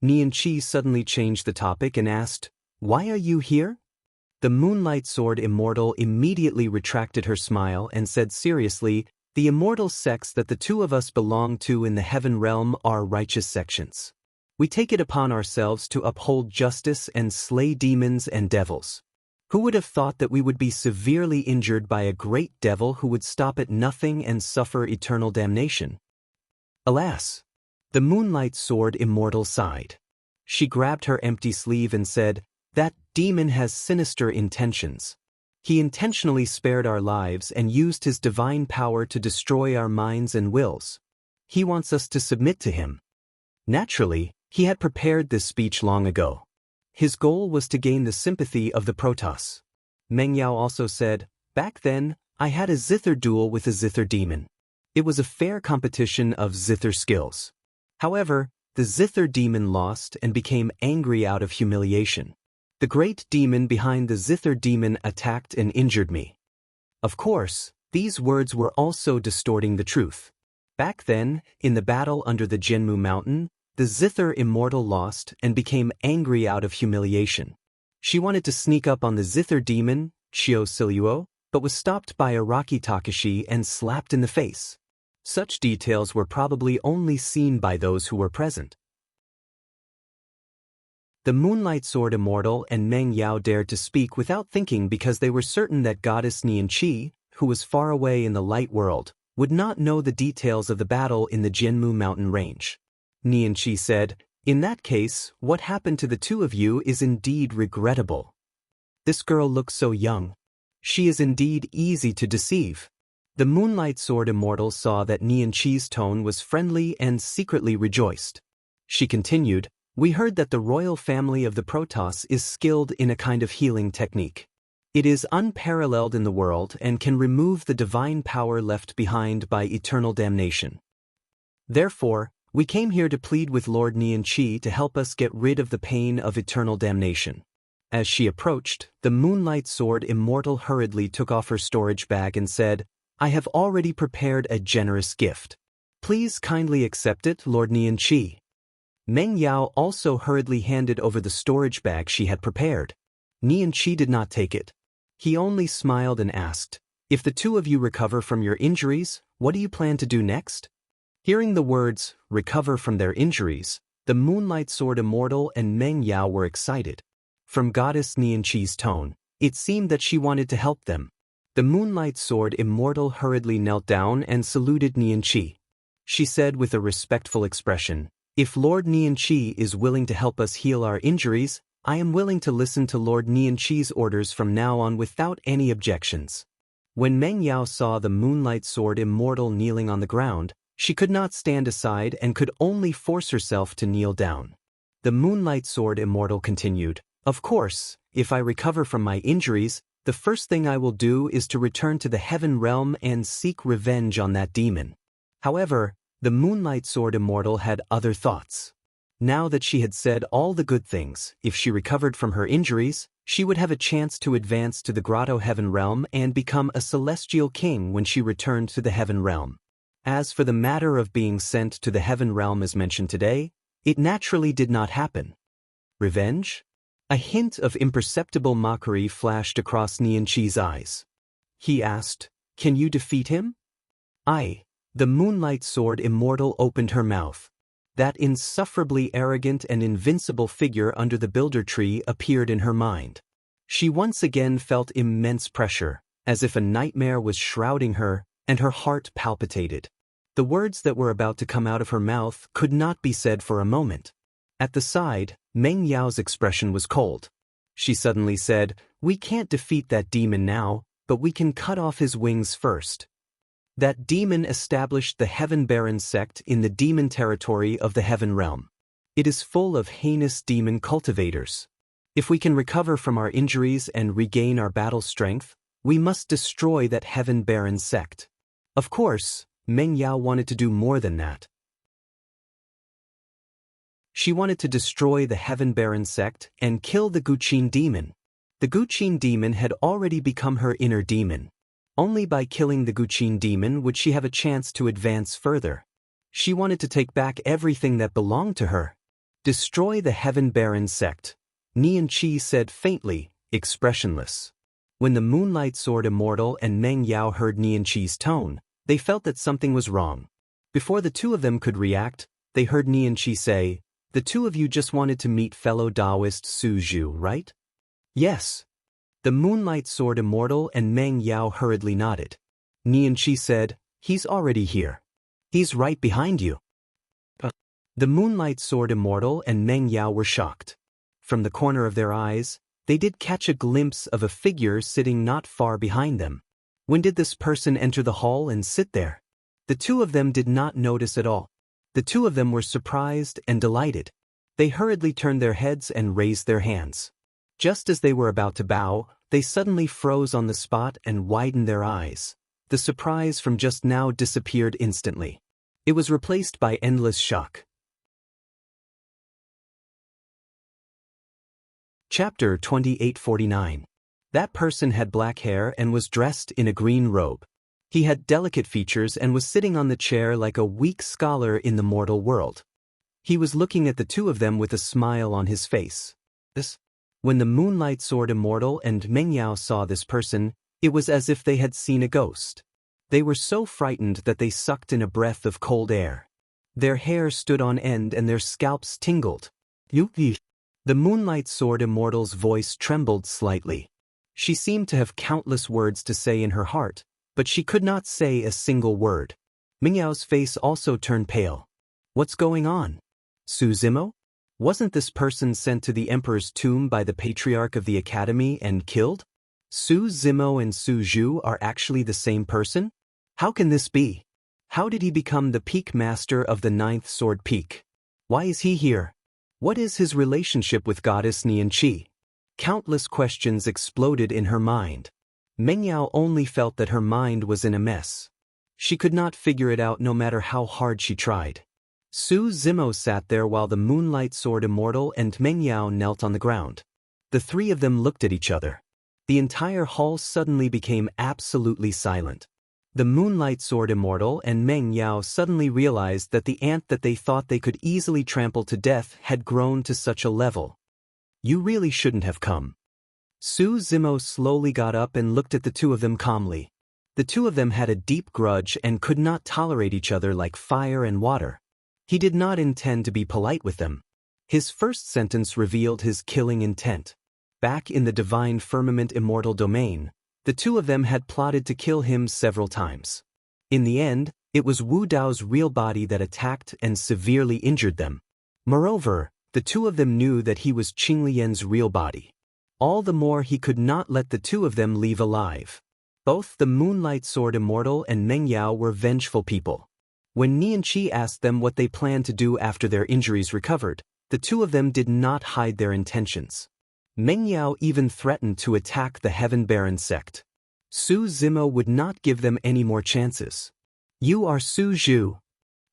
Nianqi suddenly changed the topic and asked, why are you here? The Moonlight Sword Immortal immediately retracted her smile and said seriously, the immortal sects that the two of us belong to in the heaven realm are righteous sections. We take it upon ourselves to uphold justice and slay demons and devils. Who would have thought that we would be severely injured by a great devil who would stop at nothing and suffer eternal damnation? Alas! The Moonlight Sword Immortal sighed. She grabbed her empty sleeve and said, that demon has sinister intentions. He intentionally spared our lives and used his divine power to destroy our minds and wills. He wants us to submit to him. Naturally, he had prepared this speech long ago. His goal was to gain the sympathy of the Protoss. Meng Yao also said, back then, I had a Zither duel with a Zither demon. It was a fair competition of Zither skills. However, the Zither demon lost and became angry out of humiliation. The great demon behind the Zither demon attacked and injured me. Of course, these words were also distorting the truth. Back then, in the battle under the Jinmu Mountain, the Zither immortal lost and became angry out of humiliation. She wanted to sneak up on the Zither demon, Chio Siluo, but was stopped by Araki Takashi and slapped in the face. Such details were probably only seen by those who were present. The Moonlight Sword Immortal and Meng Yao dared to speak without thinking because they were certain that goddess Nianqi, who was far away in the light world, would not know the details of the battle in the Jianmu mountain range. Nianqi said, "In that case, what happened to the two of you is indeed regrettable. This girl looks so young. She is indeed easy to deceive." The Moonlight Sword Immortal saw that Nianqi's tone was friendly and secretly rejoiced. She continued, "We heard that the royal family of the Protoss is skilled in a kind of healing technique. It is unparalleled in the world and can remove the divine power left behind by eternal damnation. Therefore, we came here to plead with Lord Nianqi to help us get rid of the pain of eternal damnation." As she approached, the Moonlight Sword Immortal hurriedly took off her storage bag and said, "I have already prepared a generous gift. Please kindly accept it, Lord Nianqi." Meng Yao also hurriedly handed over the storage bag she had prepared. Nianqi did not take it. He only smiled and asked, "If the two of you recover from your injuries, what do you plan to do next?" Hearing the words, "recover from their injuries," the Moonlight Sword Immortal and Meng Yao were excited. From Goddess Nianqi's tone, it seemed that she wanted to help them. The Moonlight Sword Immortal hurriedly knelt down and saluted Nianqi. She said with a respectful expression, "If Lord Nianqi is willing to help us heal our injuries, I am willing to listen to Lord Nianqi's orders from now on without any objections." When Meng Yao saw the Moonlight Sword Immortal kneeling on the ground, she could not stand aside and could only force herself to kneel down. The Moonlight Sword Immortal continued, "Of course, if I recover from my injuries, the first thing I will do is to return to the Heaven Realm and seek revenge on that demon." However, the Moonlight Sword Immortal had other thoughts. Now that she had said all the good things, if she recovered from her injuries, she would have a chance to advance to the Grotto Heaven Realm and become a celestial king when she returned to the Heaven Realm. As for the matter of being sent to the Heaven Realm as mentioned today, it naturally did not happen. Revenge? A hint of imperceptible mockery flashed across Nianqi's eyes. He asked, "Can you defeat him?" The Moonlight Sword Immortal opened her mouth. That insufferably arrogant and invincible figure under the builder tree appeared in her mind. She once again felt immense pressure, as if a nightmare was shrouding her, and her heart palpitated. The words that were about to come out of her mouth could not be said for a moment. At the side, Meng Yao's expression was cold. She suddenly said, "We can't defeat that demon now, but we can cut off his wings first." That demon established the Heaven Baron sect in the demon territory of the Heaven Realm. It is full of heinous demon cultivators. If we can recover from our injuries and regain our battle strength, we must destroy that Heaven Baron sect. Of course, Meng Yao wanted to do more than that. She wanted to destroy the Heaven Baron sect and kill the Guqin demon. The Guqin demon had already become her inner demon. Only by killing the Guqin demon would she have a chance to advance further. She wanted to take back everything that belonged to her. "Destroy the Heaven Baron sect," Nianqi said faintly, expressionless. When the Moonlight Sword Immortal and Meng Yao heard Nianqi's tone, they felt that something was wrong. Before the two of them could react, they heard Nianqi say, "The two of you just wanted to meet fellow Taoist Su Zhu, right?" "Yes." The Moonlight Sword Immortal and Meng Yao hurriedly nodded. Nianqi said, "He's already here. He's right behind you." The Moonlight Sword Immortal and Meng Yao were shocked. From the corner of their eyes, they did catch a glimpse of a figure sitting not far behind them. When did this person enter the hall and sit there? The two of them did not notice at all. The two of them were surprised and delighted. They hurriedly turned their heads and raised their hands. Just as they were about to bow, they suddenly froze on the spot and widened their eyes. The surprise from just now disappeared instantly. It was replaced by endless shock. Chapter 2849. That person had black hair and was dressed in a green robe. He had delicate features and was sitting on the chair like a weak scholar in the mortal world. He was looking at the two of them with a smile on his face. When the Moonlight Sword Immortal and Meng Yao saw this person, it was as if they had seen a ghost. They were so frightened that they sucked in a breath of cold air. Their hair stood on end and their scalps tingled. The Moonlight Sword Immortal's voice trembled slightly. She seemed to have countless words to say in her heart, but she could not say a single word. Mingyao's face also turned pale. What's going on? Su Zimo? Wasn't this person sent to the Emperor's tomb by the Patriarch of the Academy and killed? Su Zimo and Su Zhu are actually the same person? How can this be? How did he become the Peak Master of the Ninth Sword Peak? Why is he here? What is his relationship with Goddess Nianqi? Countless questions exploded in her mind. Mengyao only felt that her mind was in a mess. She could not figure it out no matter how hard she tried. Su Zimo sat there while the Moonlight Sword Immortal and Mengyao knelt on the ground. The three of them looked at each other. The entire hall suddenly became absolutely silent. The Moonlight Sword Immortal and Meng Yao suddenly realized that the ant that they thought they could easily trample to death had grown to such a level. You really shouldn't have come. Su Zimo slowly got up and looked at the two of them calmly. The two of them had a deep grudge and could not tolerate each other like fire and water. He did not intend to be polite with them. His first sentence revealed his killing intent. Back in the Divine Firmament Immortal Domain, the two of them had plotted to kill him several times. In the end, it was Wu Dao's real body that attacked and severely injured them. Moreover, the two of them knew that he was Qing Lian's real body. All the more he could not let the two of them leave alive. Both the Moonlight Sword Immortal and Meng Yao were vengeful people. When Nianqi asked them what they planned to do after their injuries recovered, the two of them did not hide their intentions. Meng Yao even threatened to attack the Heaven Baron sect. Su Zimo would not give them any more chances. You are Su Zhu.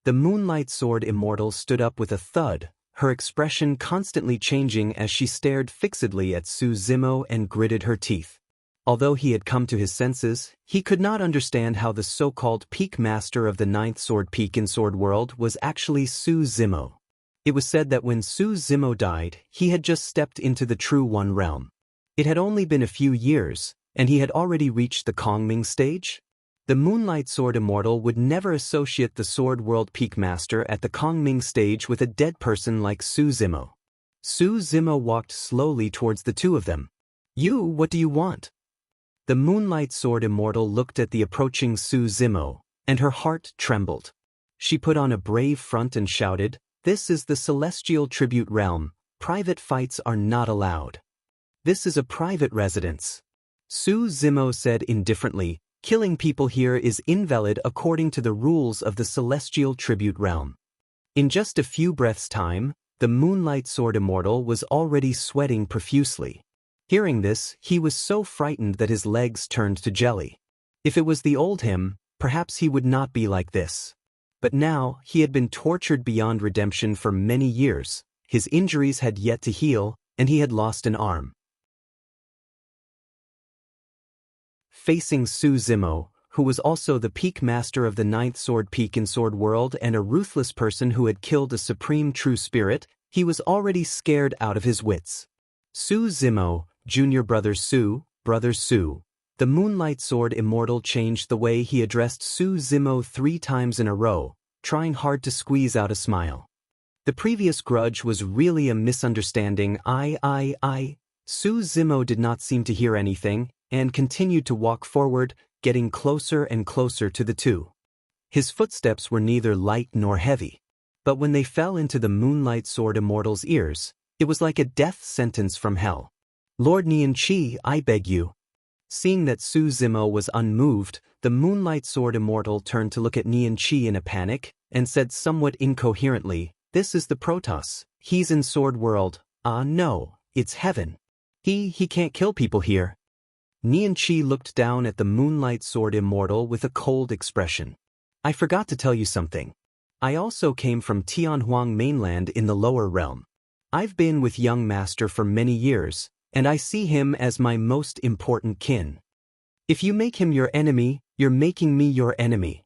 The Moonlight Sword Immortal stood up with a thud, her expression constantly changing as she stared fixedly at Su Zimo and gritted her teeth. Although he had come to his senses, he could not understand how the so-called Peak Master of the Ninth Sword Peak in Sword World was actually Su Zimo. It was said that when Su Zimo died, he had just stepped into the True One realm. It had only been a few years, and he had already reached the Kongming stage? The Moonlight Sword Immortal would never associate the Sword World Peak Master at the Kongming stage with a dead person like Su Zimo. Su Zimo walked slowly towards the two of them. What do you want? The Moonlight Sword Immortal looked at the approaching Su Zimo, and her heart trembled. She put on a brave front and shouted, "This is the Celestial Tribute Realm. Private fights are not allowed. This is a private residence." Su Zimo said indifferently, "Killing people here is invalid according to the rules of the Celestial Tribute Realm." In just a few breaths' time, the Moonlight Sword Immortal was already sweating profusely. Hearing this, he was so frightened that his legs turned to jelly. If it was the old him, perhaps he would not be like this. But now, he had been tortured beyond redemption for many years, his injuries had yet to heal, and he had lost an arm. Facing Su Zimo, who was also the Peak Master of the Ninth Sword Peak in Sword World and a ruthless person who had killed a supreme true spirit, he was already scared out of his wits. Su Zimo, Junior Brother Su, Brother Su. The Moonlight Sword Immortal changed the way he addressed Su Zimo 3 times in a row, trying hard to squeeze out a smile. The previous grudge was really a misunderstanding. Su Zimo did not seem to hear anything, and continued to walk forward, getting closer and closer to the two. His footsteps were neither light nor heavy. But when they fell into the Moonlight Sword Immortal's ears, it was like a death sentence from hell. "Lord Nianqi, I beg you." Seeing that Su Zimo was unmoved, the Moonlight Sword Immortal turned to look at Nianqi in a panic, and said somewhat incoherently, "This is the Protoss. He's in Sword World. No, it's heaven. He can't kill people here." Nianqi looked down at the Moonlight Sword Immortal with a cold expression. "I forgot to tell you something. I also came from Tianhuang mainland in the lower realm. I've been with young master for many years, and I see him as my most important kin. If you make him your enemy, you're making me your enemy."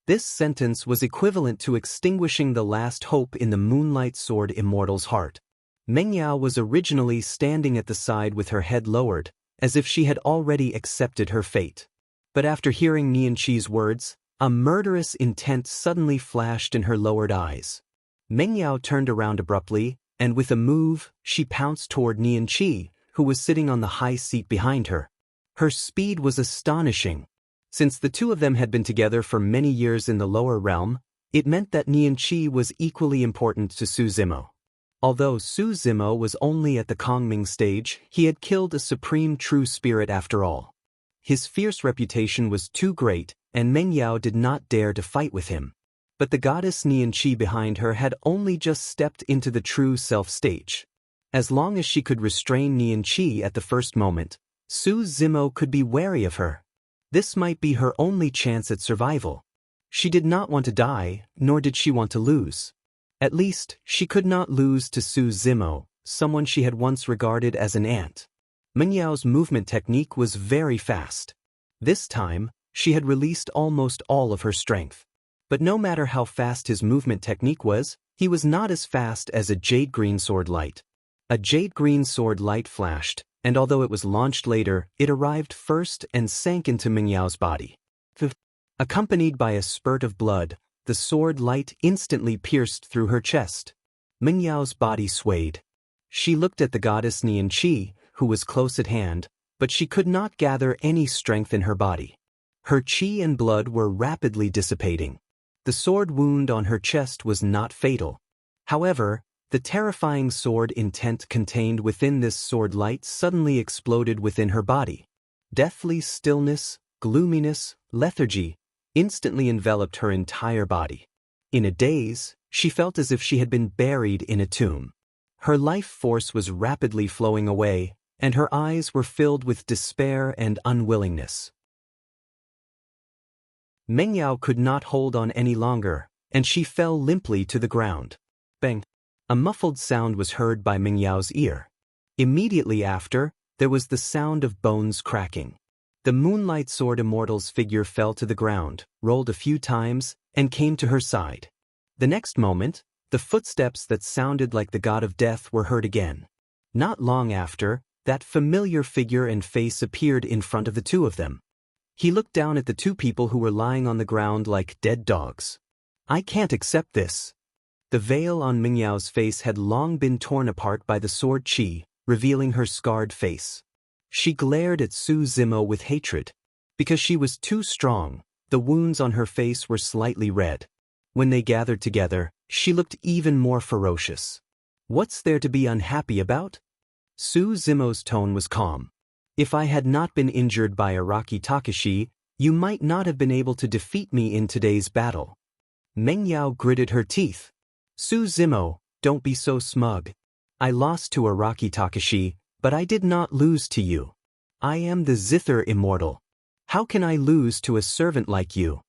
This sentence was equivalent to extinguishing the last hope in the Moonlight Sword Immortal's heart. Meng Yao was originally standing at the side with her head lowered, as if she had already accepted her fate. But after hearing Nianqi's words, a murderous intent suddenly flashed in her lowered eyes. Meng Yao turned around abruptly, and with a move, she pounced toward Nian Qi, who was sitting on the high seat behind her. Her speed was astonishing. Since the two of them had been together for many years in the lower realm, it meant that Nian Qi was equally important to Su Zimo. Although Su Zimo was only at the Kongming stage, he had killed a supreme true spirit after all. His fierce reputation was too great, and Meng Yao did not dare to fight with him. But the goddess Nian Qi behind her had only just stepped into the true self stage. As long as she could restrain Nian Qi at the first moment, Su Zimo could be wary of her. This might be her only chance at survival. She did not want to die, nor did she want to lose. At least, she could not lose to Su Zimo, someone she had once regarded as an ant. Meng Yao's movement technique was very fast. This time, she had released almost all of her strength. But no matter how fast his movement technique was, he was not as fast as a jade green sword light. A jade green sword light flashed, and although it was launched later, it arrived first and sank into Meng Yao's body. Accompanied by a spurt of blood, the sword light instantly pierced through her chest. Meng Yao's body swayed. She looked at the goddess Nian Qi, who was close at hand, but she could not gather any strength in her body. Her qi and blood were rapidly dissipating. The sword wound on her chest was not fatal. However, the terrifying sword intent contained within this sword light suddenly exploded within her body. Deathly stillness, gloominess, lethargy instantly enveloped her entire body. In a daze, she felt as if she had been buried in a tomb. Her life force was rapidly flowing away, and her eyes were filled with despair and unwillingness. Meng Yao could not hold on any longer, and she fell limply to the ground. Bang! A muffled sound was heard by Meng Yao's ear. Immediately after, there was the sound of bones cracking. The Moonlight Sword Immortal's figure fell to the ground, rolled a few times, and came to her side. The next moment, the footsteps that sounded like the god of death were heard again. Not long after, that familiar figure and face appeared in front of the two of them. He looked down at the two people who were lying on the ground like dead dogs. "I can't accept this." The veil on Meng Yao's face had long been torn apart by the sword qi, revealing her scarred face. She glared at Su Zimo with hatred. Because she was too strong, the wounds on her face were slightly red. When they gathered together, she looked even more ferocious. "What's there to be unhappy about?" Su Zimo's tone was calm. "If I had not been injured by Araki Takashi, you might not have been able to defeat me in today's battle." Meng Yao gritted her teeth. "Su Zimo, don't be so smug. I lost to Araki Takashi, but I did not lose to you. I am the Zither Immortal. How can I lose to a servant like you?"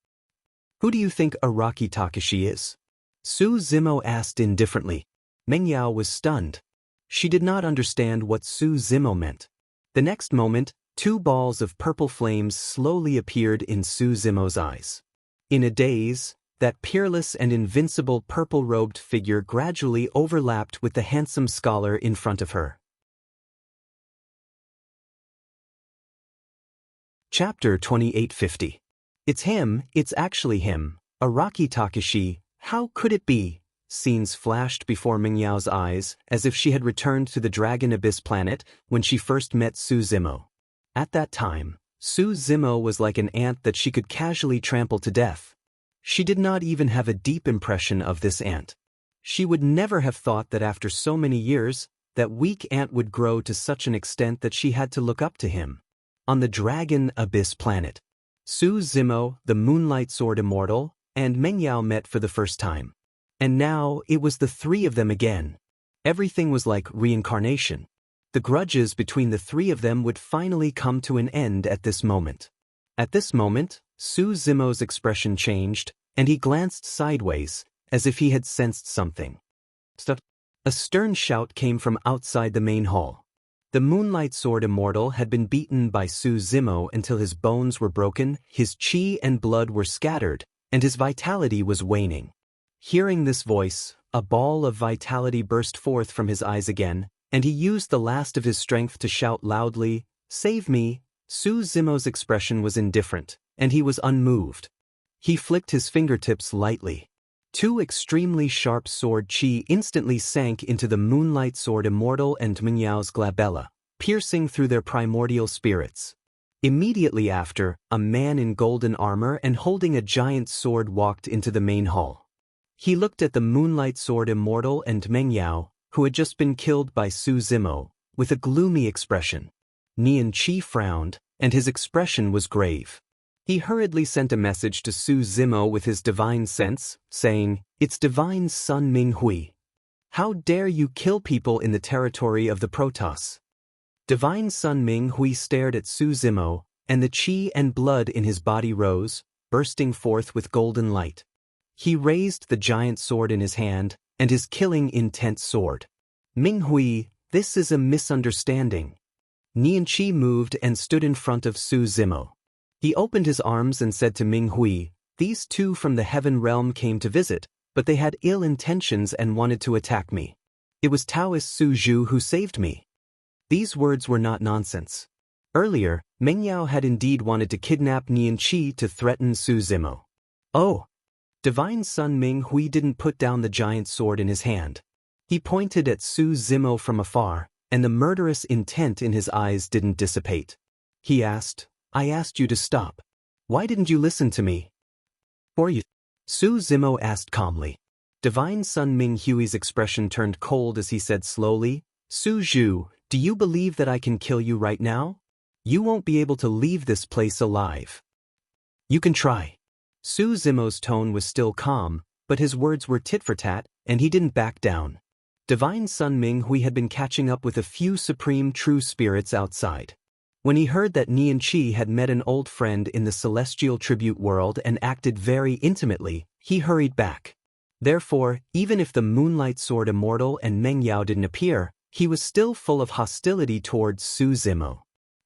"Who do you think Araki Takashi is?" Su Zimo asked indifferently. Meng Yao was stunned. She did not understand what Su Zimo meant. The next moment, two balls of purple flames slowly appeared in Su Zimo's eyes. In a daze, that peerless and invincible purple-robed figure gradually overlapped with the handsome scholar in front of her. Chapter 2850. It's him, it's actually him, Araki Takashi, how could it be? Scenes flashed before Meng Yao's eyes, as if she had returned to the Dragon Abyss planet when she first met Su Zimo. At that time, Su Zimo was like an ant that she could casually trample to death. She did not even have a deep impression of this ant. She would never have thought that after so many years, that weak ant would grow to such an extent that she had to look up to him. On the Dragon Abyss planet, Su Zimo, the Moonlight Sword Immortal, and Meng Yao met for the first time. And now it was the three of them again. Everything was like reincarnation. The grudges between the three of them would finally come to an end at this moment. At this moment, Su Zimo's expression changed, and he glanced sideways, as if he had sensed something. A stern shout came from outside the main hall. The Moonlight Sword Immortal had been beaten by Su Zimo until his bones were broken, his qi and blood were scattered, and his vitality was waning. Hearing this voice, a ball of vitality burst forth from his eyes again, and he used the last of his strength to shout loudly, "Save me!" Su Zimo's expression was indifferent, and he was unmoved. He flicked his fingertips lightly. Two extremely sharp sword chi instantly sank into the moonlight sword Immortal and Mingyao's glabella, piercing through their primordial spirits. Immediately after, a man in golden armor and holding a giant sword walked into the main hall. He looked at the moonlight sword Immortal and Mengyao, who had just been killed by Su Zimo, with a gloomy expression. Nian Qi frowned, and his expression was grave. He hurriedly sent a message to Su Zimo with his divine sense, saying, "It's divine son Ming Hui. How dare you kill people in the territory of the Protoss?" Divine son Ming Hui stared at Su Zimo, and the qi and blood in his body rose, bursting forth with golden light. He raised the giant sword in his hand, and his killing intent soared. "Ming Hui, this is a misunderstanding." Nian Qi moved and stood in front of Su Zimo. He opened his arms and said to Ming Hui, "These two from the heaven realm came to visit, but they had ill intentions and wanted to attack me. It was Taoist Su Zhu who saved me." These words were not nonsense. Earlier, Mengyao had indeed wanted to kidnap Nian Qi to threaten Su Zimo. Oh! Divine son Ming Hui didn't put down the giant sword in his hand. He pointed at Su Zimo from afar, and the murderous intent in his eyes didn't dissipate. He asked, "I asked you to stop. Why didn't you listen to me?" "For you," Su Zimo asked calmly. Divine son Ming Hui's expression turned cold as he said slowly, "Su Zhu, do you believe that I can kill you right now? You won't be able to leave this place alive." "You can try." Su Zimo's tone was still calm, but his words were tit for tat, and he didn't back down. Divine son Ming Hui had been catching up with a few supreme true spirits outside. When he heard that Nian Qi had met an old friend in the celestial tribute world and acted very intimately, he hurried back. Therefore, even if the moonlight sword Immortal and Mengyao didn't appear, he was still full of hostility towards Su Zimo.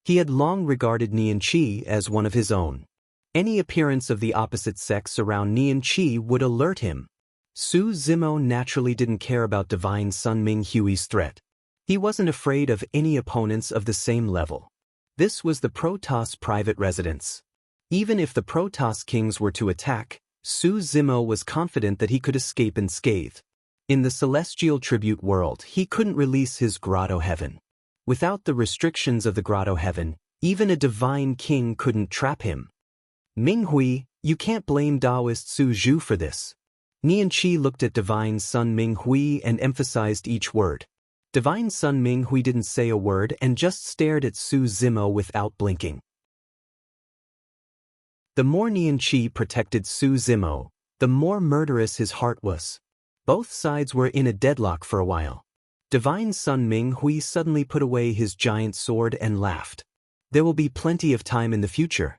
He had long regarded Nian Qi as one of his own. Any appearance of the opposite sex around Nian Qi would alert him. Su Zimo naturally didn't care about divine son Ming Hui's threat. He wasn't afraid of any opponents of the same level. This was the Protoss private residence. Even if the Protoss kings were to attack, Su Zimo was confident that he could escape unscathed. In the celestial tribute world, he couldn't release his grotto heaven. Without the restrictions of the grotto heaven, even a divine king couldn't trap him. "Ming Hui, you can't blame Taoist Su Zhu for this." Nian Qi looked at divine son Ming Hui and emphasized each word. Divine son Ming Hui didn't say a word and just stared at Su Zimo without blinking. The more Nian Qi protected Su Zimo, the more murderous his heart was. Both sides were in a deadlock for a while. Divine son Ming Hui suddenly put away his giant sword and laughed. "There will be plenty of time in the future.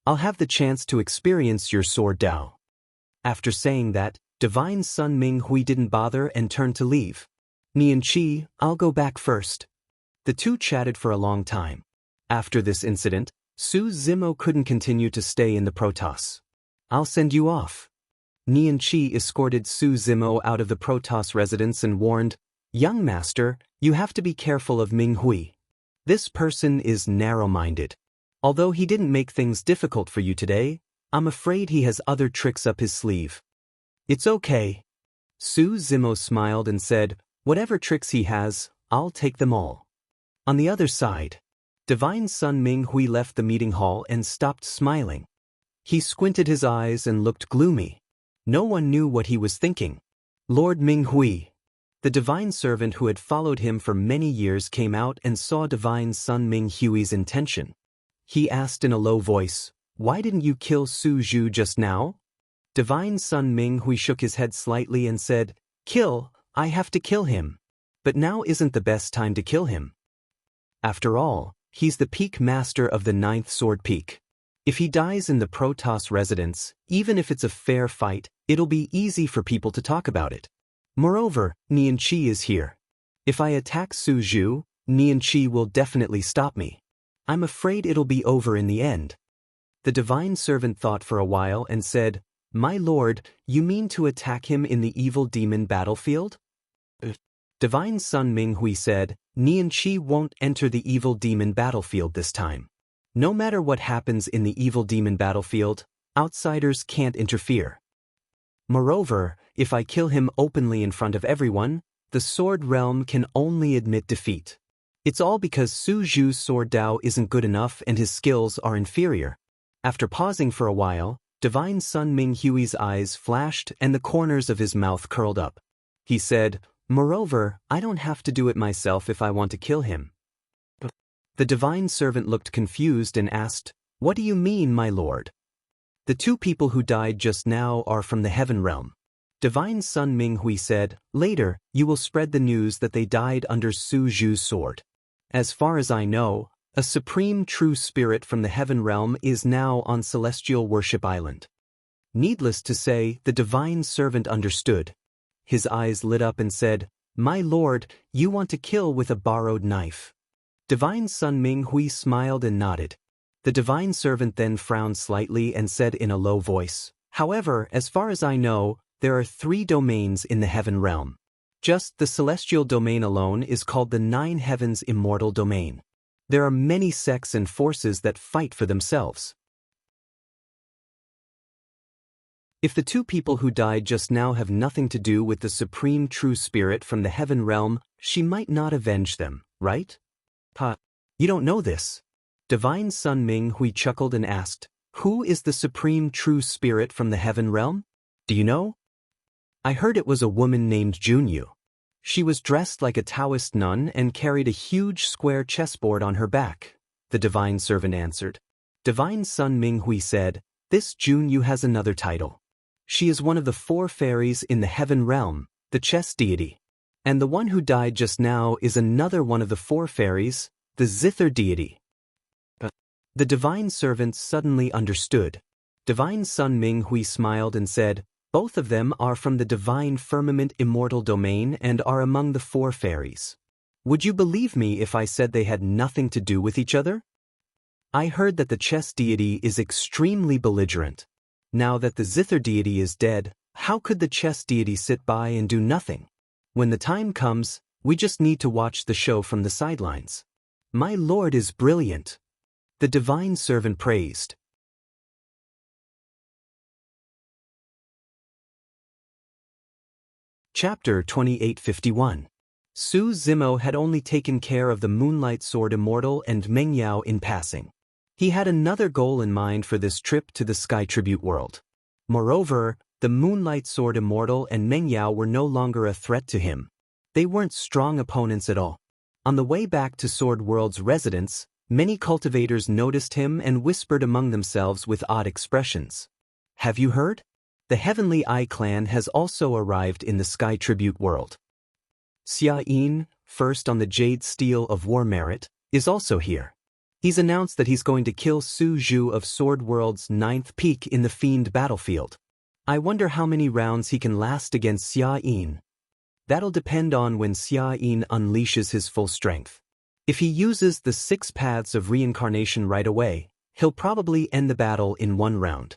I'll have the chance to experience your sword Dao." After saying that, divine son Ming Hui didn't bother and turned to leave. "Nian Qi, I'll go back first." The two chatted for a long time. After this incident, Su Zimo couldn't continue to stay in the Protoss. "I'll send you off." Nian Qi escorted Su Zimo out of the Protoss residence and warned, "Young master, you have to be careful of Ming Hui. This person is narrow-minded. Although he didn't make things difficult for you today, I'm afraid he has other tricks up his sleeve." "It's okay." Su Zimo smiled and said, "Whatever tricks he has, I'll take them all." On the other side, divine son Ming Hui left the meeting hall and stopped smiling. He squinted his eyes and looked gloomy. No one knew what he was thinking. Lord Ming Hui. The divine servant who had followed him for many years came out and saw divine son Ming Hui's intention. He asked in a low voice, "Why didn't you kill Su Zhu just now?" Divine son Ming Hui shook his head slightly and said, I have to kill him. But now isn't the best time to kill him. After all, he's the peak master of the 9th sword peak. If he dies in the Protoss residence, even if it's a fair fight, it'll be easy for people to talk about it. Moreover, Nian Qi is here. If I attack Su Zhu, Nian Qi will definitely stop me. I'm afraid it'll be over in the end. The divine servant thought for a while and said, "My lord, you mean to attack him in the evil demon battlefield?" Divine son Ming Hui said, "Nian Qi won't enter the evil demon battlefield this time. No matter what happens in the evil demon battlefield, outsiders can't interfere. Moreover, if I kill him openly in front of everyone, the Sword Realm can only admit defeat. It's all because Su Zhu's Sword Dao isn't good enough and his skills are inferior. After pausing for a while, Divine Sun Ming Hui's eyes flashed and the corners of his mouth curled up. He said, "Moreover, I don't have to do it myself if I want to kill him." The divine servant looked confused and asked, "What do you mean, my lord?" "The two people who died just now are from the heaven realm." Divine Sun Ming Hui said, "Later, you will spread the news that they died under Su Zhu's sword. As far as I know, a supreme true spirit from the heaven realm is now on Celestial Worship Island." Needless to say, the divine servant understood. His eyes lit up and said, "My lord, you want to kill with a borrowed knife." Divine Sun Ming Hui smiled and nodded. The divine servant then frowned slightly and said in a low voice, "However, as far as I know, there are 3 domains in the heaven realm. Just the celestial domain alone is called the 9 heavens immortal domain. There are many sects and forces that fight for themselves. If the 2 people who died just now have nothing to do with the supreme true spirit from the heaven realm, she might not avenge them, right?" "Ha, you don't know this." Divine Sun Ming Hui chuckled and asked, "Who is the supreme true spirit from the heaven realm? Do you know?" "I heard it was a woman named Junyu. She was dressed like a Taoist nun and carried a huge square chessboard on her back," the divine servant answered. Divine Sun Ming Hui said, "This Junyu has another title. She is one of the 4 fairies in the heaven realm, the chess deity. And the one who died just now is another one of the 4 fairies, the zither deity." The divine servant suddenly understood. Divine Sun Ming Hui smiled and said, "Both of them are from the divine firmament immortal domain and are among the 4 fairies. Would you believe me if I said they had nothing to do with each other? I heard that the chess deity is extremely belligerent. Now that the zither deity is dead, how could the chess deity sit by and do nothing? When the time comes, we just need to watch the show from the sidelines." "My lord is brilliant," the divine servant praised. Chapter 2851. Su Zimo had only taken care of the Moonlight Sword Immortal and Meng Yao in passing. He had another goal in mind for this trip to the Sky Tribute world. Moreover, the Moonlight Sword Immortal and Meng Yao were no longer a threat to him. They weren't strong opponents at all. On the way back to Sword World's residence, many cultivators noticed him and whispered among themselves with odd expressions. "Have you heard? The Heavenly Eye clan has also arrived in the Sky Tribute world. Xia Yin, first on the Jade Steel of War Merit, is also here. He's announced that he's going to kill Su Zhu of Sword World's 9th peak in the Fiend battlefield. I wonder how many rounds he can last against Xia Yin. That'll depend on when Xia Yin unleashes his full strength. If he uses the 6 paths of reincarnation right away, he'll probably end the battle in 1 round."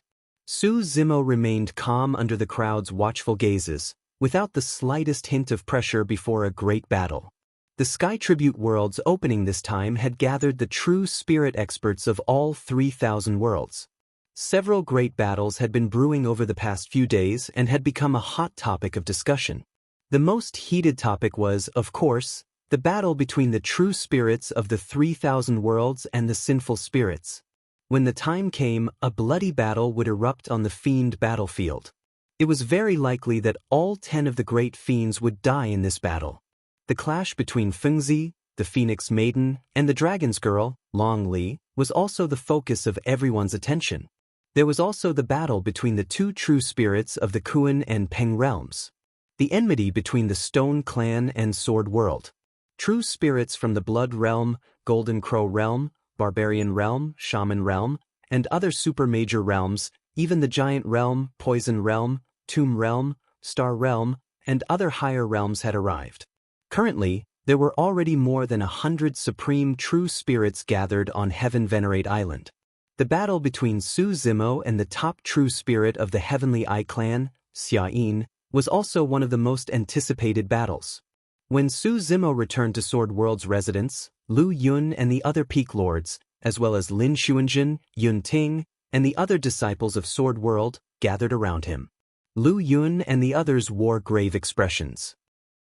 Su Zimo remained calm under the crowd's watchful gazes, without the slightest hint of pressure before a great battle. The Sky Tribute world's opening this time had gathered the true spirit experts of all 3,000 worlds. Several great battles had been brewing over the past few days and had become a hot topic of discussion. The most heated topic was, of course, the battle between the true spirits of the 3,000 worlds and the sinful spirits. When the time came, a bloody battle would erupt on the Fiend battlefield. It was very likely that all 10 of the great fiends would die in this battle. The clash between Fengzi, the Phoenix Maiden, and the Dragon's Girl, Long Li, was also the focus of everyone's attention. There was also the battle between the 2 true spirits of the Kuan and Peng realms. The enmity between the Stone Clan and Sword World. True spirits from the Blood Realm, Golden Crow Realm, Barbarian Realm, Shaman Realm, and other super major realms, even the Giant Realm, Poison Realm, Tomb Realm, Star Realm, and other higher realms had arrived. Currently, there were already more than 100 supreme true spirits gathered on Heaven Venerate Island. The battle between Su Zimo and the top true spirit of the Heavenly Eye clan, Xia Yin, was also one of the most anticipated battles. When Su Zimo returned to Sword World's residence, Lu Yun and the other Peak Lords, as well as Lin Xuanjun, Yun Ting, and the other disciples of Sword World, gathered around him. Lu Yun and the others wore grave expressions.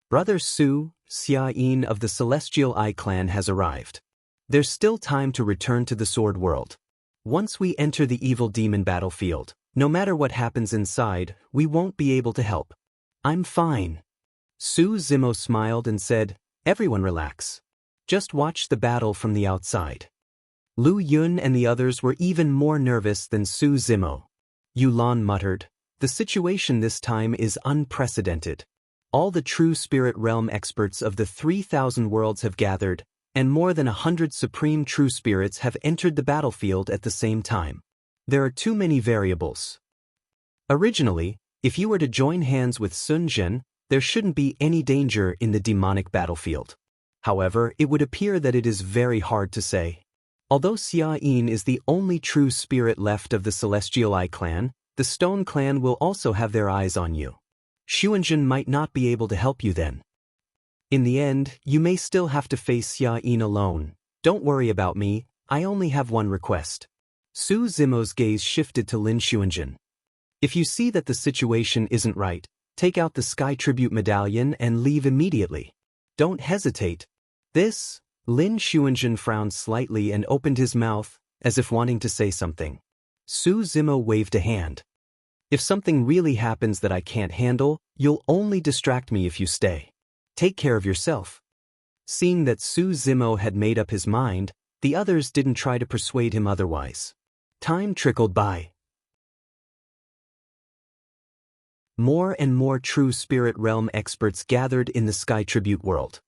Brother Su, Xia-yin of the Celestial Eye clan has arrived. There's still time to return to the Sword World. Once we enter the evil demon battlefield, no matter what happens inside, we won't be able to help. I'm fine. Su Zimo smiled and said, everyone relax. Just watch the battle from the outside. Lu Yun and the others were even more nervous than Su Zimo. Yulan muttered, the situation this time is unprecedented. All the true spirit realm experts of the 3,000 worlds have gathered, and more than 100 supreme true spirits have entered the battlefield at the same time. There are too many variables. Originally, if you were to join hands with Sun Zhen, there shouldn't be any danger in the demonic battlefield. However, it would appear that it is very hard to say. Although Xia-yin is the only true spirit left of the Celestial Eye clan, the Stone clan will also have their eyes on you. Xuanzhen might not be able to help you then. In the end, you may still have to face Xia-yin alone. Don't worry about me, I only have one request. Su Zimo's gaze shifted to Lin Xuanzhen. If you see that the situation isn't right, take out the Sky Tribute Medallion and leave immediately. Don't hesitate. This? Lin Xuanzhen frowned slightly and opened his mouth, as if wanting to say something. Su Zimo waved a hand. If something really happens that I can't handle, you'll only distract me if you stay. Take care of yourself. Seeing that Su Zimo had made up his mind, the others didn't try to persuade him otherwise. Time trickled by. More and more true spirit realm experts gathered in the Sky Tribute world.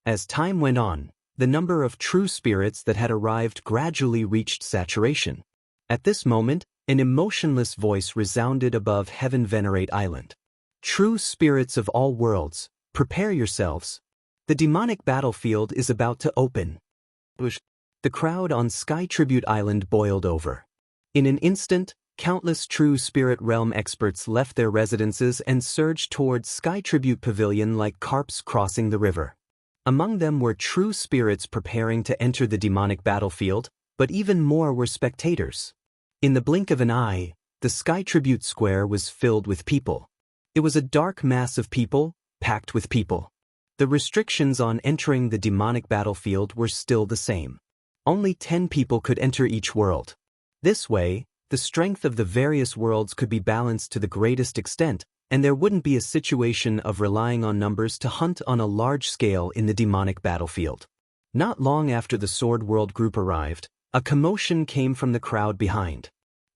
As time went on, the number of true spirits that had arrived gradually reached saturation. At this moment, an emotionless voice resounded above Heaven Venerate Island. True spirits of all worlds, prepare yourselves. The demonic battlefield is about to open. The crowd on Sky Tribute Island boiled over. In an instant, countless true spirit realm experts left their residences and surged towards Sky Tribute Pavilion like carps crossing the river. Among them were true spirits preparing to enter the demonic battlefield, but even more were spectators. In the blink of an eye, the Sky Tribute Square was filled with people. It was a dark mass of people, packed with people. The restrictions on entering the demonic battlefield were still the same. Only 10 people could enter each world. This way, the strength of the various worlds could be balanced to the greatest extent, and there wouldn't be a situation of relying on numbers to hunt on a large scale in the demonic battlefield. Not long after the Sword World group arrived, a commotion came from the crowd behind.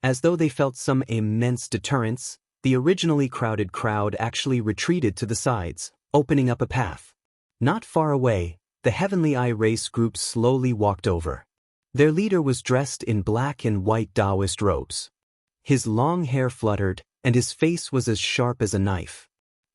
As though they felt some immense deterrence, the originally crowded crowd actually retreated to the sides, opening up a path. Not far away, the Heavenly Eye race group slowly walked over. Their leader was dressed in black and white Taoist robes. His long hair fluttered, and his face was as sharp as a knife.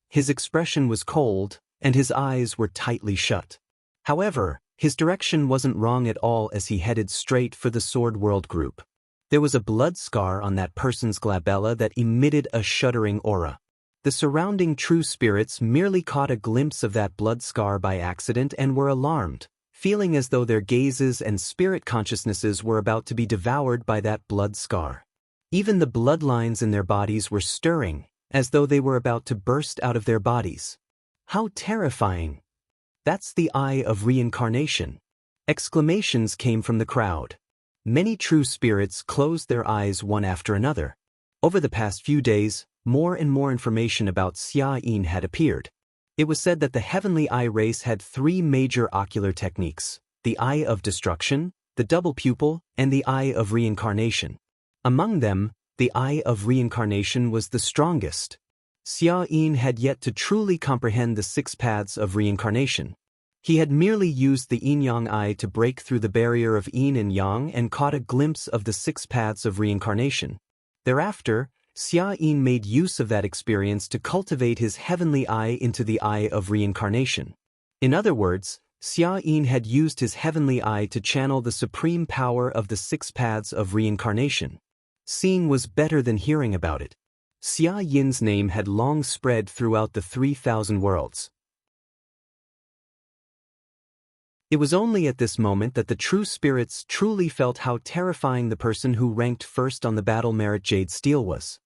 His expression was cold, and his eyes were tightly shut. However, his direction wasn't wrong at all as he headed straight for the Sword World group. There was a blood scar on that person's glabella that emitted a shuddering aura. The surrounding true spirits merely caught a glimpse of that blood scar by accident and were alarmed, feeling as though their gazes and spirit consciousnesses were about to be devoured by that blood scar. Even the bloodlines in their bodies were stirring, as though they were about to burst out of their bodies. How terrifying! That's the eye of reincarnation. Exclamations came from the crowd. Many true spirits closed their eyes one after another. Over the past few days, more and more information about Xia-yin had appeared. It was said that the Heavenly Eye race had 3 major ocular techniques: the Eye of Destruction, the Double Pupil, and the Eye of Reincarnation. Among them, the Eye of Reincarnation was the strongest. Xia-yin had yet to truly comprehend the 6 paths of reincarnation. He had merely used the yin-yang eye to break through the barrier of yin and yang and caught a glimpse of the 6 paths of reincarnation. Thereafter, Xia-yin made use of that experience to cultivate his heavenly eye into the Eye of Reincarnation. In other words, Xia-yin had used his heavenly eye to channel the supreme power of the 6 paths of reincarnation. Seeing was better than hearing about it. Xia-yin's name had long spread throughout the 3,000 worlds. It was only at this moment that the true spirits truly felt how terrifying the person who ranked first on the battle merit Jade Steel was.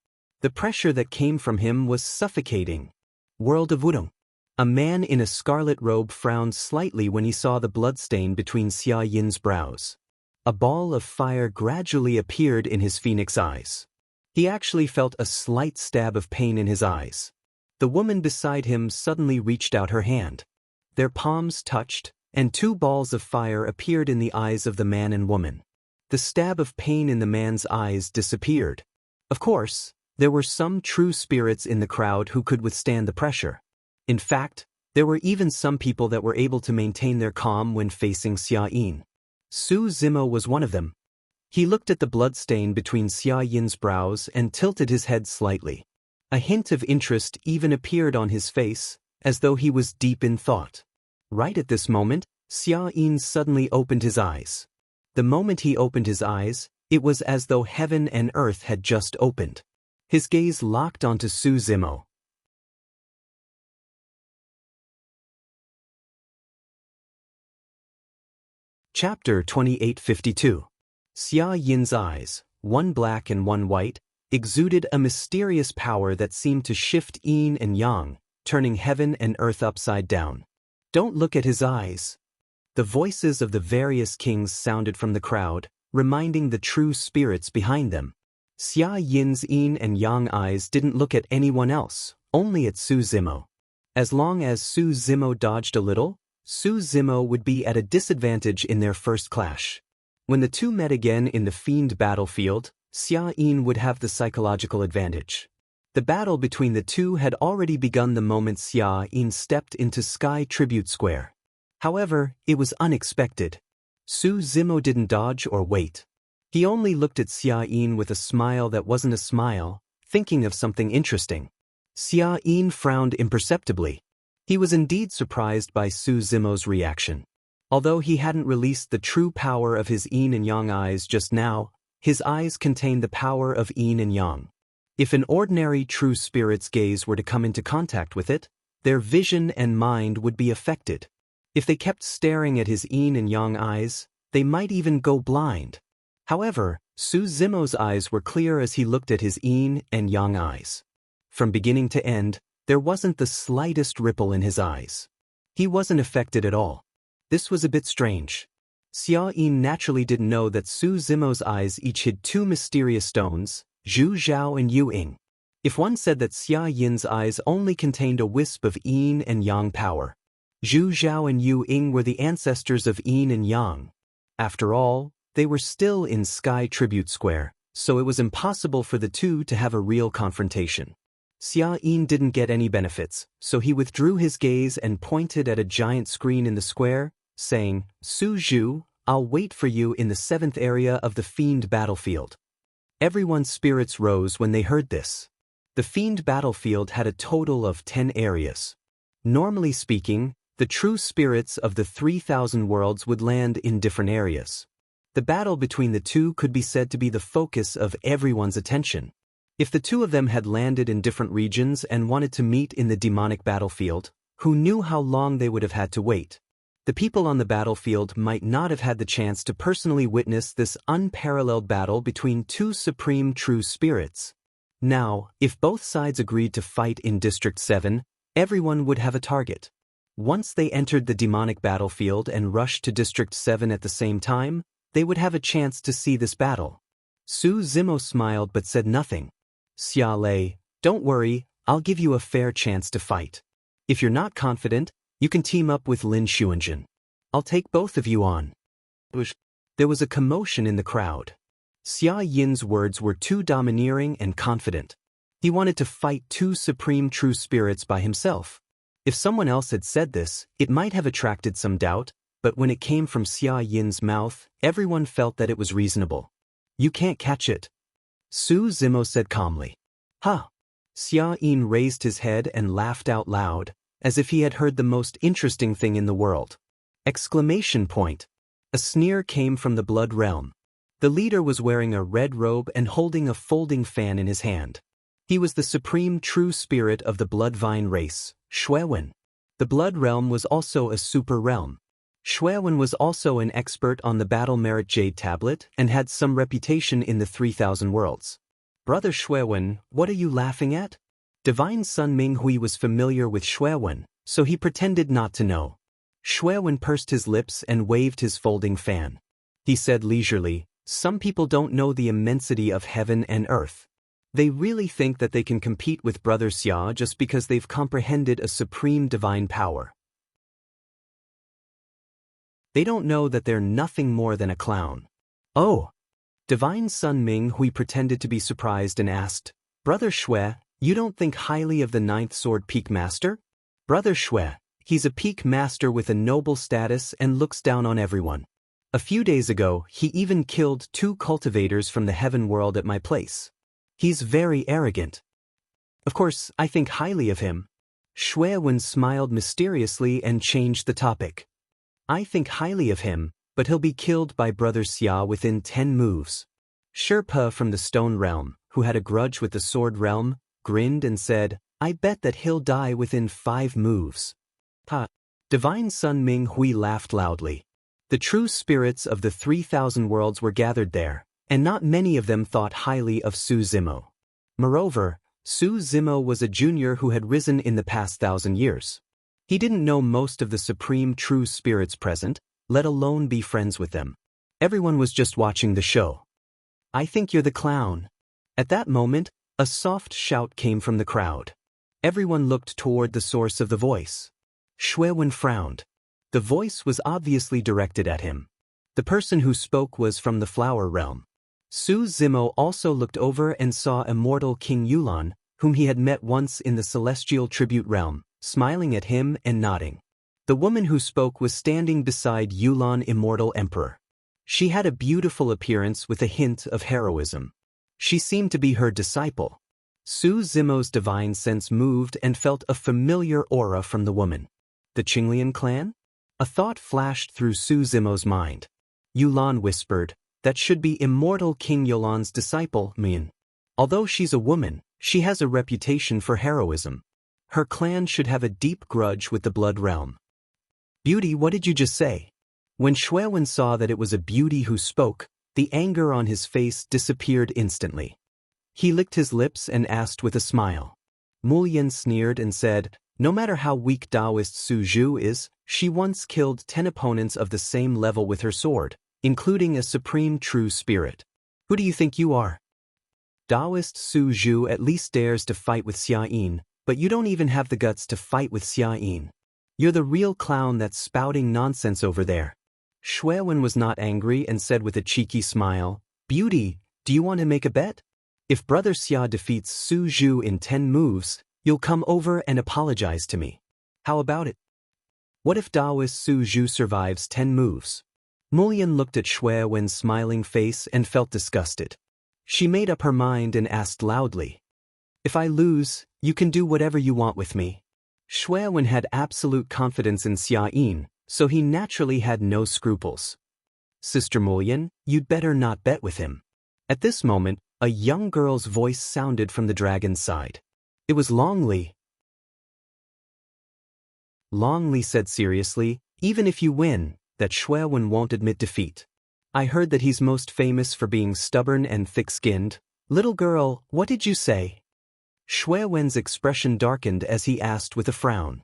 The pressure that came from him was suffocating. World of Wudong. A man in a scarlet robe frowned slightly when he saw the bloodstain between Xia Yin's brows. A ball of fire gradually appeared in his phoenix eyes. He actually felt a slight stab of pain in his eyes. The woman beside him suddenly reached out her hand. Their palms touched, and two balls of fire appeared in the eyes of the man and woman. The stab of pain in the man's eyes disappeared. Of course, there were some true spirits in the crowd who could withstand the pressure. In fact, there were even some people that were able to maintain their calm when facing Xia Yin. Su Zimo was one of them. He looked at the bloodstain between Xia Yin's brows and tilted his head slightly. A hint of interest even appeared on his face, as though he was deep in thought. Right at this moment, Xia Yin suddenly opened his eyes. The moment he opened his eyes, it was as though heaven and earth had just opened. His gaze locked onto Su Zimo. Chapter 2852. Xia Yin's eyes, one black and one white, exuded a mysterious power that seemed to shift yin and yang, turning heaven and earth upside down. Don't look at his eyes. The voices of the various kings sounded from the crowd, reminding the true spirits behind them. Xia Yin's yin and yang eyes didn't look at anyone else, only at Su Zimo. As long as Su Zimo dodged a little, Su Zimo would be at a disadvantage in their first clash. When the two met again in the fiend battlefield, Xia Yin would have the psychological advantage. The battle between the two had already begun the moment Xia Yin stepped into Sky Tribute Square. However, it was unexpected. Su Zimo didn't dodge or wait. He only looked at Xia Yin with a smile that wasn't a smile, thinking of something interesting. Xia Yin frowned imperceptibly. He was indeed surprised by Su Zimo's reaction. Although he hadn't released the true power of his yin and yang eyes just now, his eyes contained the power of yin and yang. If an ordinary true spirit's gaze were to come into contact with it, their vision and mind would be affected. If they kept staring at his yin and yang eyes, they might even go blind. However, Su Zimo's eyes were clear as he looked at his yin and yang eyes. From beginning to end, there wasn't the slightest ripple in his eyes. He wasn't affected at all. This was a bit strange. Xia Yin naturally didn't know that Su Zimo's eyes each hid two mysterious stones, Zhu Zhao and Yu Ying. If one said that Xia Yin's eyes only contained a wisp of yin and yang power, Zhu Zhao and Yu Ying were the ancestors of yin and yang. After all, they were still in Sky Tribute Square, so it was impossible for the two to have a real confrontation. Xia Yin didn't get any benefits, so he withdrew his gaze and pointed at a giant screen in the square, saying, "Su Zhu, I'll wait for you in the 7th area of the fiend battlefield." Everyone's spirits rose when they heard this. The fiend battlefield had a total of 10 areas. Normally speaking, the true spirits of the 3,000 worlds would land in different areas. The battle between the two could be said to be the focus of everyone's attention. If the two of them had landed in different regions and wanted to meet in the demonic battlefield, who knew how long they would have had to wait? The people on the battlefield might not have had the chance to personally witness this unparalleled battle between two supreme true spirits. Now, if both sides agreed to fight in District 7, everyone would have a target. Once they entered the demonic battlefield and rushed to District 7 at the same time, they would have a chance to see this battle. Su Zimo smiled but said nothing. "Xia Lei, don't worry, I'll give you a fair chance to fight. If you're not confident, you can team up with Lin Xuanjun. I'll take both of you on." There was a commotion in the crowd. Xia Yin's words were too domineering and confident. He wanted to fight two supreme true spirits by himself. If someone else had said this, it might have attracted some doubt, but when it came from Xia Yin's mouth, everyone felt that it was reasonable. "You can't catch it," Su Zimo said calmly. "Huh." Xia Yin raised his head and laughed out loud, as if he had heard the most interesting thing in the world. Exclamation point. A sneer came from the Blood Realm. The leader was wearing a red robe and holding a folding fan in his hand. He was the supreme true spirit of the Bloodvine race, Xuewen. The Blood Realm was also a super realm. Xuewen was also an expert on the Battle Merit Jade Tablet and had some reputation in the 3,000 worlds. Brother Xuewen, what are you laughing at? Divine Sun Minghui was familiar with Xuewen, so he pretended not to know. Xuewen pursed his lips and waved his folding fan. He said leisurely, some people don't know the immensity of heaven and earth. They really think that they can compete with Brother Xia just because they've comprehended a supreme divine power. They don't know that they're nothing more than a clown. Oh! Divine Sun Minghui pretended to be surprised and asked, Brother Xue, you don't think highly of the ninth sword peak master? Brother Xue, he's a peak master with a noble status and looks down on everyone. A few days ago, he even killed 2 cultivators from the heaven world at my place. He's very arrogant. Of course, I think highly of him. Xuewen smiled mysteriously and changed the topic. I think highly of him, but he'll be killed by Brother Xia within 10 moves. Sherpa from the Stone Realm, who had a grudge with the Sword Realm, grinned and said, I bet that he'll die within 5 moves. Ha! Divine Sun Minghui laughed loudly. The true spirits of the 3,000 worlds were gathered there, and not many of them thought highly of Su Zimo. Moreover, Su Zimo was a junior who had risen in the past 1,000 years. He didn't know most of the supreme true spirits present, let alone be friends with them. Everyone was just watching the show. I think you're the clown. At that moment, a soft shout came from the crowd. Everyone looked toward the source of the voice. Xuewen frowned. The voice was obviously directed at him. The person who spoke was from the Flower Realm. Su Zimo also looked over and saw immortal King Yulan, whom he had met once in the Celestial Tribute Realm, smiling at him and nodding. The woman who spoke was standing beside Yulan Immortal Emperor. She had a beautiful appearance with a hint of heroism. She seemed to be her disciple. Su Zimo's divine sense moved and felt a familiar aura from the woman. The Qinglian clan? A thought flashed through Su Zimo's mind. Yulan whispered, that should be immortal King Yulan's disciple, Min. Although she's a woman, she has a reputation for heroism. Her clan should have a deep grudge with the Blood Realm. Beauty, what did you just say? When Xuewen saw that it was a beauty who spoke, the anger on his face disappeared instantly. He licked his lips and asked with a smile. Mulyan sneered and said, no matter how weak Taoist Su Zhu is, she once killed 10 opponents of the same level with her sword, including a supreme true spirit. Who do you think you are? Taoist Su Zhu at least dares to fight with Xia Yin, but you don't even have the guts to fight with Xia Yin. You're the real clown that's spouting nonsense over there. Xuewen was not angry and said with a cheeky smile, Beauty, do you want to make a bet? If Brother Xia defeats Su Zhu in 10 moves, you'll come over and apologize to me. How about it? What if Taoist Su Zhu survives 10 moves? Mulyan looked at Xuewen's smiling face and felt disgusted. She made up her mind and asked loudly, if I lose, you can do whatever you want with me. Xuewen had absolute confidence in Xia Yin, so he naturally had no scruples. Sister Mulyan, you'd better not bet with him. At this moment, a young girl's voice sounded from the dragon's side. It was Longli. Longli said seriously, even if you win, that Xuewen won't admit defeat. I heard that he's most famous for being stubborn and thick-skinned. Little girl, what did you say? Xuewen's expression darkened as he asked with a frown.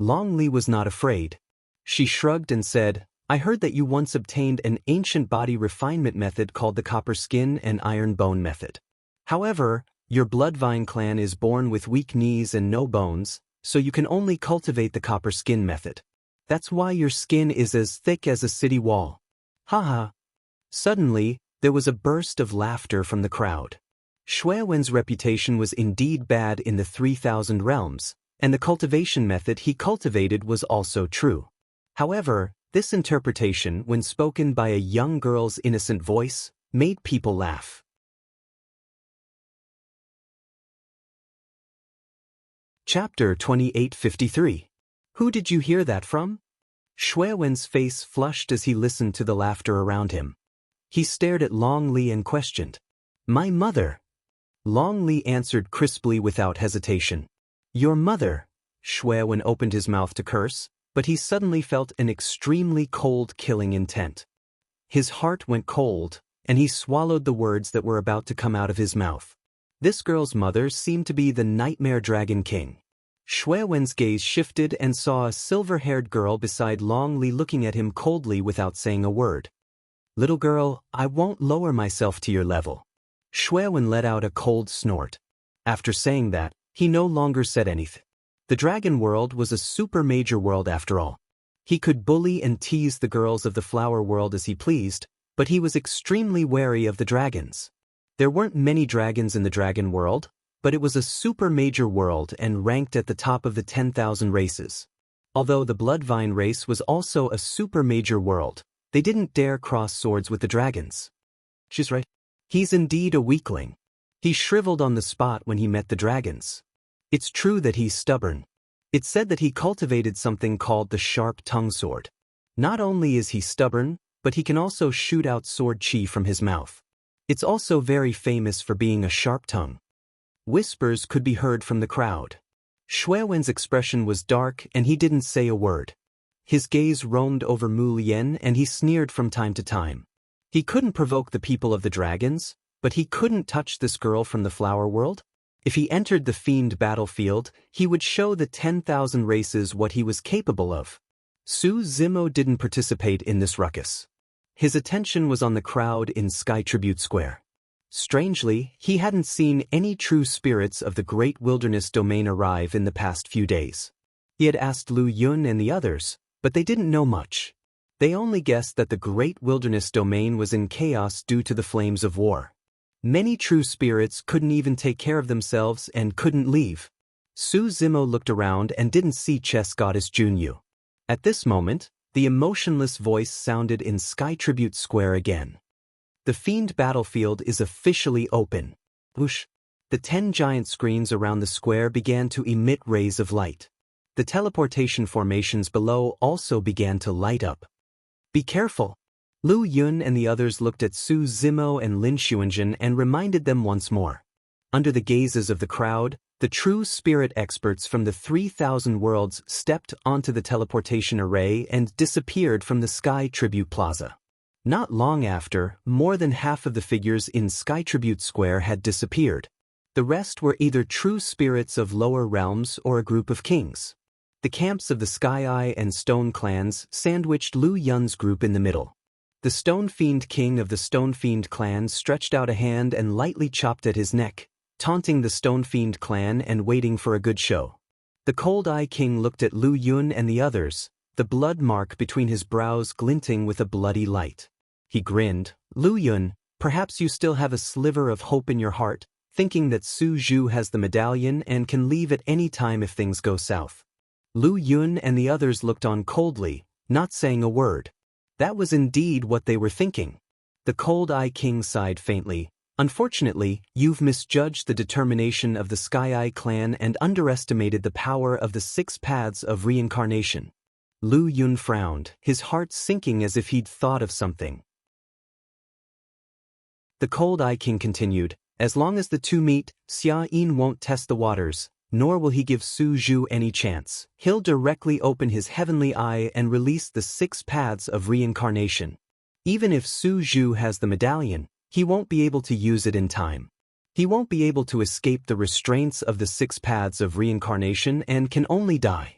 Longli was not afraid. She shrugged and said, I heard that you once obtained an ancient body refinement method called the Copper Skin and Iron Bone method. However, your Bloodvine clan is born with weak knees and no bones, so you can only cultivate the Copper Skin method. That's why your skin is as thick as a city wall. Haha. Suddenly, there was a burst of laughter from the crowd. Xuewen's reputation was indeed bad in the 3,000 realms, and the cultivation method he cultivated was also true. However, this interpretation, when spoken by a young girl's innocent voice, made people laugh. Chapter 2853. Who did you hear that from? Xuewen's face flushed as he listened to the laughter around him. He stared at Longli and questioned. My mother. Longli answered crisply without hesitation. Your mother. Xuewen opened his mouth to curse, but he suddenly felt an extremely cold killing intent. His heart went cold, and he swallowed the words that were about to come out of his mouth. This girl's mother seemed to be the Nightmare Dragon King. Shui Wen's gaze shifted and saw a silver-haired girl beside Long Li looking at him coldly without saying a word. "Little girl, I won't lower myself to your level." Shui Wen let out a cold snort. After saying that, he no longer said anything. The dragon world was a super major world after all. He could bully and tease the girls of the flower world as he pleased, but he was extremely wary of the dragons. There weren't many dragons in the dragon world, but it was a super major world and ranked at the top of the 10,000 races. Although the Bloodvine race was also a super major world, they didn't dare cross swords with the dragons. She's right. He's indeed a weakling. He shriveled on the spot when he met the dragons. It's true that he's stubborn. It's said that he cultivated something called the sharp tongue sword. Not only is he stubborn, but he can also shoot out sword chi from his mouth. It's also very famous for being a sharp tongue. Whispers could be heard from the crowd. Shui Wen's expression was dark and he didn't say a word. His gaze roamed over Mu Lian and he sneered from time to time. He couldn't provoke the people of the dragons, but he couldn't touch this girl from the flower world. If he entered the fiend battlefield, he would show the 10,000 races what he was capable of. Su Zimo didn't participate in this ruckus. His attention was on the crowd in Sky Tribute Square. Strangely, he hadn't seen any true spirits of the Great Wilderness Domain arrive in the past few days. He had asked Lu Yun and the others, but they didn't know much. They only guessed that the Great Wilderness Domain was in chaos due to the flames of war. Many true spirits couldn't even take care of themselves and couldn't leave. Su Zimo looked around and didn't see Chess Goddess Junyu. At this moment, the emotionless voice sounded in Sky Tribute Square again. The fiend battlefield is officially open. Whoosh! The 10 giant screens around the square began to emit rays of light. The teleportation formations below also began to light up. Be careful! Lu Yun and the others looked at Su Zimo and Lin Xuanjun and reminded them once more. Under the gazes of the crowd, the true spirit experts from the 3,000 worlds stepped onto the teleportation array and disappeared from the Sky Tribute Plaza. Not long after, more than half of the figures in Sky Tribute Square had disappeared. The rest were either true spirits of lower realms or a group of kings. The camps of the Sky Eye and Stone clans sandwiched Lu Yun's group in the middle. The Stone Fiend King of the Stone Fiend clan stretched out a hand and lightly chopped at his neck, taunting the Stone Fiend clan and waiting for a good show. The Cold Eye King looked at Lu Yun and the others, the blood mark between his brows glinting with a bloody light. He grinned. "Lu Yun, perhaps you still have a sliver of hope in your heart, thinking that Su Zhu has the medallion and can leave at any time if things go south." Lu Yun and the others looked on coldly, not saying a word. That was indeed what they were thinking. The Cold Eye King sighed faintly. "Unfortunately, you've misjudged the determination of the Sky Eye clan and underestimated the power of the 6 paths of reincarnation." Lu Yun frowned, his heart sinking as if he'd thought of something. The Cold Eye King continued, "As long as the two meet, Xia Yin won't test the waters, nor will he give Su Zhu any chance. He'll directly open his heavenly eye and release the 6 paths of reincarnation. Even if Su Zhu has the medallion, he won't be able to use it in time. He won't be able to escape the restraints of the 6 paths of reincarnation and can only die."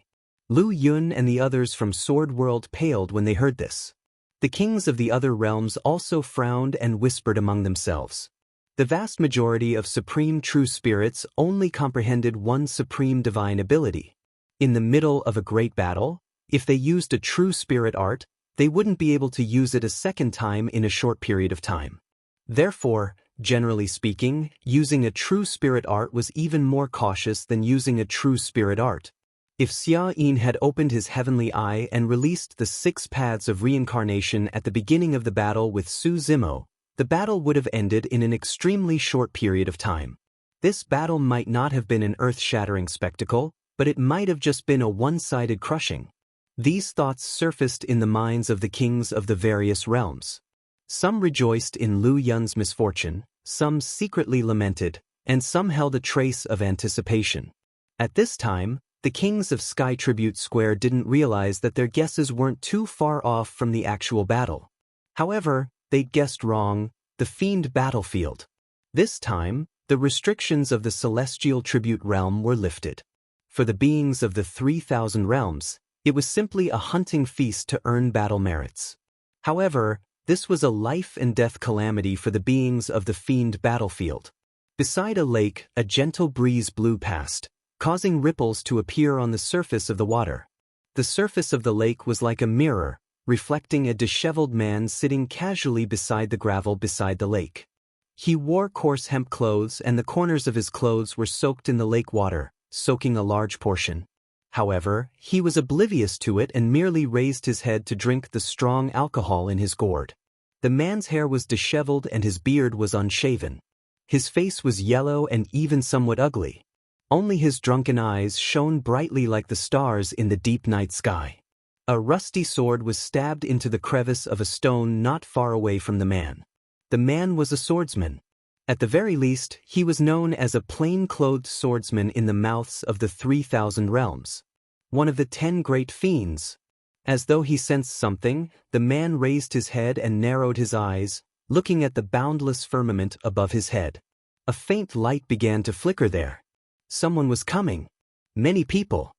Lu Yun and the others from Sword World paled when they heard this. The kings of the other realms also frowned and whispered among themselves. The vast majority of supreme true spirits only comprehended one supreme divine ability. In the middle of a great battle, if they used a true spirit art, they wouldn't be able to use it a second time in a short period of time. Therefore, generally speaking, using a true spirit art was even more cautious than using a true spirit art. If Xia Yin had opened his heavenly eye and released the 6 paths of reincarnation at the beginning of the battle with Su Zimo, the battle would have ended in an extremely short period of time. This battle might not have been an earth-shattering spectacle, but it might have just been a one-sided crushing. These thoughts surfaced in the minds of the kings of the various realms. Some rejoiced in Lu Yun's misfortune, some secretly lamented, and some held a trace of anticipation. At this time, the kings of Sky Tribute Square didn't realize that their guesses weren't too far off from the actual battle. However, they'd guessed wrong: the fiend battlefield. This time, The restrictions of the celestial tribute realm were lifted. For the beings of the 3,000 realms, it was simply a hunting feast to earn battle merits. However, this was a life and death calamity for the beings of the fiend battlefield. Beside a lake, a gentle breeze blew past, causing ripples to appear on the surface of the water. The surface of the lake was like a mirror, reflecting a disheveled man sitting casually beside the gravel beside the lake. He wore coarse hemp clothes, and the corners of his clothes were soaked in the lake water, soaking a large portion. However, he was oblivious to it and merely raised his head to drink the strong alcohol in his gourd. The man's hair was disheveled and his beard was unshaven. His face was yellow and even somewhat ugly. Only his drunken eyes shone brightly like the stars in the deep night sky. A rusty sword was stabbed into the crevice of a stone not far away from the man. The man was a swordsman. At the very least, he was known as a plain-clothed swordsman in the mouths of the 3,000 realms. One of the 10 great fiends. As though he sensed something, the man raised his head and narrowed his eyes, looking at the boundless firmament above his head. A faint light began to flicker there. Someone was coming. Many people.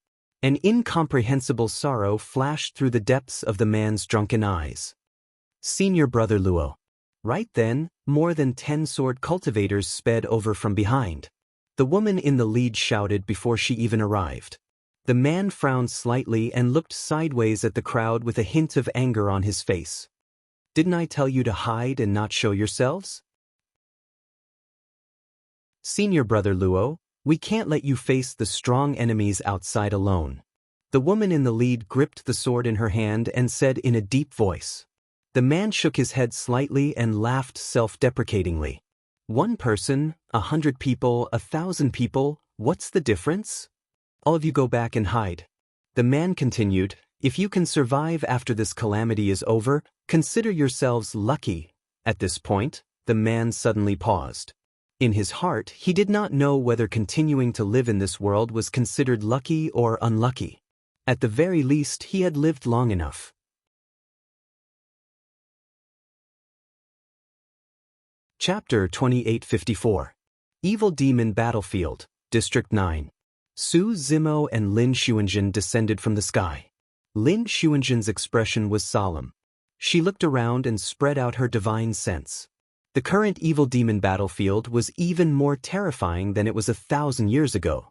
An incomprehensible sorrow flashed through the depths of the man's drunken eyes. Senior Brother Luo. Right then, more than 10 sword cultivators sped over from behind. The woman in the lead shouted before she even arrived. The man frowned slightly and looked sideways at the crowd with a hint of anger on his face. Didn't I tell you to hide and not show yourselves? Senior Brother Luo, we can't let you face the strong enemies outside alone. The woman in the lead gripped the sword in her hand and said in a deep voice. The man shook his head slightly and laughed self-deprecatingly. 1 person, 100 people, 1,000 people, what's the difference? All of you go back and hide. The man continued, if you can survive after this calamity is over, consider yourselves lucky. At this point, the man suddenly paused. In his heart, he did not know whether continuing to live in this world was considered lucky or unlucky. At the very least, he had lived long enough. Chapter 2854. Evil Demon Battlefield, District 9. Su Zimo and Lin Xuanjin descended from the sky. Lin Xuanjin's expression was solemn. She looked around and spread out her divine sense. The current evil demon battlefield was even more terrifying than it was 1,000 years ago.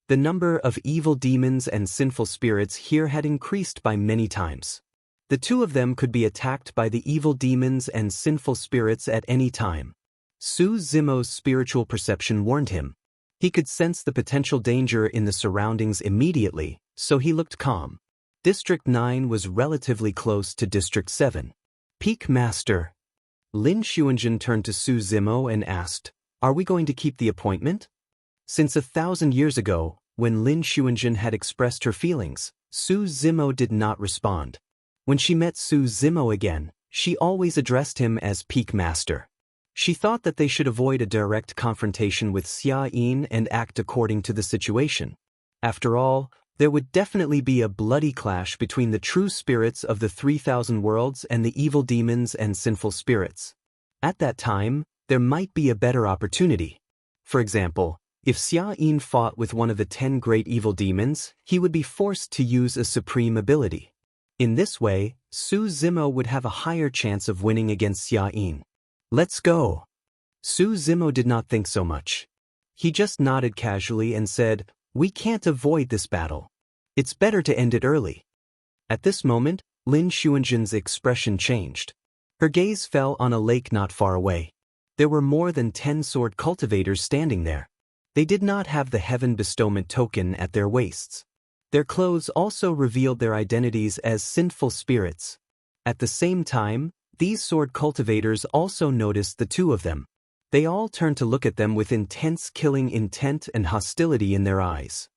The number of evil demons and sinful spirits here had increased by many times. The two of them could be attacked by the evil demons and sinful spirits at any time. Su Zimo's spiritual perception warned him. He could sense the potential danger in the surroundings immediately, so he looked calm. District 9 was relatively close to District 7. Peak Master. Lin Xuanjin turned to Su Zimo and asked, are we going to keep the appointment? Since 1,000 years ago, when Lin Xuanjin had expressed her feelings, Su Zimo did not respond. When she met Su Zimo again, she always addressed him as Peak Master. She thought that they should avoid a direct confrontation with Xia Yin and act according to the situation. After all, there would definitely be a bloody clash between the true spirits of the 3,000 worlds and the evil demons and sinful spirits. At that time, there might be a better opportunity. For example, if Xia Yin fought with one of the 10 great evil demons, he would be forced to use a supreme ability. In this way, Su Zimo would have a higher chance of winning against Xia Yin. Let's go. Su Zimo did not think so much. He just nodded casually and said, we can't avoid this battle. It's better to end it early. At this moment, Lin Xuanjin's expression changed. Her gaze fell on a lake not far away. There were more than 10 sword cultivators standing there. They did not have the heaven bestowment token at their waists. Their clothes also revealed their identities as sinful spirits. At the same time, these sword cultivators also noticed the two of them. They all turned to look at them with intense killing intent and hostility in their eyes.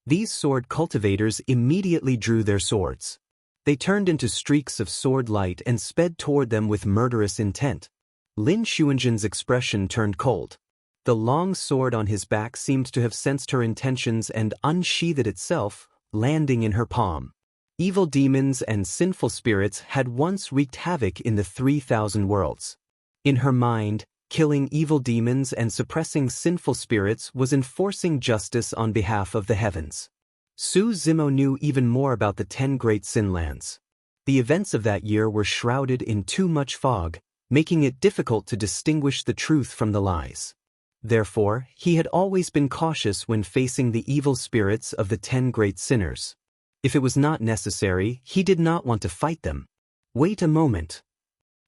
These sword cultivators immediately drew their swords. They turned into streaks of sword light and sped toward them with murderous intent. Lin Xuanjin's expression turned cold. The long sword on his back seemed to have sensed her intentions and unsheathed itself, landing in her palm. Evil demons and sinful spirits had once wreaked havoc in the 3,000 worlds. In her mind, killing evil demons and suppressing sinful spirits, was enforcing justice on behalf of the heavens. Su Zimo knew even more about the 10 great sin lands. The events of that year were shrouded in too much fog, making it difficult to distinguish the truth from the lies. Therefore, he had always been cautious when facing the evil spirits of the 10 great sinners. If it was not necessary, he did not want to fight them. Wait a moment.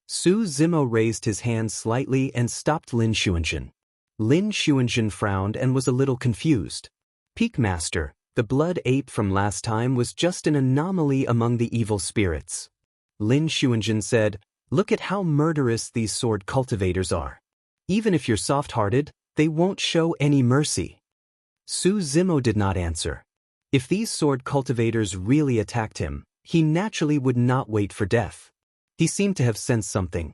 Su Zimo raised his hand slightly and stopped Lin Xuanzhen. Lin Xuanzhen frowned and was a little confused. Peak Master, the blood ape from last time was just an anomaly among the evil spirits. Lin Xuanzhen said, "Look at how murderous these sword cultivators are. Even if you're soft-hearted, they won't show any mercy." Su Zimo did not answer. If these sword cultivators really attacked him, he naturally would not wait for death. He seemed to have sensed something.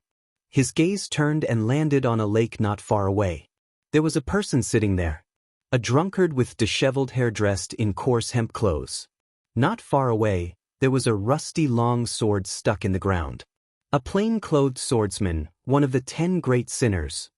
His gaze turned and landed on a lake not far away. There was a person sitting there. A drunkard with disheveled hair dressed in coarse hemp clothes. Not far away, there was a rusty long sword stuck in the ground. A plain-clothed swordsman, one of the 10 great sinners.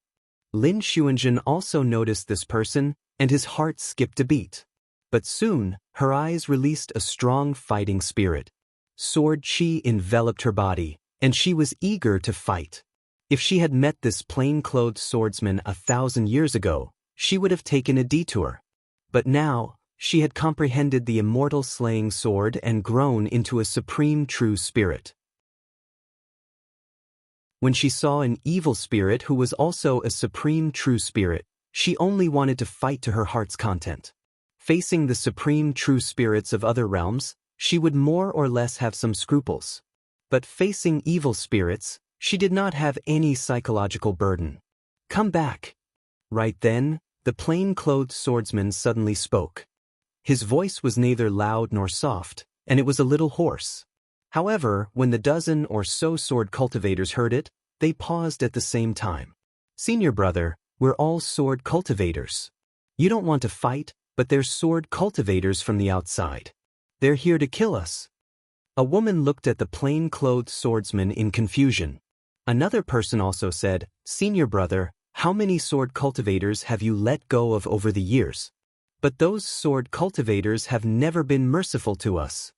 Lin Xuanzhen also noticed this person, and his heart skipped a beat. But soon, her eyes released a strong fighting spirit. Sword chi enveloped her body, and she was eager to fight. If she had met this plain-clothed swordsman 1,000 years ago, she would have taken a detour. But now, she had comprehended the immortal slaying sword and grown into a supreme true spirit. When she saw an evil spirit who was also a supreme true spirit, she only wanted to fight to her heart's content. Facing the supreme true spirits of other realms, she would more or less have some scruples. But facing evil spirits, she did not have any psychological burden. "Come back." Right then, the plain-clothed swordsman suddenly spoke. His voice was neither loud nor soft, and it was a little hoarse. However, when the dozen or so sword cultivators heard it, they paused at the same time. "Senior brother, we're all sword cultivators. You don't want to fight, but they're sword cultivators from the outside. They're here to kill us." A woman looked at the plain-clothed swordsman in confusion. Another person also said, "Senior brother, how many sword cultivators have you let go of over the years? But those sword cultivators have never been merciful to us."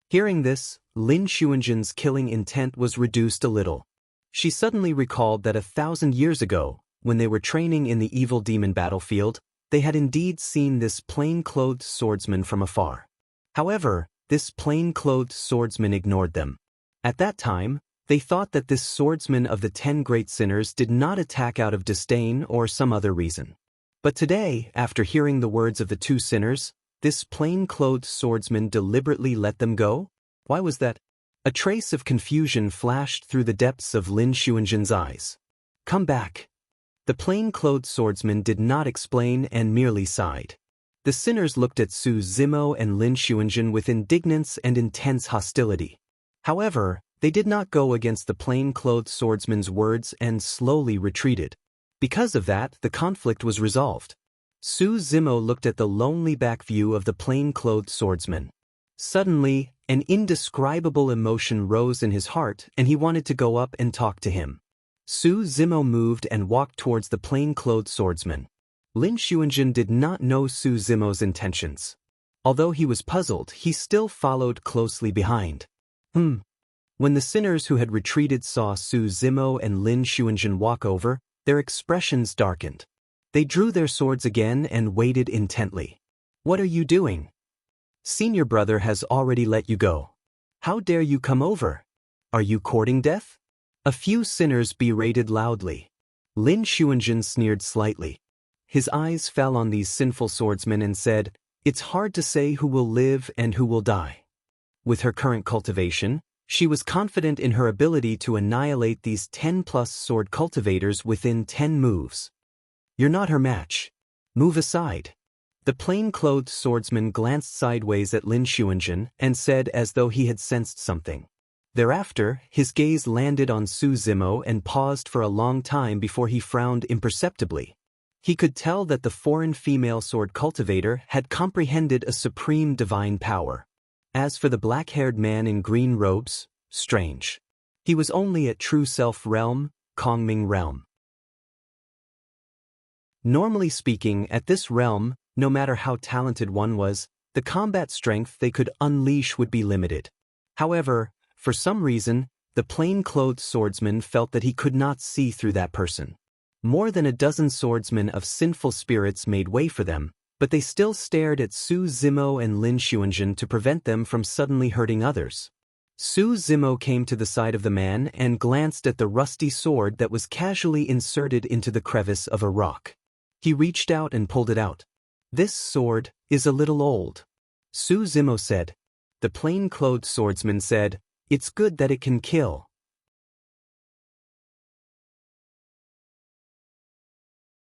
Hearing this, Lin Xuanzhen's killing intent was reduced a little. She suddenly recalled that 1,000 years ago, when they were training in the evil demon battlefield, they had indeed seen this plain-clothed swordsman from afar. However, this plain-clothed swordsman ignored them. At that time, they thought that this swordsman of the 10 great sinners did not attack out of disdain or some other reason. But today, after hearing the words of the 2 sinners, this plain-clothed swordsman deliberately let them go? Why was that? A trace of confusion flashed through the depths of Lin Xuanzhen's eyes. "Come back." The plain-clothed swordsman did not explain and merely sighed. The sinners looked at Su Zimo and Lin Xuanzhen with indignance and intense hostility. However, they did not go against the plain-clothed swordsman's words and slowly retreated. Because of that, the conflict was resolved. Su Zimo looked at the lonely back view of the plain-clothed swordsman. Suddenly, an indescribable emotion rose in his heart and he wanted to go up and talk to him. Su Zimo moved and walked towards the plain-clothed swordsman. Lin Xuanzhen did not know Su Zimo's intentions. Although he was puzzled, he still followed closely behind. When the sinners who had retreated saw Su Zimo and Lin Xuanzhen walk over, their expressions darkened. They drew their swords again and waited intently. "What are you doing?" "Senior brother has already let you go. How dare you come over? Are you courting death?" A few sinners berated loudly. Lin Xuanzhen sneered slightly. His eyes fell on these sinful swordsmen and said, "It's hard to say who will live and who will die." With her current cultivation, she was confident in her ability to annihilate these 10+ sword cultivators within 10 moves. "You're not her match. Move aside." The plain-clothed swordsman glanced sideways at Lin Xuanzhen and said as though he had sensed something. Thereafter, his gaze landed on Su Zimo and paused for a long time before he frowned imperceptibly. He could tell that the foreign female sword cultivator had comprehended a supreme divine power. As for the black-haired man in green robes, strange. He was only at True Self realm, Kongming realm. Normally speaking, at this realm, no matter how talented one was, the combat strength they could unleash would be limited. However, for some reason, the plain-clothed swordsman felt that he could not see through that person. More than a dozen swordsmen of sinful spirits made way for them, but they still stared at Su Zimo and Lin Xuanzhen to prevent them from suddenly hurting others. Su Zimo came to the side of the man and glanced at the rusty sword that was casually inserted into the crevice of a rock. He reached out and pulled it out. "This sword is a little old," Su Zimo said. The plain-clothed swordsman said, "It's good that it can kill."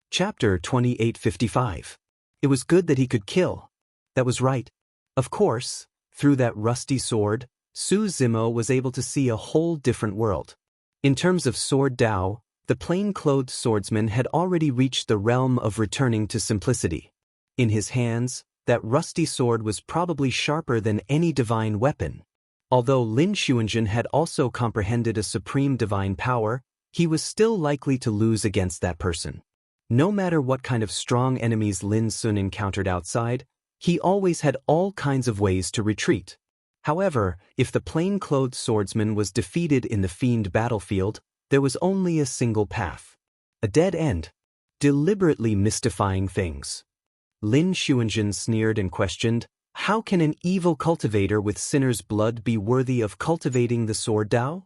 Chapter 2855. It was good that he could kill. That was right. Of course, through that rusty sword, Su Zimo was able to see a whole different world. In terms of sword Dao, the plain-clothed swordsman had already reached the realm of returning to simplicity. In his hands, that rusty sword was probably sharper than any divine weapon. Although Lin Xuanzhen had also comprehended a supreme divine power, he was still likely to lose against that person. No matter what kind of strong enemies Lin Sun encountered outside, he always had all kinds of ways to retreat. However, if the plain-clothed swordsman was defeated in the fiend battlefield, there was only a single path. A dead end. Deliberately mystifying things. Lin Xuanzhen sneered and questioned, "How can an evil cultivator with sinner's blood be worthy of cultivating the sword Dao?"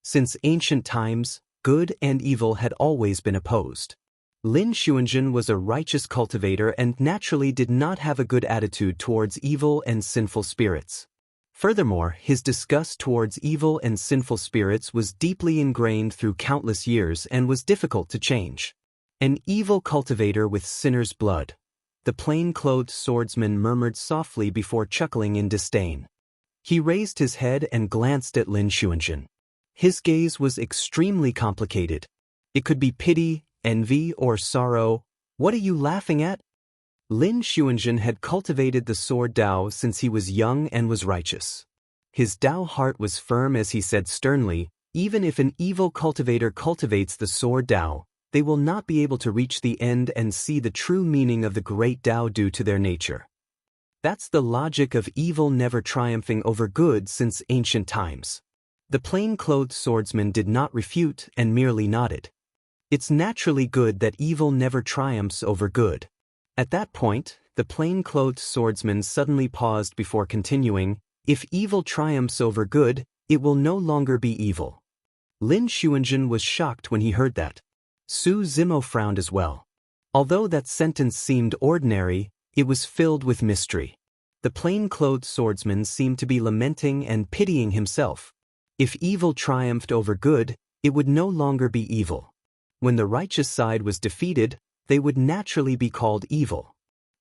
Since ancient times, good and evil had always been opposed. Lin Xuanzhen was a righteous cultivator and naturally did not have a good attitude towards evil and sinful spirits. Furthermore, his disgust towards evil and sinful spirits was deeply ingrained through countless years and was difficult to change. An evil cultivator with sinner's blood. The plain-clothed swordsman murmured softly before chuckling in disdain. He raised his head and glanced at Lin Xuanzhen. His gaze was extremely complicated. It could be pity, envy, or sorrow. "What are you laughing at?" Lin Xuanzhen had cultivated the sword Dao since he was young and was righteous. His Dao heart was firm as he said sternly, "Even if an evil cultivator cultivates the sword Dao, they will not be able to reach the end and see the true meaning of the great Dao due to their nature." That's the logic of evil never triumphing over good since ancient times. The plain-clothed swordsman did not refute and merely nodded. It's naturally good that evil never triumphs over good. At that point, the plain-clothed swordsman suddenly paused before continuing, "If evil triumphs over good, it will no longer be evil." Lin Xuanzhen was shocked when he heard that. Su Zimo frowned as well. Although that sentence seemed ordinary, it was filled with mystery. The plain-clothed swordsman seemed to be lamenting and pitying himself. If evil triumphed over good, it would no longer be evil. When the righteous side was defeated, they would naturally be called evil.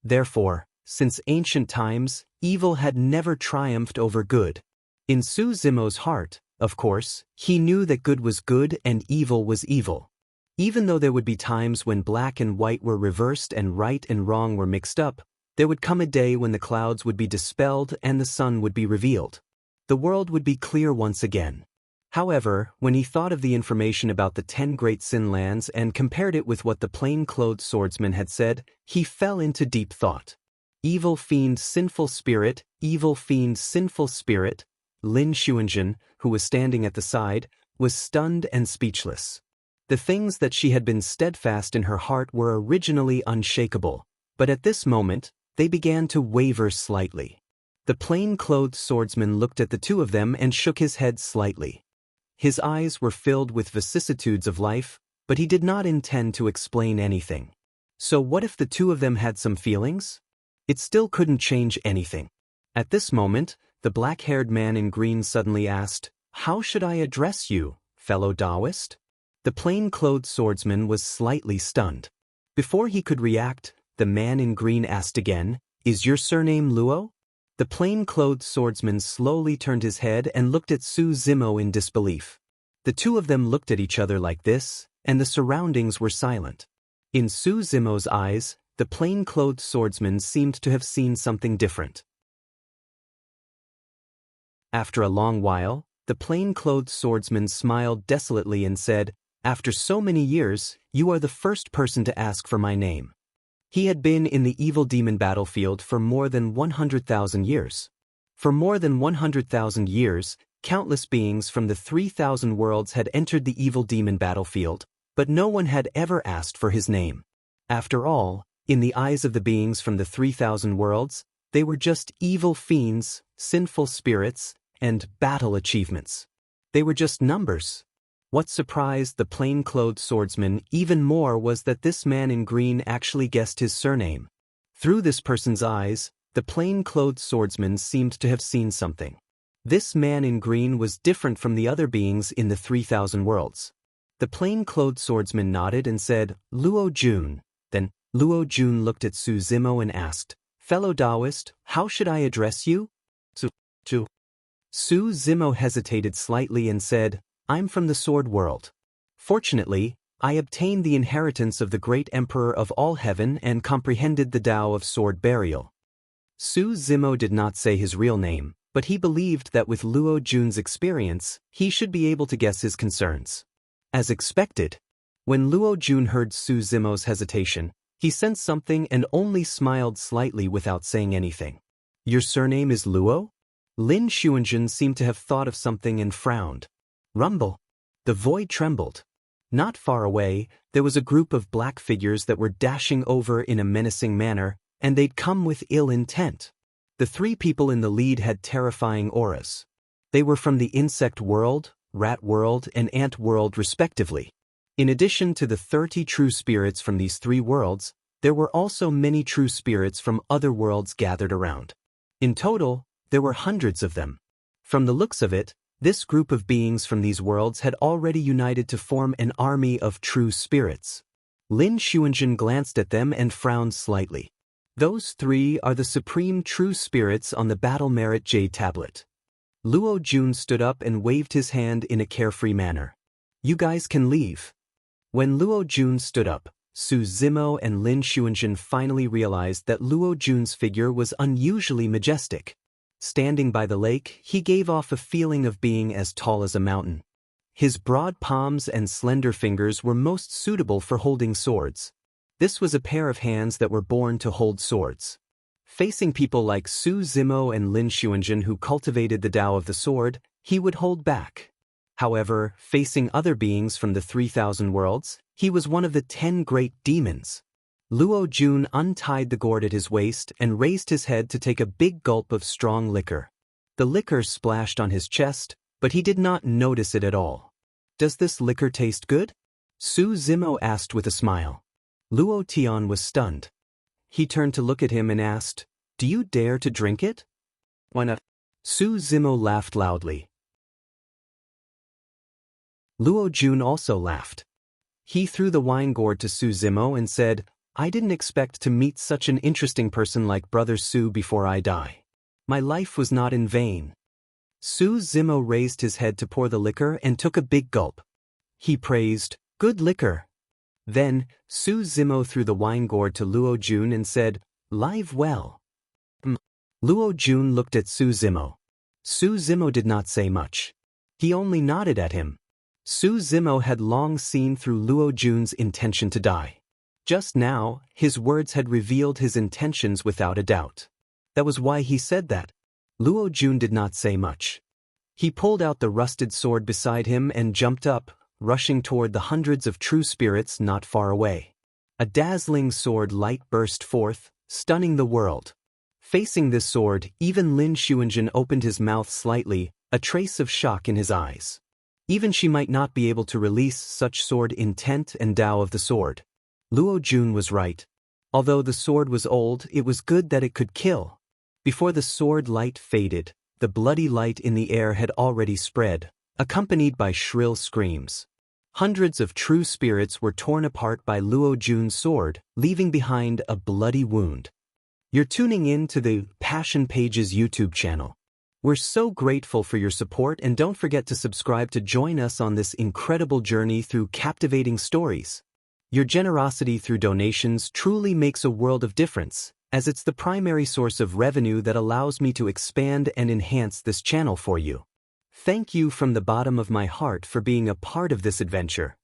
Therefore, since ancient times, evil had never triumphed over good. In Su Zimo's heart, of course, he knew that good was good and evil was evil. Even though there would be times when black and white were reversed and right and wrong were mixed up, there would come a day when the clouds would be dispelled and the sun would be revealed. The world would be clear once again. However, when he thought of the information about the 10 great sin lands and compared it with what the plain-clothed swordsman had said, he fell into deep thought. Evil fiend sinful spirit, evil fiend sinful spirit. Lin Xuanzhen, who was standing at the side, was stunned and speechless. The things that she had been steadfast in her heart were originally unshakable, but at this moment, they began to waver slightly. The plain-clothed swordsman looked at the two of them and shook his head slightly. His eyes were filled with vicissitudes of life, but he did not intend to explain anything. So what if the two of them had some feelings? It still couldn't change anything. At this moment, the black-haired man in green suddenly asked, "How should I address you, fellow Taoist?" The plain-clothed swordsman was slightly stunned. Before he could react, the man in green asked again, "Is your surname Luo?" The plain-clothed swordsman slowly turned his head and looked at Su Zimo in disbelief. The two of them looked at each other like this, and the surroundings were silent. In Su Zimo's eyes, the plain-clothed swordsman seemed to have seen something different. After a long while, the plain-clothed swordsman smiled desolately and said, After so many years, you are the first person to ask for my name. He had been in the evil demon battlefield for more than 100,000 years. For more than 100,000 years, countless beings from the 3,000 worlds had entered the evil demon battlefield, but no one had ever asked for his name. After all, in the eyes of the beings from the 3,000 worlds, they were just evil fiends, sinful spirits, and battle achievements. They were just numbers. What surprised the plain-clothed swordsman even more was that this man in green actually guessed his surname. Through this person's eyes, the plain-clothed swordsman seemed to have seen something. This man in green was different from the other beings in the 3,000 worlds. The plain-clothed swordsman nodded and said, "Luo Jun." Then, Luo Jun looked at Su Zimo and asked, "Fellow Taoist, how should I address you?" Su Zimo hesitated slightly and said, "I'm from the sword world. Fortunately, I obtained the inheritance of the great emperor of all heaven and comprehended the Tao of sword burial." Su Zimo did not say his real name, but he believed that with Luo Jun's experience, he should be able to guess his concerns. As expected, when Luo Jun heard Su Zimo's hesitation, he sensed something and only smiled slightly without saying anything. "Your surname is Luo?" Lin Xuanzhen seemed to have thought of something and frowned. Rumble. The void trembled. Not far away, there was a group of black figures that were dashing over in a menacing manner, and they'd come with ill intent. The three people in the lead had terrifying auras. They were from the insect world, rat world, and ant world respectively. In addition to the 30 true spirits from these three worlds, there were also many true spirits from other worlds gathered around. In total, there were hundreds of them. From the looks of it, this group of beings from these worlds had already united to form an army of true spirits. Lin Xuanzhen glanced at them and frowned slightly. Those three are the supreme true spirits on the battle merit jade tablet. Luo Jun stood up and waved his hand in a carefree manner. "You guys can leave." When Luo Jun stood up, Su Zimo and Lin Xuanzhen finally realized that Luo Jun's figure was unusually majestic. Standing by the lake, he gave off a feeling of being as tall as a mountain. His broad palms and slender fingers were most suitable for holding swords. This was a pair of hands that were born to hold swords. Facing people like Su Zimo and Lin Xuanzhen who cultivated the Tao of the sword, he would hold back. However, facing other beings from the 3,000 worlds, he was one of the 10 great demons. Luo Jun untied the gourd at his waist and raised his head to take a big gulp of strong liquor. The liquor splashed on his chest, but he did not notice it at all. "Does this liquor taste good?" Su Zimo asked with a smile. Luo Tian was stunned. He turned to look at him and asked, "Do you dare to drink it?" "Why not?" Su Zimo laughed loudly. Luo Jun also laughed. He threw the wine gourd to Su Zimo and said, "I didn't expect to meet such an interesting person like Brother Su before I die. My life was not in vain." Su Zimo raised his head to pour the liquor and took a big gulp. He praised, "Good liquor." Then, Su Zimo threw the wine gourd to Luo Jun and said, "Live well." Luo Jun looked at Su Zimo. Su Zimo did not say much. He only nodded at him. Su Zimo had long seen through Luo Jun's intention to die. Just now, his words had revealed his intentions without a doubt. That was why he said that. Luo Jun did not say much. He pulled out the rusted sword beside him and jumped up, rushing toward the hundreds of true spirits not far away. A dazzling sword light burst forth, stunning the world. Facing this sword, even Lin Xuanzhen opened his mouth slightly, a trace of shock in his eyes. Even she might not be able to release such sword intent and Tao of the sword. Luo Jun was right. Although the sword was old, it was good that it could kill. Before the sword light faded, the bloody light in the air had already spread, accompanied by shrill screams. Hundreds of true spirits were torn apart by Luo Jun's sword, leaving behind a bloody wound. You're tuning in to the Passion Pages YouTube channel. We're so grateful for your support, and don't forget to subscribe to join us on this incredible journey through captivating stories. Your generosity through donations truly makes a world of difference, as it's the primary source of revenue that allows me to expand and enhance this channel for you. Thank you from the bottom of my heart for being a part of this adventure.